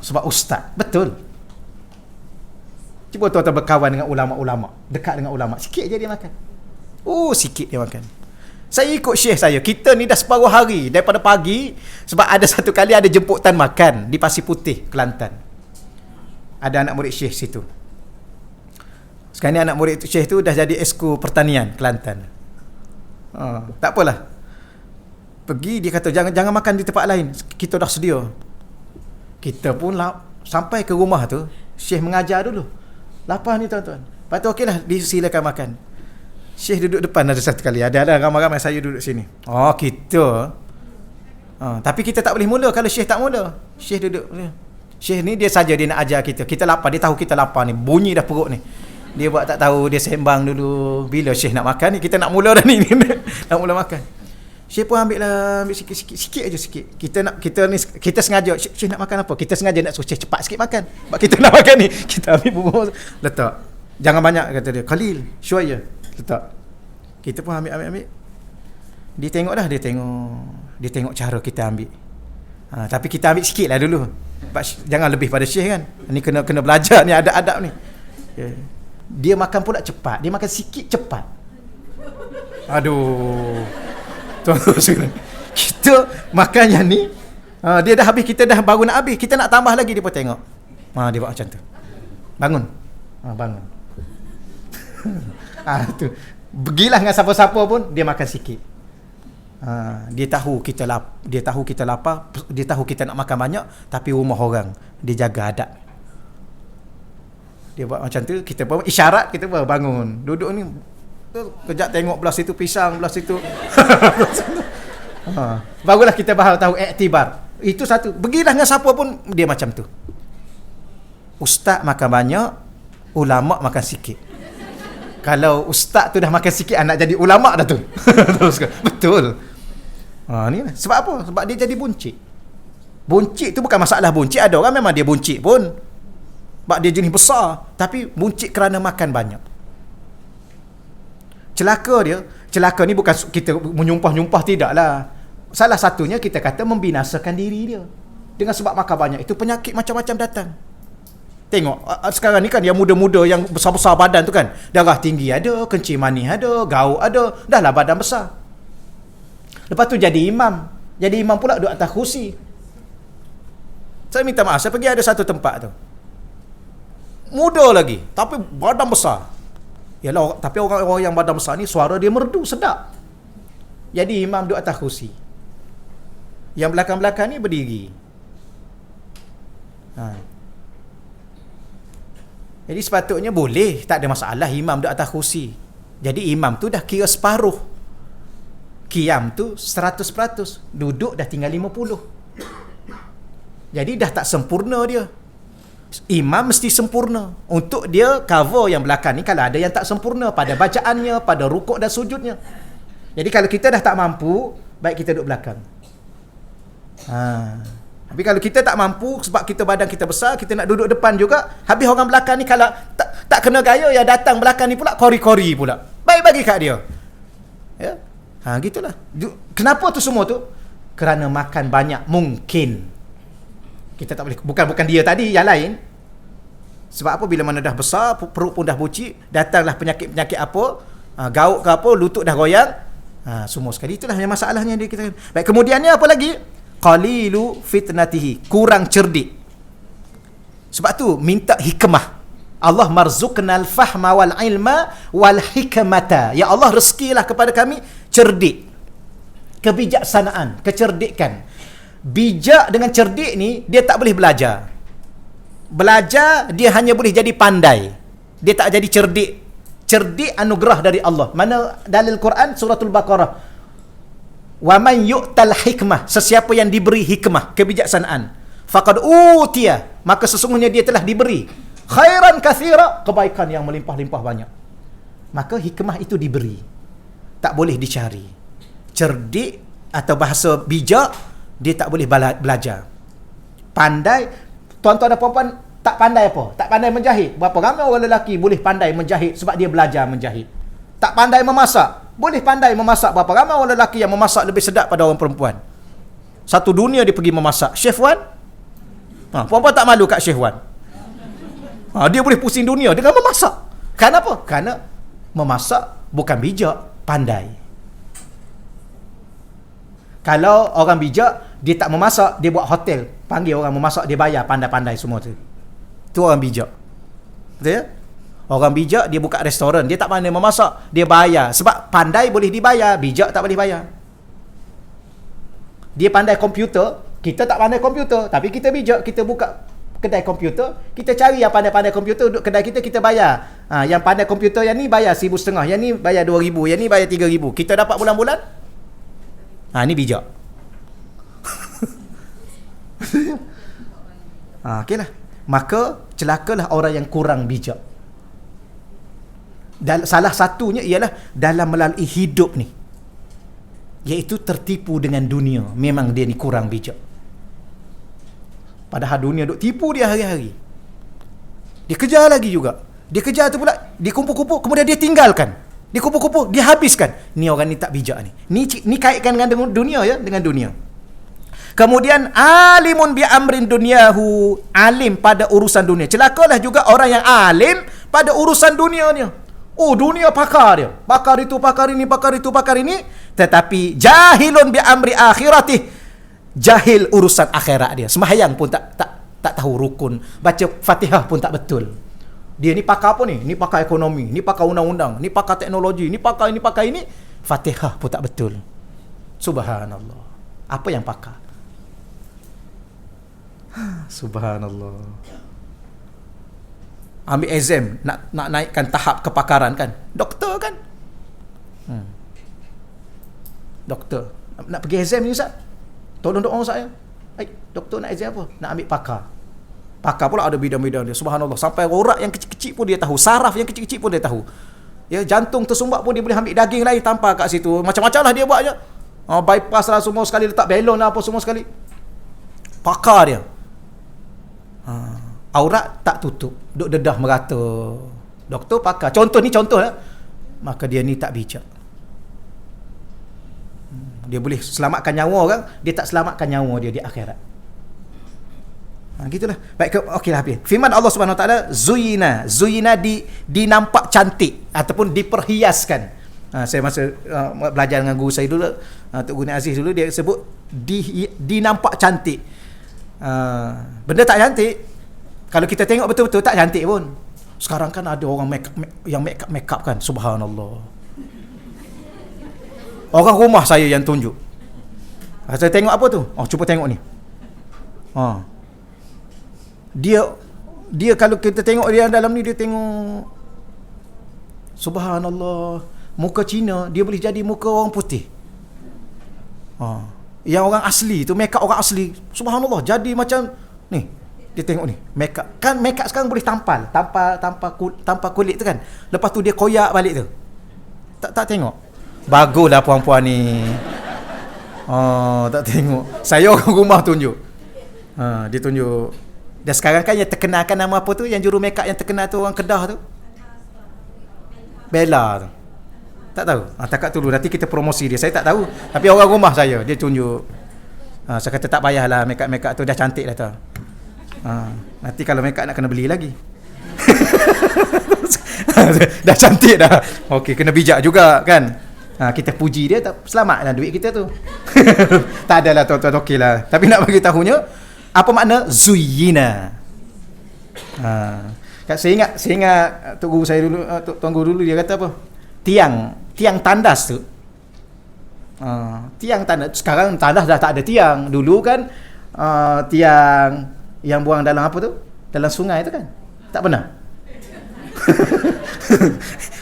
Sebab ustaz. Betul. Cuba tuan-tuan berkawan dengan ulama-ulama, dekat dengan ulama, sikit je dia makan. Sikit dia makan. Saya ikut syekh saya. Kita ni dah separuh hari daripada pagi, sebab ada satu kali ada jemputan makan di Pasir Putih, Kelantan. Ada anak murid syekh situ. Sekarang ni anak murid syekh tu dah jadi esko pertanian Kelantan. Tak apalah. Pergi, dia kata jangan makan di tempat lain. Kita dah sedia. Kita pun sampai ke rumah tu, syekh mengajar dulu. Lapar ni tuan-tuan. Lepas tu okeylah, disilakan makan. Syekh duduk depan ada satu kali. Ada ramai-ramai saya duduk sini. Kita. Tapi kita tak boleh mula kalau syekh tak mula. Syekh duduk. Syekh ni dia saja dia nak ajar kita. Kita lapar, dia tahu kita lapar ni. Bunyi dah perut ni. Dia buat tak tahu, dia sembang dulu. Bila syekh nak makan ni, kita nak mula dah ni. Nak mula makan. Syekh pun ambil sikit aja sikit. Kita sengaja syekh nak makan apa? Kita sengaja nak suruh syekh cepat sikit makan. Sebab kita nak makan ni. Kita ambil bubur letak. Jangan banyak kata dia. Qalil, syuaya. Letak. Kita pun ambil. Dia tengok cara kita ambil. Tapi kita ambil sikit lah dulu. Jangan lebih pada syekh kan. Ni kena belajar ni, ada adab ni. Dia makan pula cepat. Dia makan sikit cepat. Aduh. Tuan-tuan, kita makan yang ni, dia dah habis, kita dah baru nak habis, kita nak tambah lagi, dia pun tengok. Dia buat macam tu. Bangun. Bangun. Tu. Pergilah dengan siapa-siapa pun, dia makan sikit. Dia tahu kita lapar, dia tahu kita nak makan banyak, tapi rumah orang, dia jaga adab. Dia buat macam tu, kita pun isyarat, kita pun bangun. Duduk ni, kejap tengok belah situ pisang, belah situ. Barulah kita baru tahu iktibar. Itu satu. Pergilah dengan siapa pun, dia macam tu. Ustaz makan banyak, ulama makan sikit. Kalau ustaz tu dah makan sikit, anak jadi ulama dah tu. Betul. Ni lah. Sebab apa? Sebab dia jadi buncit. Buncit tu bukan masalah buncit. Ada orang memang dia buncit pun. Sebab dia jenis besar. Tapi buncit kerana makan banyak. Celaka ni bukan kita menyumpah-nyumpah, tidaklah. Salah satunya kita kata membinasakan diri dia. Dengan sebab makan banyak itu penyakit macam-macam datang. Tengok sekarang ni kan yang muda-muda yang besar-besar badan tu kan, darah tinggi ada, kencing manis ada, gaut ada, dah lah badan besar. Lepas tu jadi imam pula duduk atas kursi. Saya minta maaf, saya pergi ada satu tempat tu, muda lagi tapi badan besar. Yalah, tapi orang-orang yang badan besar ni suara dia merdu sedap. Jadi imam duduk atas kursi, yang belakang-belakang ni berdiri. Jadi sepatutnya boleh, tak ada masalah imam duduk atas kursi. Jadi imam tu dah kira separuh. Qiyam tu 100%, duduk dah tinggal 50. Jadi dah tak sempurna dia. Imam mesti sempurna untuk dia cover yang belakang ni kalau ada yang tak sempurna pada bacaannya, pada rukuk dan sujudnya. Jadi kalau kita dah tak mampu, baik kita duduk belakang. Tapi kalau kita tak mampu sebab kita badan kita besar, kita nak duduk depan juga, habis orang belakang ni kalau tak kena gaya, yang datang belakang ni pula kori-kori pula. Baik bagi kat dia. Ya. Gitulah. Kenapa tu semua tu? Kerana makan banyak mungkin. Kita tak boleh, bukan dia tadi, yang lain. Sebab apa, bila mana dah besar, perut pun dah bucik, datanglah penyakit-penyakit apa, gaut ke apa, lutut dah goyang, semua sekali. Itulah yang masalahnya dia kita. Baik, kemudiannya apa lagi? Qalilu fitnatihi, kurang cerdik. Sebab tu minta hikmah. Allah marzuqnal fahma wal ilma wal hikmata. Ya Allah, rezekilah kepada kami cerdik, kebijaksanaan, kecerdikan. Bijak dengan cerdik ni, dia tak boleh belajar. Belajar, dia hanya boleh jadi pandai. Dia tak jadi cerdik. Cerdik anugerah dari Allah. Mana dalil Quran, suratul Baqarah. Wa man yu'tal hikmah, sesiapa yang diberi hikmah, kebijaksanaan, faqad utiya, maka sesungguhnya dia telah diberi khairan katsira, kebaikan yang melimpah-limpah banyak. Maka hikmah itu diberi, tak boleh dicari. Cerdik atau bahasa bijak, dia tak boleh belajar. Pandai, tuan-tuan dan puan-puan, tak pandai apa? Tak pandai menjahit. Berapa ramai orang lelaki boleh pandai menjahit sebab dia belajar menjahit. Tak pandai memasak, boleh pandai memasak. Berapa ramai orang lelaki yang memasak lebih sedap pada orang perempuan. Satu dunia dia pergi memasak. Chef Wan, perempuan tak malu kat Chef Wan. Dia boleh pusing dunia dengan memasak. Kenapa? Kerana memasak bukan bijak, Pandai. Kalau orang bijak, dia tak memasak, dia buat hotel. Panggil orang memasak, dia bayar, pandai-pandai semua tu. Itu orang bijak. Betul ya? Orang bijak, dia buka restoran, dia tak pandai memasak, dia bayar. Sebab pandai boleh dibayar, bijak tak boleh bayar. Dia pandai komputer, kita tak pandai komputer, tapi kita bijak, kita buka kedai komputer, kita cari yang pandai-pandai komputer, duduk kedai kita, kita bayar. Yang pandai komputer yang ni bayar RM1,500, yang ni bayar RM2,000, yang ni bayar RM3,000. Kita dapat bulan-bulan. Ni bijak. Okeylah. Maka celakalah orang yang kurang bijak. Dan salah satunya ialah dalam melalui hidup ni, iaitu tertipu dengan dunia. Memang dia ni kurang bijak. Padahal dunia duk tipu dia hari-hari. Dia kejar lagi juga. Dia kejar tu pula, dia kumpul-kumpul, kemudian dia tinggalkan. Dia kumpul-kumpul, dia habiskan. Ni orang ni tak bijak ni. Ni kaitkan dengan dunia ya, dengan dunia. Kemudian alimun bi amrin dunyahu, alim pada urusan dunia. Celakalah juga orang yang alim pada urusan dunianya. Oh, dunia pakar dia. Pakar itu, pakar ini, pakar itu, pakar ini. Tetapi jahilun bi amri akhiratih. Jahil urusan akhirat dia. Sembahyang pun tak tahu rukun. Baca Fatihah pun tak betul. Dia ni pakar apa ni? Ni pakar ekonomi, ni pakar undang-undang, ni pakar teknologi, ni pakar ini. Fatihah pun tak betul. Subhanallah. Apa yang pakar? Subhanallah. Ambil exam, nak naikkan tahap kepakaran kan? Doktor kan? Doktor. Nak pergi exam ni Ustaz? Tolong doa saya. Doktor nak exam apa? Nak ambil pakar. Pakar pula ada bidang-bidang dia. Subhanallah. Sampai rorak yang kecil-kecil pun dia tahu. Saraf yang kecil-kecil pun dia tahu. Ya, jantung tersumbat pun dia boleh ambil daging lain tanpa kat situ. Macam-macam lah dia buat je. Bypass lah semua sekali. Letak belon lah apa semua sekali. Pakar dia. Aurat tak tutup. Duk dedah merata. Doktor pakar. Contoh lah. Maka dia ni tak bijak. Dia boleh selamatkan nyawa orang. Dia tak selamatkan nyawa dia di akhirat. Gitulah. Baik, okeylah habis. Firman Allah Subhanahu Wa Taala, zuyina dinampak cantik ataupun diperhiaskan. Saya masa belajar dengan guru saya dulu, Tok Guni Aziz dulu, dia sebut dinampak cantik. Benda tak cantik, kalau kita tengok betul-betul tak cantik pun. Sekarang kan ada orang make up kan, subhanallah. Orang rumah saya yang tunjuk. Saya tengok apa tu? Cuba tengok ni. Dia kalau kita tengok dia dalam ni, dia tengok, subhanallah, muka Cina dia boleh jadi muka orang putih. Yang orang asli tu, make up orang asli, subhanallah, jadi macam ni. Dia tengok ni, make up. Kan make up sekarang boleh tampal tanpa kulit tu kan. Lepas tu dia koyak balik tu. Tak tengok. Baguslah puan-puan ni. Tak tengok. Saya orang rumah tunjuk. Dia tunjuk. Dan sekarang kan yang terkenalkan nama apa tu, yang juru make up yang terkenal tu, orang Kedah tu, Bella tu. Tak tahu. Takat dulu nanti kita promosi dia. Saya tak tahu. Tapi orang rumah saya dia tunjuk. Saya kata tak payahlah, make up tu dah cantik dah tu. Nanti kalau make up nak kena beli lagi. Dah cantik dah. Okey, kena bijak juga kan. Kita puji dia, selamatlah duit kita tu. Tak adalah tuan-tuan, okeylah. Tapi nak bagi tahunya, apa makna zuyina? Saya ingat tok guru saya dulu, tuan guru dulu, dia kata apa? Tiang tandas tu. Tiang tandas. Sekarang tandas dah tak ada tiang. Dulu kan tiang yang buang dalam apa tu? Dalam sungai tu kan? Tak pernah.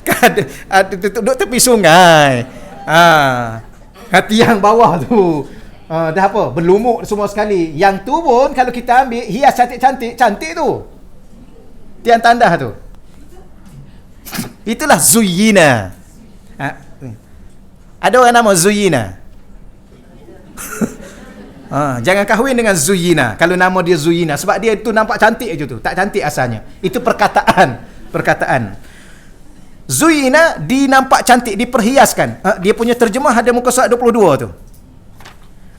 Kan ada duduk tepi sungai. Tiang bawah tu. Dah apa? Berlumut semua sekali. Yang tu pun kalau kita ambil, hias cantik tu. Tiang tandas tu. Itulah zuyina. Ada orang nama Zuyina. Jangan kahwin dengan Zuyina kalau nama dia Zuyina, sebab dia tu nampak cantik je tu. Tak cantik asalnya. Itu perkataan. Zuyina dinampak cantik, diperhiaskan. Dia punya terjemah ada muka surat 22 tu.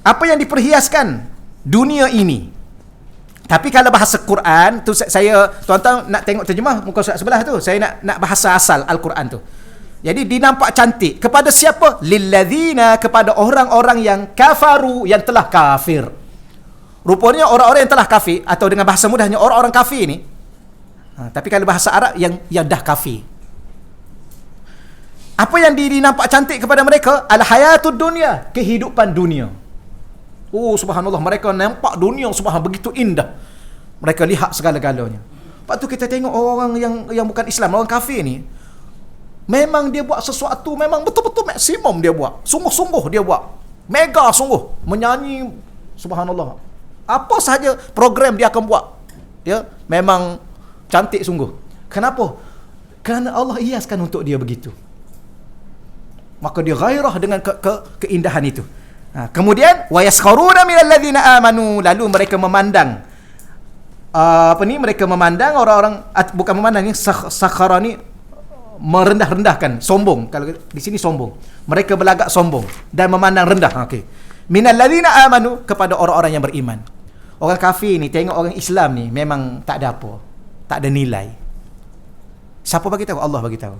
Apa yang diperhiaskan? Dunia ini. Tapi kalau bahasa Quran tu, saya tuan-tuan nak tengok terjemah muka surat sebelah tu. Saya nak bahasa asal Al-Quran tu. Jadi dinampak cantik. Kepada siapa? Lilladzina, kepada orang-orang yang kafaru, yang telah kafir. Rupanya orang-orang yang telah kafir, atau dengan bahasa mudahnya orang-orang kafir ni. Tapi kalau bahasa Arab yang dah kafir. Apa yang dinampak cantik kepada mereka? Al-hayatud dunia, kehidupan dunia. Oh subhanallah, mereka nampak dunia subhanallah begitu indah. Mereka lihat segala-galanya. Lepas tu kita tengok orang yang bukan Islam, orang kafir ni, memang dia buat sesuatu, memang betul-betul maksimum dia buat. Sungguh-sungguh dia buat. Mega sungguh. Menyanyi, subhanallah. Apa sahaja program dia akan buat. Ya, memang cantik sungguh. Kenapa? Kerana Allah hiaskan untuk dia begitu. Maka dia gairah dengan keindahan itu. Kemudian, وَيَسْخَرُونَ مِنَ الَّذِينَ آمَنُوا, lalu mereka memandang. Mereka memandang orang-orang, bukan memandang ni, sakhara ni, merendah-rendahkan, sombong. Kalau di sini sombong, mereka berlagak sombong dan memandang rendah. Okey, minal ladzina amanu, kepada orang-orang yang beriman. Orang kafir ni tengok orang Islam ni memang tak ada apa, tak ada nilai. Siapa bagi tahu? Allah bagi tahu.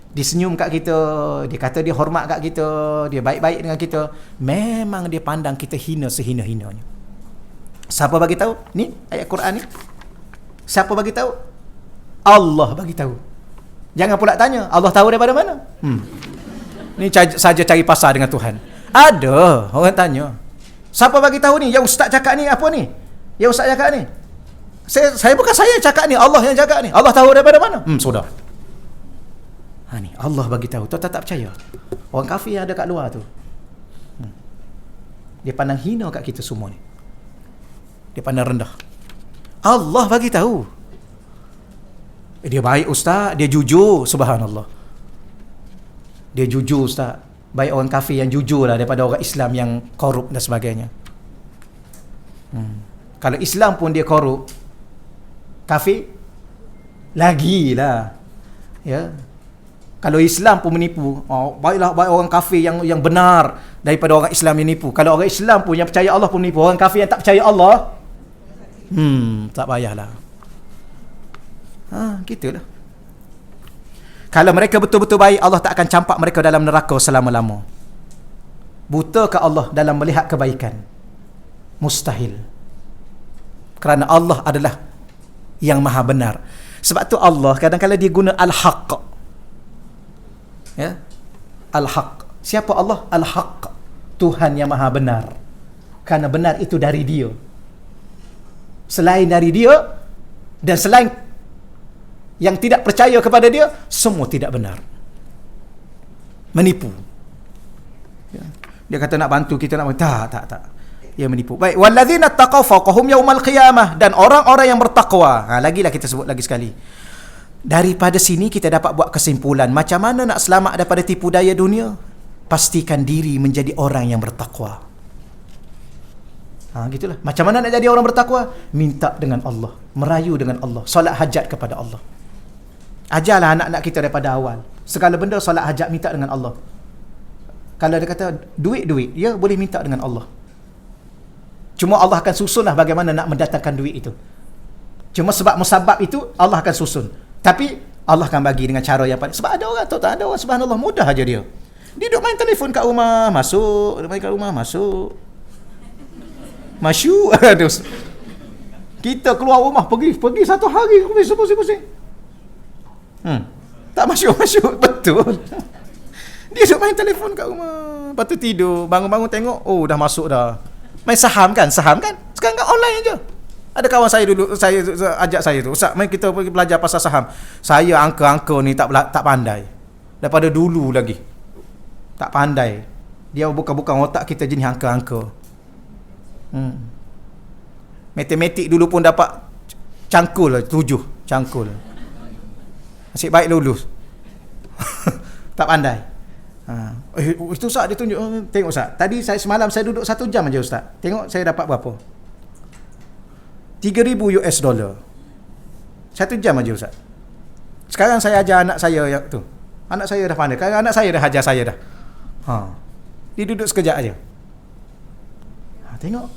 Dia senyum kat kita, dia kata dia hormat kat kita, dia baik-baik dengan kita, memang dia pandang kita hina sehina-hinanya. Siapa bagi tahu? Ni ayat Quran ni. Siapa bagi tahu? Allah bagi tahu. Jangan pula tanya, Allah tahu daripada mana? Ni saja cari pasal dengan Tuhan. Ada orang tanya, siapa bagi tahu ni? Yang ustaz cakap ni apa ni? Yang ustaz cakap ni? Saya bukan saya cakap ni, Allah yang cakap ni. Allah tahu daripada mana? Sudah. Ni Allah bagi tahu. Tuan tak percaya. Orang kafir yang ada kat luar tu, dia pandang hina kat kita semua ni. Dia pandang rendah. Allah bagi tahu. Dia baik ustaz, dia jujur, subhanallah. Dia jujur ustaz. Baik orang kafir yang jujur lah daripada orang Islam yang korup dan sebagainya. Kalau Islam pun dia korup, kafir lagilah. Ya. Kalau Islam pun menipu, baiklah baik orang kafir yang benar daripada orang Islam yang menipu. Kalau orang Islam pun yang percaya Allah pun menipu, orang kafir yang tak percaya Allah, tak payahlah. Gitulah. Kalau mereka betul-betul baik, Allah tak akan campak mereka dalam neraka selama-lama. Butakah Allah dalam melihat kebaikan? Mustahil. Kerana Allah adalah yang maha benar. Sebab tu Allah kadang-kadang dia guna Al-Haq. Ya? Al-Haq. Siapa Allah? Al-Haq. Tuhan yang maha benar. Kerana benar itu dari dia. Selain dari dia dan selain yang tidak percaya kepada dia, semua tidak benar. Menipu. Dia kata nak bantu kita, nak tak. Dia menipu. Baik, walladzina taqaw fawqahum yaumal qiyamah, dan orang-orang yang bertakwa. Lagilah kita sebut lagi sekali. Daripada sini kita dapat buat kesimpulan macam mana nak selamat daripada tipu daya dunia. Pastikan diri menjadi orang yang bertakwa. Gitulah. Macam mana nak jadi orang bertakwa? Minta dengan Allah, merayu dengan Allah, solat hajat kepada Allah. Ajarlah anak-anak kita daripada awal. Segala benda solat hajat minta dengan Allah. Kalau dia kata duit, dia boleh minta dengan Allah. Cuma Allah akan susunlah bagaimana nak mendatangkan duit itu. Cuma sebab musabab itu Allah akan susun. Tapi Allah akan bagi dengan cara yang paling. Sebab ada orang, tak ada orang, subhanallah, mudah aja dia. Dia duduk main telefon kat rumah, masuk. Dia main kat rumah, masuk. Masyuk. Kita keluar rumah, pergi satu hari, pusing. Tak masuk. Betul. Dia duduk main telefon kat rumah. Lepas tu tidur, bangun-bangun tengok, dah masuk dah. Main saham kan? Sekarang kan online je. Ada kawan saya dulu, saya ajak saya tu, Ustaz, mari kita pergi belajar pasal saham. Saya angka-angka ni tak pandai. Daripada dulu lagi. Tak pandai. Dia bukan otak kita jenis angka-angka. Matematik dulu pun dapat cangkul 7, cangkul. Nasib baik lulus. Tak pandai. Itu Ustaz dia tunjuk. Tengok Ustaz, tadi semalam saya duduk 1 jam aja Ustaz. Tengok saya dapat berapa? $3,000. 1 jam aja Ustaz. Sekarang saya ajar anak saya yang tu. Anak saya dah pandai. Sekarang anak saya dah ajar saya dah. Dia duduk sekejap aja. Tengok.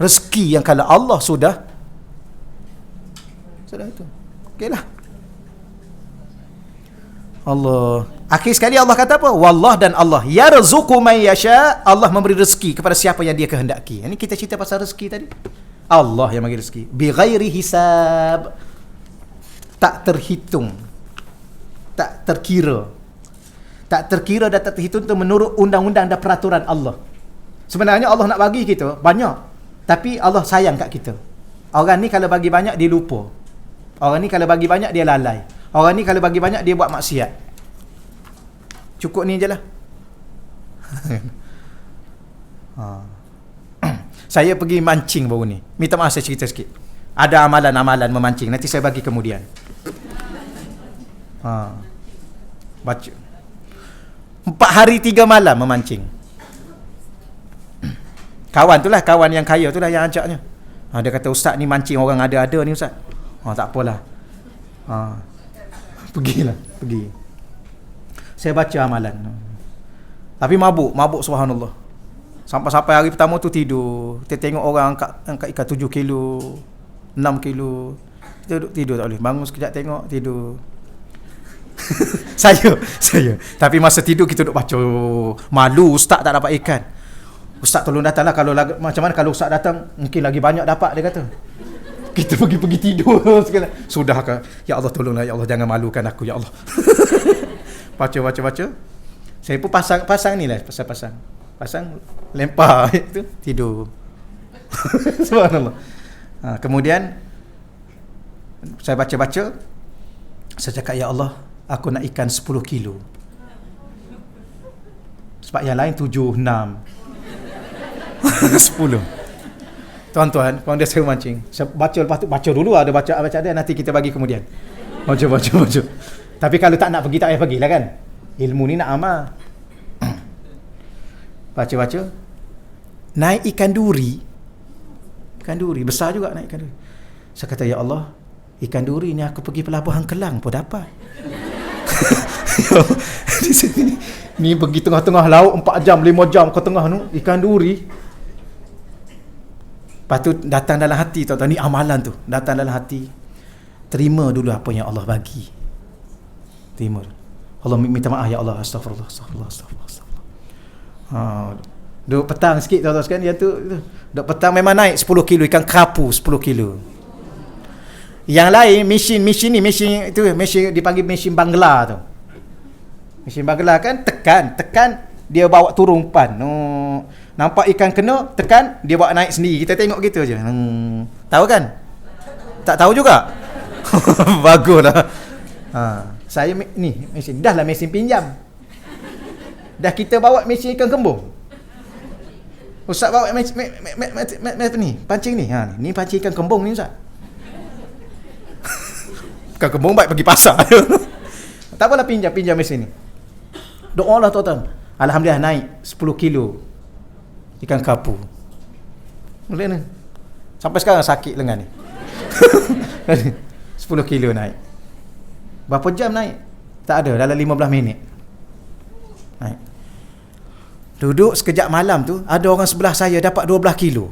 Rezeki yang kalau Allah sudah itu. Okeylah. Allah. Akhir sekali Allah kata apa? Wallah dan Allah. Yarzuqu man yasha. Allah memberi rezeki kepada siapa yang dia kehendaki. Ini kita cerita pasal rezeki tadi. Allah yang bagi rezeki. Bi ghairi hisab. Tak terhitung. Tak terkira. Tak terkira dan tak terhitung itu menurut undang-undang dan peraturan Allah. Sebenarnya Allah nak bagi kita banyak. Tapi Allah sayang kat kita. Orang ni kalau bagi banyak dia lupa. Orang ni kalau bagi banyak dia lalai. Orang ni kalau bagi banyak dia buat maksiat. Cukup ni je lah. Saya pergi mancing baru ni. Minta maaf saya cerita sikit. Ada amalan-amalan memancing. Nanti saya bagi kemudian. Baca 4 hari 3 malam memancing. Kawan tu lah, kawan yang kaya tu lah yang ajaknya. Dia kata, ustaz ni mancing orang ada-ada ni ustaz. Tak apalah. Pergilah, pergi. Saya baca amalan. Tapi mabuk subhanallah. Sampai hari pertama tu tidur. Kita tengok orang angkat ikan 7 kilo, 6 kilo. Kita duduk tidur tak boleh. Bangun sekejap tengok, tidur. Saya. Tapi masa tidur kita duduk baca. Malu ustaz tak dapat ikan. Ustaz tolong datanglah, kalau macam mana kalau ustaz datang mungkin lagi banyak dapat, dia kata. Kita pergi tidur sekali. Sudahkah? Ya Allah tolonglah, ya Allah jangan malukan aku, ya Allah. Baca. Saya pun pasang ni lah, pasang lempar itu tidur. Subhanallah. Kemudian saya baca. Saya cakap, ya Allah, aku nak ikan 10 kilo. Sebab yang lain 7, 6. 10. Tuan-tuan, kalau dia saya mancing, saya baca, lepas tu baca dulu, ada baca dia, nanti kita bagi kemudian. Baca. Tapi kalau tak nak pergi, tak payah pergilah kan. Ilmu ni nak amal. Baca. Naik ikan duri. Besar juga naik ikan duri. Saya kata, ya Allah, ikan duri ni aku pergi pelabuhan Kelang pun dapat. Di sini ni pergi tengah-tengah laut 4 jam 5 jam ke tengah tu ikan duri. Lepas tu datang dalam hati, tuan-tuan, ni amalan tu datang dalam hati. Terima dulu apa yang Allah bagi. Terima. Allah minta maaf, ya Allah, astagfirullah. Duduk petang sikit, tuan-tuan sekalian, dia tu duduk petang memang naik 10 kilo ikan kerapu 10 kilo. Yang lain mesin dipanggil mesin Bangla tu. Mesin Bangla kan tekan dia bawa turun umpan. Nampak ikan kena, tekan dia bawa naik sendiri. Kita tengok gitu je. Tahu kan? Tak tahu juga. Baguslah. Saya ni mesin dah lah, mesin pinjam. Dah kita bawa mesin ikan kembung. Ustaz bawa ni pancing ni. Ni pancing ikan kembung ni ustaz. Ikan kembung baik pergi pasar. Tak apalah, pinjam mesin ni. Doa lah tuan-tuan. Alhamdulillah naik 10 kilo ikan kapu. Boleh ni. Sampai sekarang sakit lengan ni. 10 kilo naik. Berapa jam naik? Tak ada, dalam 15 minit naik. Duduk sekejap malam tu, ada orang sebelah saya dapat 12 kilo.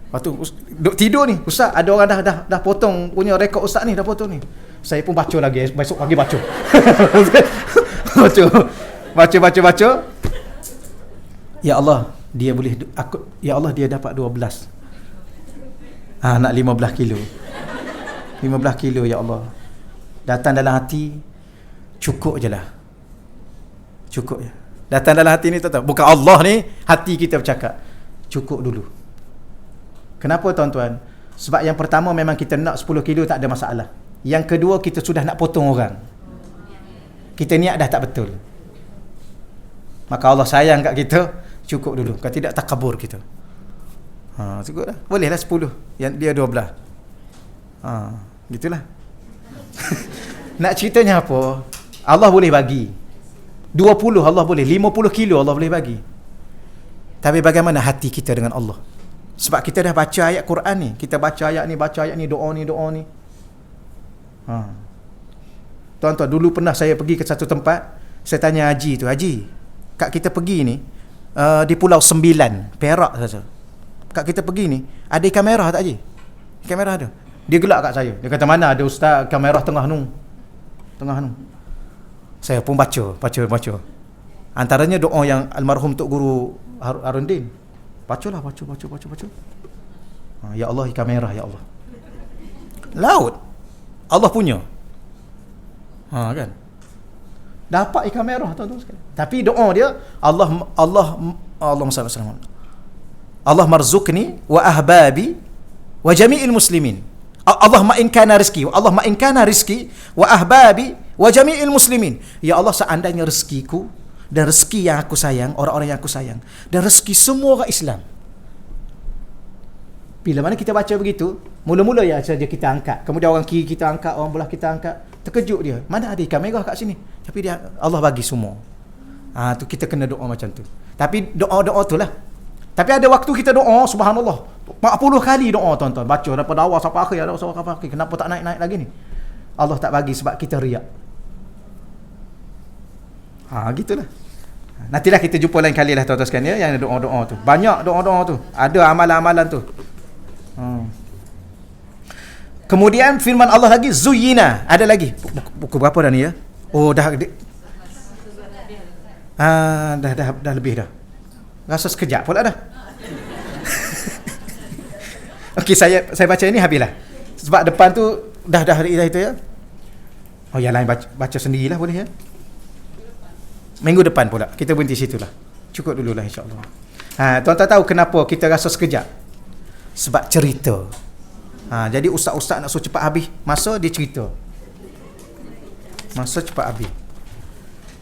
Lepas tu duduk tidur ni, ustaz, ada orang dah potong punya rekod ustaz ni, dah potong ni. Saya pun baca lagi, besok pagi baca. baca. Ya Allah, dia boleh ya Allah, dia dapat 12. Nak 15 kilo. 15 kilo, ya Allah. Datang dalam hati, cukup je lah. Cukup je. Datang dalam hati ni, tuan-tuan. Bukan Allah ni, hati kita bercakap. Cukup dulu. Kenapa tuan-tuan? Sebab yang pertama memang kita nak 10 kilo tak ada masalah. Yang kedua, kita sudah nak potong orang. Kita niat dah tak betul. Maka Allah sayang kat kita, cukup dulu. Kalau tidak, takabur kita. Cukup lah. Bolehlah 10. Yang dia 12. Gitulah. Nak ceritanya apa? Allah boleh bagi 20 Allah boleh, 50 kilo Allah boleh bagi. Tapi bagaimana hati kita dengan Allah? Sebab kita dah baca ayat Quran ni, kita baca ayat ni, doa ni. Tuan-tuan, dulu pernah saya pergi ke satu tempat. Saya tanya Haji tu, Haji, kat kita pergi ni di Pulau Sembilan, Perak saja. Kat kita pergi ni ada ikan merah tak Haji? Ikan merah ada. Dia gelak kat saya. Dia kata, mana ada ustaz ikan merah tengah nu. tengah tu. Saya pun baca. Antaranya doa yang almarhum Tok Guru Harundin. Baca. Ya Allah, ikan merah ya Allah. Laut Allah punya. Kan. Dapat ikan merah tuan-tuan sekalian. Tapi doa dia Allahumma salli alaihi wasallam. Allah marzuqni wa ahbabi wa jami'il muslimin. Allahumma in kana rizqi wa ahbabi wa jami'il muslimin. Ya Allah, seandainya rezekiku dan rezeki yang aku sayang, orang-orang yang aku sayang, dan rezeki semua orang Islam. Bila mana kita baca begitu, mula-mula ya saja kita angkat, kemudian orang kiri kita angkat, orang belah kita angkat, terkejut dia. Mana ada ikan merah kat sini? Tapi dia Allah bagi semua. Tu kita kena doa macam tu. Tapi doa-doa tu lah. Tapi ada waktu kita doa, subhanallah, 40 kali doa tuan-tuan. Baca daripada awal sampai akhir, kenapa tak naik-naik lagi ni? Allah tak bagi sebab kita riak. Gitulah. Nantilah kita jumpa lain kali lah tuan-tuan sekalian ya, yang doa-doa tu. Banyak doa-doa tu. Ada amalan-amalan tu. Kemudian firman Allah lagi, Zuyyina. Ada lagi. Buku berapa dah ni ya? Dah lebih dah. Rasa sekejap pula dah. Okey, saya baca ini habislah. Sebab depan tu dah itu ya. Yang lain baca sendirilah boleh ya. Minggu depan pula. Kita berhenti situlah. Cukup dululah insya-Allah. Tuan-tuan tahu kenapa kita rasa sekejap? Sebab cerita. Jadi ustaz-ustaz nak suruh cepat habis masa dia cerita. Masa cepat habis.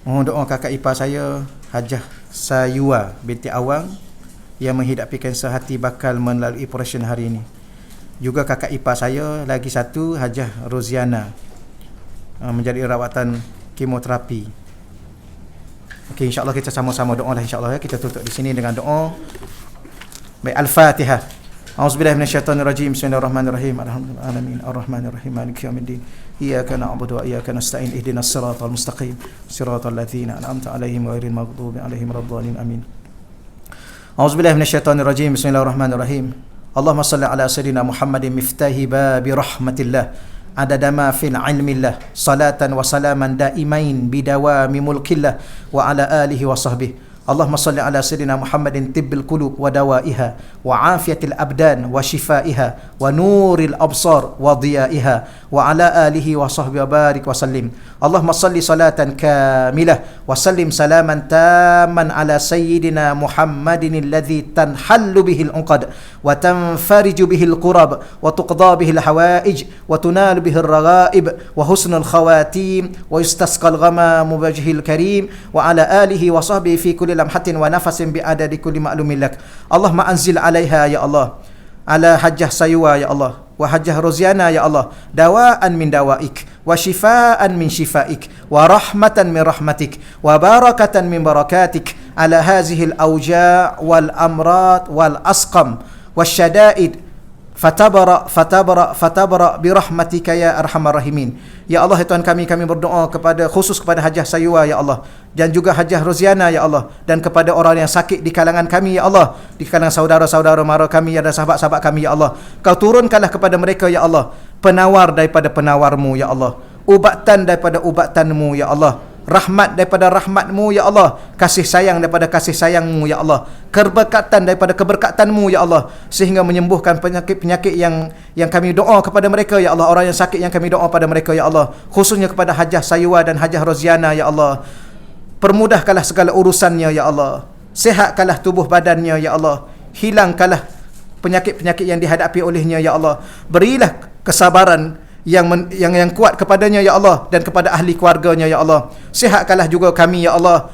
Doa kakak ipar saya, Hajah Sayua binti Awang, yang menghidapi kanser hati bakal melalui operasi hari ini. Juga kakak ipar saya lagi satu, Hajah Roziana, menjadi rawatan kemoterapi. Okey, insya-Allah kita sama-sama doa lah insya-Allah ya. Kita tutup di sini dengan doa. Baik, Al-Fatihah. A'udzubillahi minasyaitonirrajim. Bismillahirrahmanirrahim. Alhamdulillahirabbil arrahmanirrahim. Maliki yaumiddin. Iyyaka na'budu wa iyyaka nasta'in. Ihdinas siratal mustaqim. Siratal ladzina an'amta 'alaihim ghairil maghdubi 'alaihim waladdallin. Amin. A'udzubillahi minasyaitonirrajim. Bismillahirrahmanirrahim. Allahumma shalli ala sayidina Muhammadin miftahi babi rahmatillah. Adada ma fil ilmillah. Salatan wa salaman daimain bidawami mulkillah wa ala alihi wa sahbihi. Allahumma salli ala sayyidina Muhammadin tibbil qulub wa dawaiha wa afiyatil abdan wa shifaiha wa nuril absar wa diyaiha wa ala alihi wa sahbihi wa barik wa sallim. Allahumma salli salatan kamilah wa sallim salaman tamman ala sayyidina Muhammadin alladhi tanhallu bihil unqad wa tanfariju bihil qurab wa tuqda bihil hawaij wa tunalu bihil raghaib wa husnul khawatim wa yustasqal ghamamu wajhil karim wa ala alihi wa sahbihi fi kulli lamhatin wa nafasin bi'adadi kulli ma'lumin lak. Allahumma anzil 'alaiha ya Allah, ala Hajjah Saywa ya Allah, wa Hajjah Roziana ya Allah, dawaan min dawaik wa shifaan min shifaik wa rahmatan min rahmatik wa barakatan min barakatik ala hazihi al-awja' wal amrad wal asqam wasyada'id fatabara birahmatika ya arhamar rahimin. Ya Allah, ya Tuhan kami berdoa khusus kepada Hajjah Saywa ya Allah, dan juga Hajjah Roziana ya Allah, dan kepada orang yang sakit di kalangan kami ya Allah, di kalangan saudara-saudara mara kami dan sahabat-sahabat kami ya Allah. Kau turunkanlah kepada mereka ya Allah penawar daripada penawarmu ya Allah, ubatan daripada ubatanmu ya Allah, rahmat daripada rahmatmu ya Allah, kasih sayang daripada kasih sayangmu ya Allah, keberkatan daripada keberkatanmu ya Allah, sehingga menyembuhkan penyakit-penyakit yang kami doa kepada mereka ya Allah, orang yang sakit yang kami doa pada mereka ya Allah, khususnya kepada Hajjah Saywa dan Hajjah Roziana ya Allah. Permudahkanlah segala urusannya ya Allah, sihatkanlah tubuh badannya ya Allah, hilangkanlah penyakit-penyakit yang dihadapi olehnya ya Allah, berilah kesabaran yang kuat kepadanya ya Allah dan kepada ahli keluarganya ya Allah. Sihatkanlah juga kami ya Allah,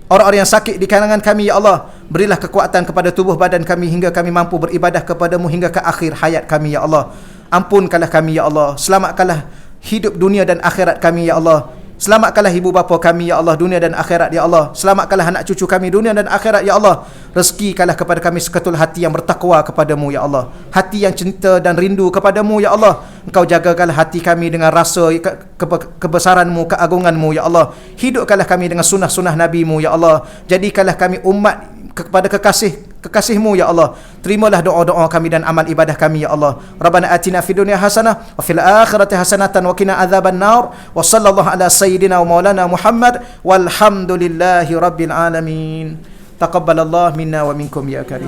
orang-orang yang sakit di kalangan kami ya Allah, berilah kekuatan kepada tubuh badan kami hingga kami mampu beribadah kepadamu hingga ke akhir hayat kami ya Allah. Ampunkanlah kami ya Allah, selamatkanlah hidup dunia dan akhirat kami ya Allah. Selamatkanlah ibu bapa kami ya Allah, dunia dan akhirat ya Allah. Selamatkanlah anak cucu kami dunia dan akhirat ya Allah. Rezekikanlah kepada kami seketul hati yang bertakwa kepadamu ya Allah, hati yang cinta dan rindu kepadamu ya Allah. Engkau jagakanlah hati kami dengan rasa kebesaranmu, keagunganmu ya Allah. Hidupkanlah kami dengan sunnah-sunnah nabimu ya Allah. Jadikanlah kami umat kepada kekasih-Mu ya Allah. Terimalah doa-doa kami dan amal ibadah kami ya Allah. Rabbana atina fid dunya hasanah wa fil akhirati hasanatan wa qina adzaban nar. Wa sallallahu ala sayyidina wa maulana Muhammad walhamdulillahi rabbil alamin. Taqabbalallahu minna wa minkum ya karim.